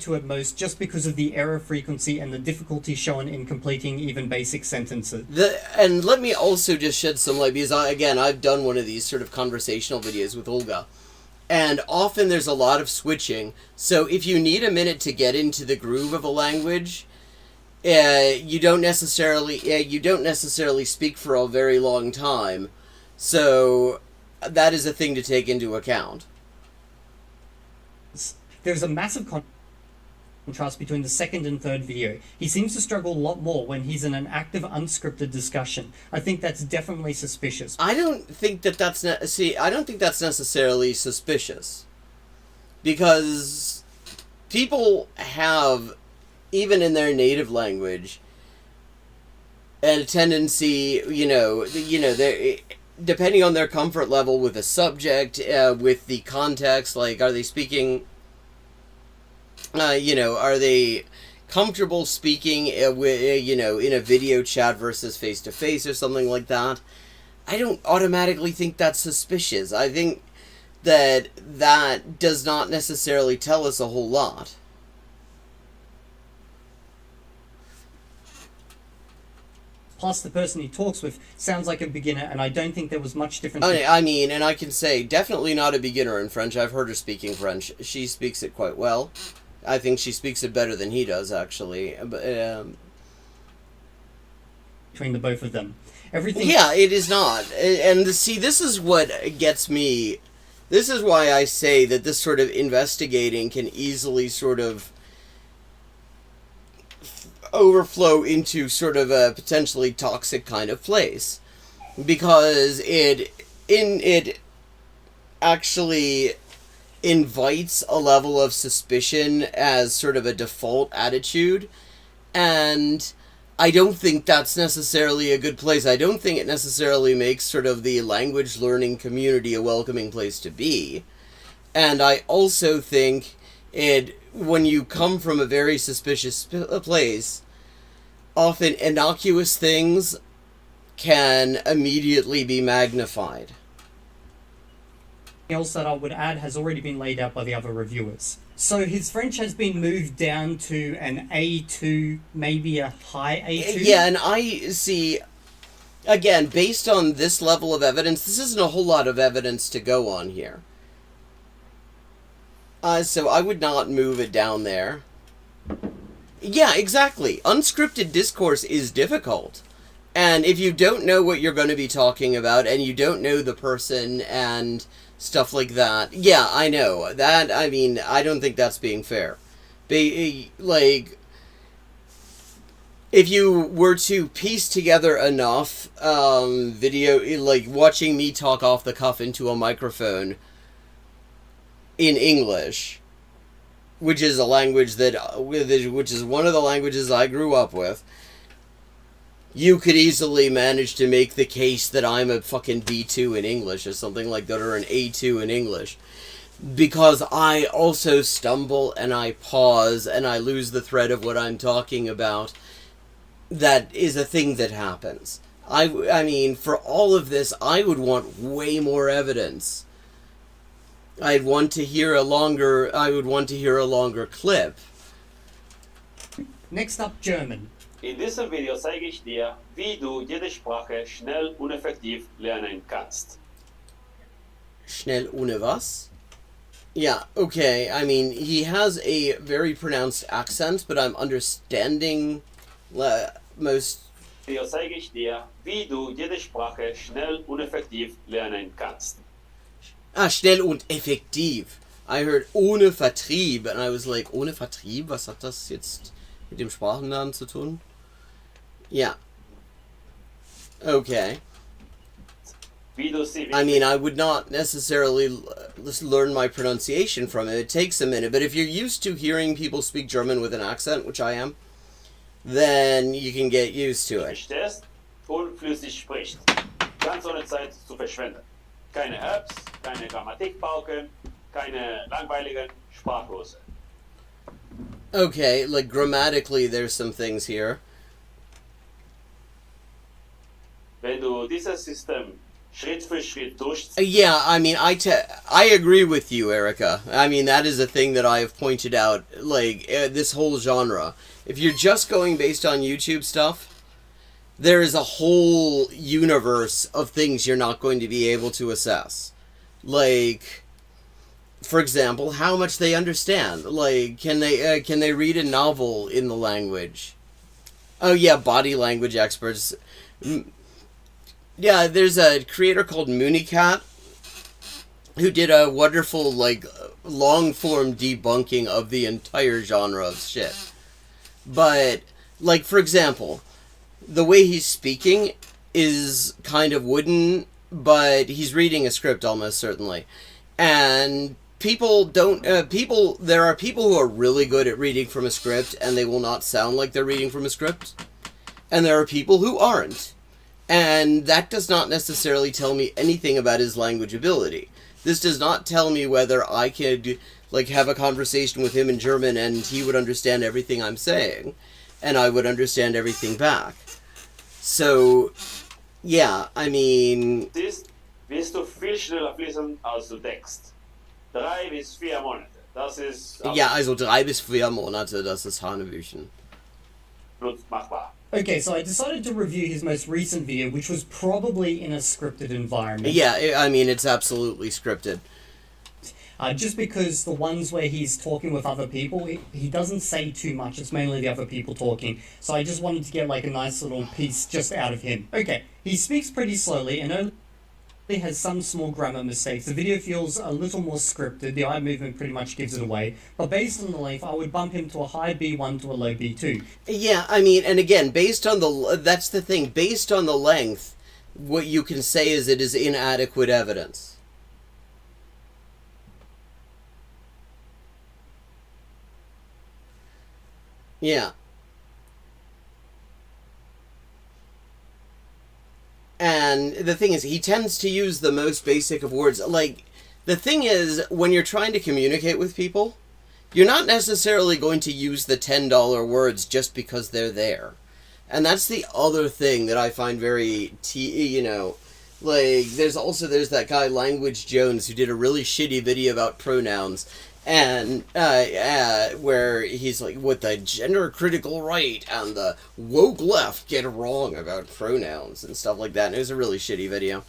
To at most, just because of the error frequency and the difficulty shown in completing even basic sentences. And let me also just shed some light, because I've done one of these sort of conversational videos with Olga. And often there's a lot of switching, so if you need a minute to get into the groove of a language, you don't necessarily speak for a very long time. So that is a thing to take into account. There's a massive contrast between the second and third video. He seems to struggle a lot more when he's in an active, unscripted discussion. I think that's definitely suspicious. I don't think that's necessarily suspicious, because people have, even in their native language, a tendency, depending on their comfort level with a subject, with the context, like, are they speaking, are they comfortable speaking, in a video chat versus face-to-face or something like that? I don't automatically think that's suspicious. I think that does not necessarily tell us a whole lot. Plus, the person he talks with sounds like a beginner, and I don't think there was much difference. I mean, and I can say, definitely not a beginner in French. I've heard her speaking French. She speaks it quite well. I think she speaks it better than he does, actually. Between the both of them. Everything. Yeah, it is not. And see, this is what gets me. This is why I say that this sort of investigating can easily sort of overflow into sort of a potentially toxic kind of place, because it actually invites a level of suspicion as sort of a default attitude, and I don't think that's necessarily a good place. I don't think it necessarily makes sort of the language learning community a welcoming place to be. And I also think when you come from a very suspicious place, often innocuous things can immediately be magnified. Else that I would add has already been laid out by the other reviewers. So his French has been moved down to an A2, maybe a high A2. Yeah, and I see, again, based on this level of evidence, this isn't a whole lot of evidence to go on here. So I would not move it down there. Yeah, exactly. Unscripted discourse is difficult. And if you don't know what you're going to be talking about, and you don't know the person, and stuff like that. Yeah, I know. That, I mean, I don't think that's being fair. Like, if you were to piece together enough video, like watching me talk off the cuff into a microphone in English, which is a language which is one of the languages I grew up with, you could easily manage to make the case that I'm a fucking B2 in English or something like that, or an A2 in English. because I also stumble and I pause and I lose the thread of what I'm talking about. That is a thing that happens. I mean, for all of this, I would want way more evidence. I would want to hear a longer clip. Next up, German. In diesem Video zeige ich dir, wie du jede Sprache schnell und effektiv lernen kannst. Schnell ohne was? Yeah, okay, I mean, he has a very pronounced accent, but I'm understanding most... Video zeige ich dir, wie du jede Sprache schnell und effektiv lernen kannst. Ah, schnell und effektiv. I heard ohne Vertrieb, and I was like, ohne Vertrieb? Was hat das jetzt mit dem Sprachenlernen zu tun? Yeah. Okay. I mean, I would not necessarily learn my pronunciation from it. It takes a minute, but if you're used to hearing people speak German with an accent, which I am, then you can get used to it. Verstehst und flüssig sprichst. Ganz ohne Zeit zu verschwenden. Keine Apps, keine Grammatikpauken, keine langweiligen Sprachkurse. Okay, like grammatically there's some things here. Wenn du dieses System Schritt für Schritt durchziehst. Yeah, I mean, I agree with you, Erica. I mean, that is a thing that I have pointed out, like, this whole genre. If you're just going based on YouTube stuff, there is a whole universe of things you're not going to be able to assess. Like, for example, how much they understand. Like, can they read a novel in the language? Oh yeah, body language experts. Yeah, there's a creator called Mooneycat who did a wonderful, like, long-form debunking of the entire genre of shit. But, like, for example, the way he's speaking is kind of wooden, but he's reading a script almost certainly. And there are people who are really good at reading from a script, and they will not sound like they're reading from a script. And there are people who aren't. And that does not necessarily tell me anything about his language ability. This does not tell me whether I could, like, have a conversation with him in German and he would understand everything I'm saying, and I would understand everything back. So, yeah, I mean... Wirst du viel schneller fließen, als du denkst. 3 bis 4 Monate, das ist... Ja, also 3 bis 4 Monate, das ist Hanebüchen. Machbar. Okay, so I decided to review his most recent video, which was probably in a scripted environment. Yeah, I mean, it's absolutely scripted. Just because the ones where he's talking with other people, he doesn't say too much, it's mainly the other people talking. So I just wanted to get, like, a nice little piece just out of him. Okay, he speaks pretty slowly and only has some small grammar mistakes. The video feels a little more scripted, the eye movement pretty much gives it away, but based on the length, I would bump him to a high B1 to a low B2. Yeah, I mean, and again, based on that's the thing, based on the length, what you can say is it is inadequate evidence. Yeah. And the thing is, he tends to use the most basic of words. Like, the thing is, when you're trying to communicate with people, you're not necessarily going to use the $10 words just because they're there. And that's the other thing that I find very, like, there's that guy, Language Jones, who did a really shitty video about pronouns. And, where he's like, what the gender critical right and the woke left get wrong about pronouns and stuff like that. And it was a really shitty video.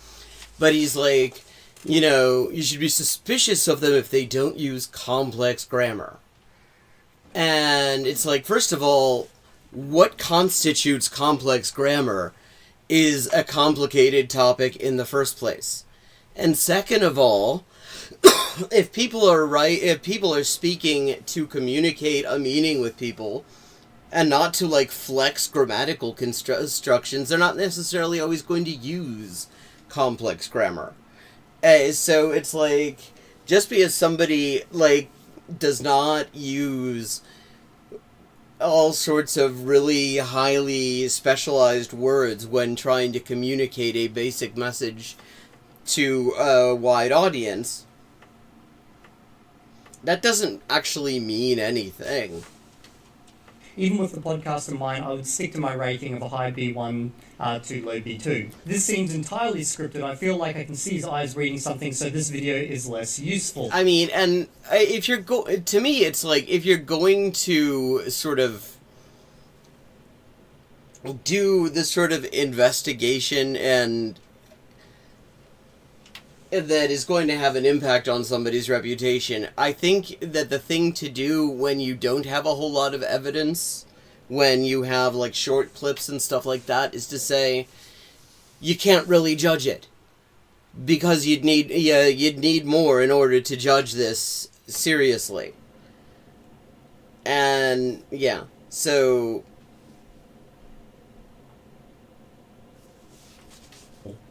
But he's like, you should be suspicious of them if they don't use complex grammar. And it's like, first of all, what constitutes complex grammar is a complicated topic in the first place. And second of all, if people are speaking to communicate a meaning with people and not to, like, flex grammatical constructions, they're not necessarily always going to use complex grammar. So it's like, just because somebody, like, does not use all sorts of really highly specialized words when trying to communicate a basic message to a wide audience, that doesn't actually mean anything. Even with the podcast in mind, I would stick to my rating of a high B1 to low B2. This seems entirely scripted. I feel like I can see his eyes reading something, so this video is less useful. I mean, and if you're to me, it's like, if you're going to sort of do this sort of investigation and that is going to have an impact on somebody's reputation, I think that the thing to do when you don't have a whole lot of evidence, when you have like short clips and stuff like that, is to say you can't really judge it, because you'd need more in order to judge this seriously. And yeah, so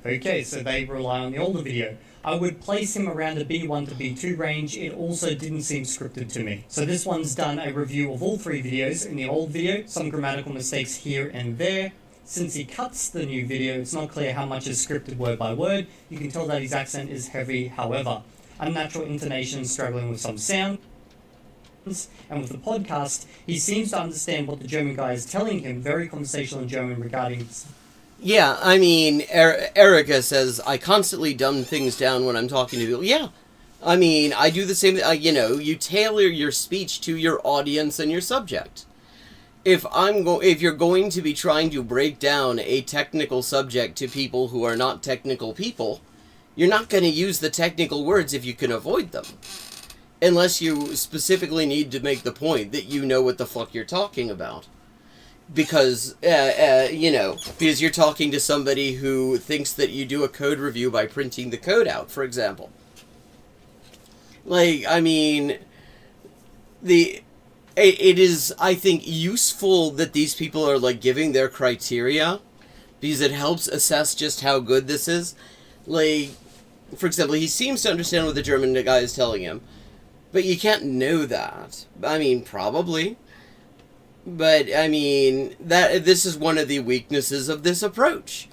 Okay, so they rely on the older video. I would place him around the B1 to B2 range. It also didn't seem scripted to me. So this one's done a review of all three videos. In the old video, some grammatical mistakes here and there. Since he cuts the new video, it's not clear how much is scripted word by word. You can tell that his accent is heavy, however. Unnatural intonation, struggling with some sound. And with the podcast, he seems to understand what the German guy is telling him, very conversational in German regarding... Yeah, I mean, Erica says, I constantly dumb things down when I'm talking to people. Yeah, I mean, I do the same, you know, you tailor your speech to your audience and your subject. If you're going to be trying to break down a technical subject to people who are not technical people, you're not going to use the technical words if you can avoid them. Unless you specifically need to make the point that you know what the fuck you're talking about. Because, you know, because you're talking to somebody who thinks that you do a code review by printing the code out, for example. Like, I mean, it is, I think, useful that these people are, like, giving their criteria, because it helps assess just how good this is. Like, for example, he seems to understand what the German guy is telling him, but you can't know that. I mean, probably. But, I mean, this is one of the weaknesses of this approach.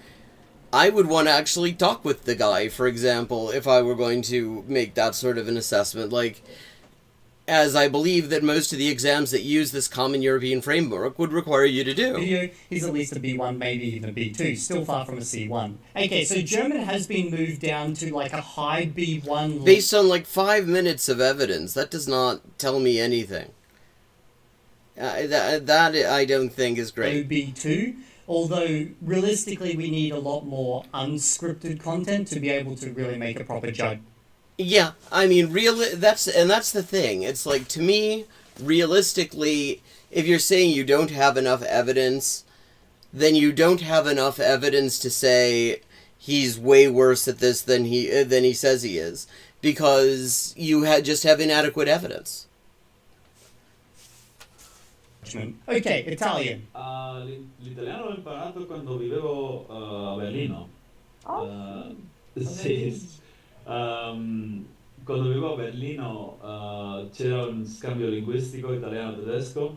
I would want to actually talk with the guy, for example, if I were going to make that sort of an assessment. Like, as I believe that most of the exams that use this common European framework would require you to do. Video, he's at least a B1, maybe even a B2, still far from a C1. Okay, so German has been moved down to like a high B1... Based on like 5 minutes of evidence, that does not tell me anything. That I don't think is great. B2, although realistically we need a lot more unscripted content to be able to really make a proper judge. Yeah, I mean, that's the thing. It's like, to me, realistically, if you're saying you don't have enough evidence, then you don't have enough evidence to say he's way worse at this than he says he is, because you just have inadequate evidence. Okay, Italian. L'italiano l'ho imparato quando vivevo a Berlino. Sì. Quando vivevo a Berlino c'era un scambio linguistico italiano-tedesco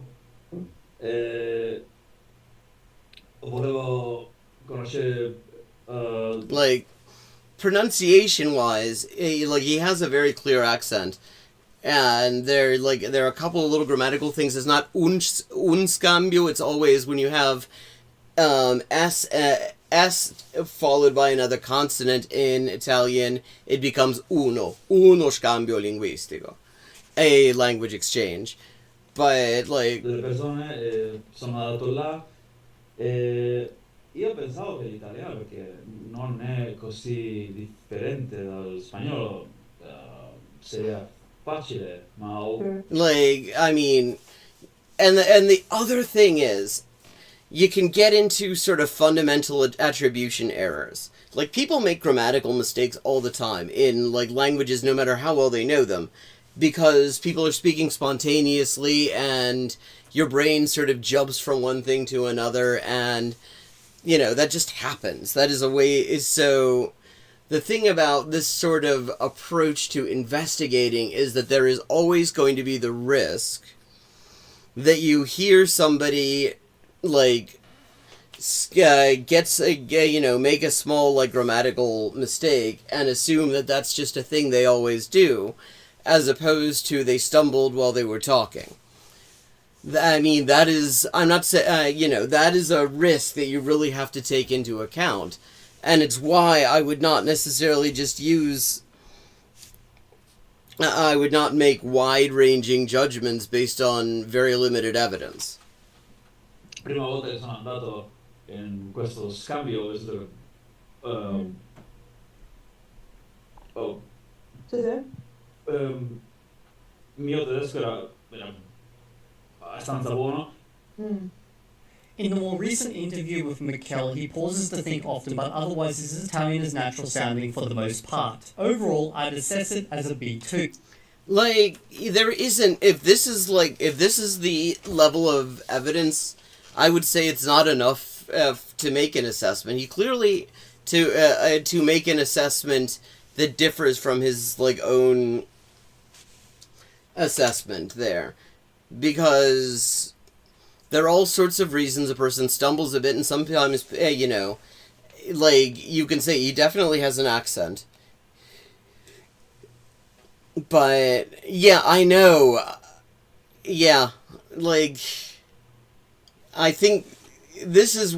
e volevo conoscere... Like, pronunciation-wise, like, he has a very clear accent. And there are a couple of little grammatical things. It's not un scambio. It's always when you have S followed by another consonant in Italian, it becomes uno scambio linguistico, a language exchange. But like, delle persone sono andato là e io pensavo che l'italiano, perché non è così differente dal spagnolo, sia facile, ma like, I mean, and the other thing is, you can get into sort of fundamental attribution errors. Like, people make grammatical mistakes all the time in, like, languages, no matter how well they know them, because people are speaking spontaneously, and your brain sort of jumps from one thing to another, and, you know, that just happens. That is a way, so... The thing about this sort of approach to investigating is that there is always going to be the risk that you hear somebody, like, make a small, like, grammatical mistake and assume that that's just a thing they always do. as opposed to they stumbled while they were talking. I mean, that is, I'm not saying, that is a risk that you really have to take into account. And it's why I would not necessarily just I would not make wide-ranging judgments based on very limited evidence. Prima volta che sono andato in questo scambio, mio tedesco era abbastanza buono. In the more recent interview with Mikkel, he pauses to think often, but otherwise his Italian is natural sounding for the most part. Overall, I'd assess it as a B2. Like, there isn't, if this is the level of evidence, I would say it's not enough to make an assessment. He clearly, to make an assessment that differs from his, own assessment there. Because there are all sorts of reasons a person stumbles a bit, and sometimes, you can say he definitely has an accent. But, yeah, I know. Yeah, I think this is,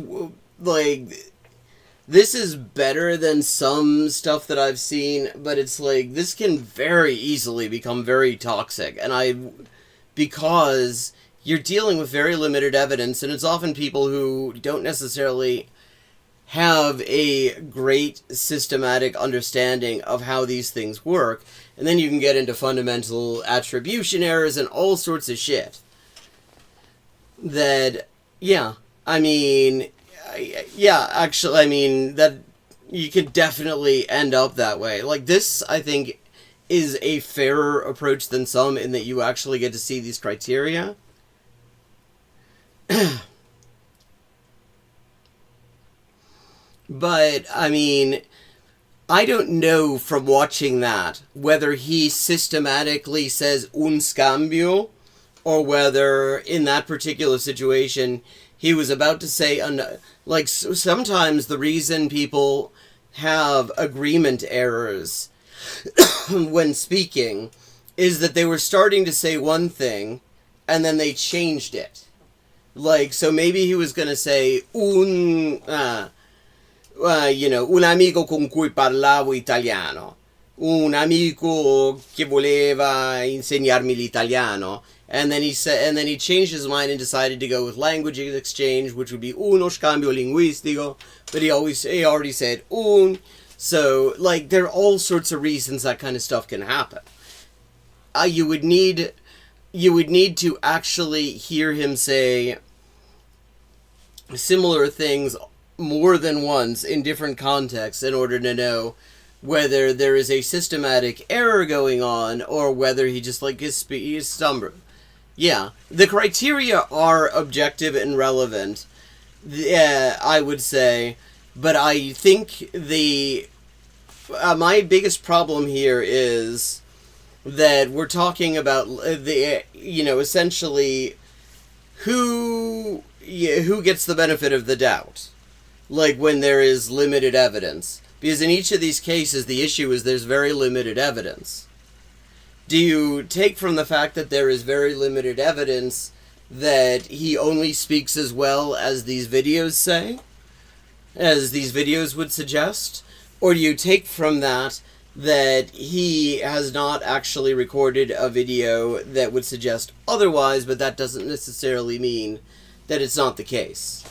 this is better than some stuff that I've seen, but it's this can very easily become very toxic, because you're dealing with very limited evidence, and it's often people who don't necessarily have a great systematic understanding of how these things work, and then you can get into fundamental attribution errors and all sorts of shit. That, that you could definitely end up that way. This, I think, is a fairer approach than some, in that you actually get to see these criteria. But, I don't know from watching that whether he systematically says un scambio, or whether in that particular situation he was about to say, sometimes the reason people have agreement errors when speaking is that they were starting to say one thing and then they changed it. So maybe he was going to say un amico con cui parlavo italiano, un amico che voleva insegnarmi l'italiano, and then he changed his mind and decided to go with language exchange, which would be uno scambio linguistico, but he already said un. So, there are all sorts of reasons that kind of stuff can happen. You would need to actually hear him say similar things more than once in different contexts in order to know whether there is a systematic error going on, or whether he just is stumbling. Yeah, the criteria are objective and relevant, I would say, but I think my biggest problem here is that we're talking about essentially who gets the benefit of the doubt, when there is limited evidence. Because in each of these cases, the issue is there's very limited evidence. Do you take from the fact that there is very limited evidence that he only speaks as well as these videos say? As these videos would suggest? Or do you take from that he has not actually recorded a video that would suggest otherwise, but that doesn't necessarily mean that it's not the case?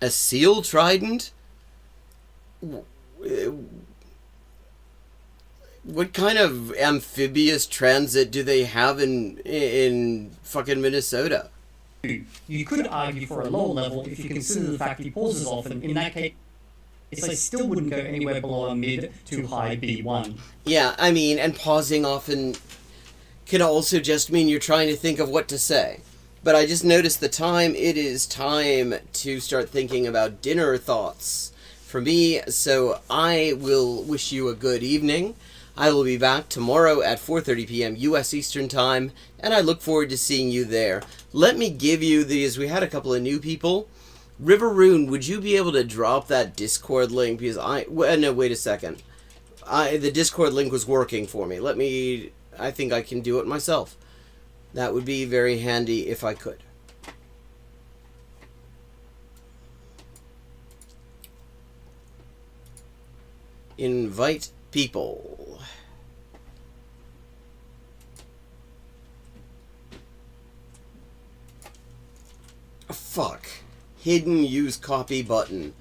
A seal trident? What kind of amphibious transit do they have in fucking Minnesota? You could argue for a lower level if you consider the fact he pauses often. In that case, I still wouldn't go anywhere below a mid to high B1. Yeah, and pausing often can also just mean you're trying to think of what to say. But I just noticed the time. It is time to start thinking about dinner thoughts for me, so I will wish you a good evening. I will be back tomorrow at 4:30 p.m. U.S. Eastern Time, and I look forward to seeing you there. Let me give you these. We had a couple of new people Riveroon, would you be able to drop that Discord link? Because no, wait a second. The Discord link was working for me. I think I can do it myself. That would be very handy if I could. Invite people. Fuck. Hidden use copy button.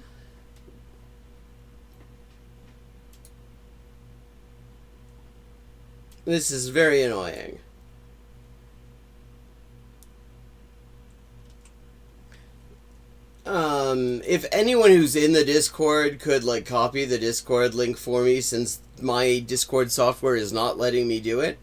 This is very annoying. If anyone who's in the Discord could, like, copy the Discord link for me, since my Discord software is not letting me do it,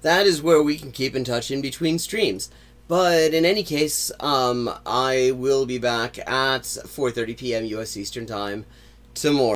that is where we can keep in touch in between streams. But in any case, I will be back at 4:30 p.m. US Eastern Time tomorrow.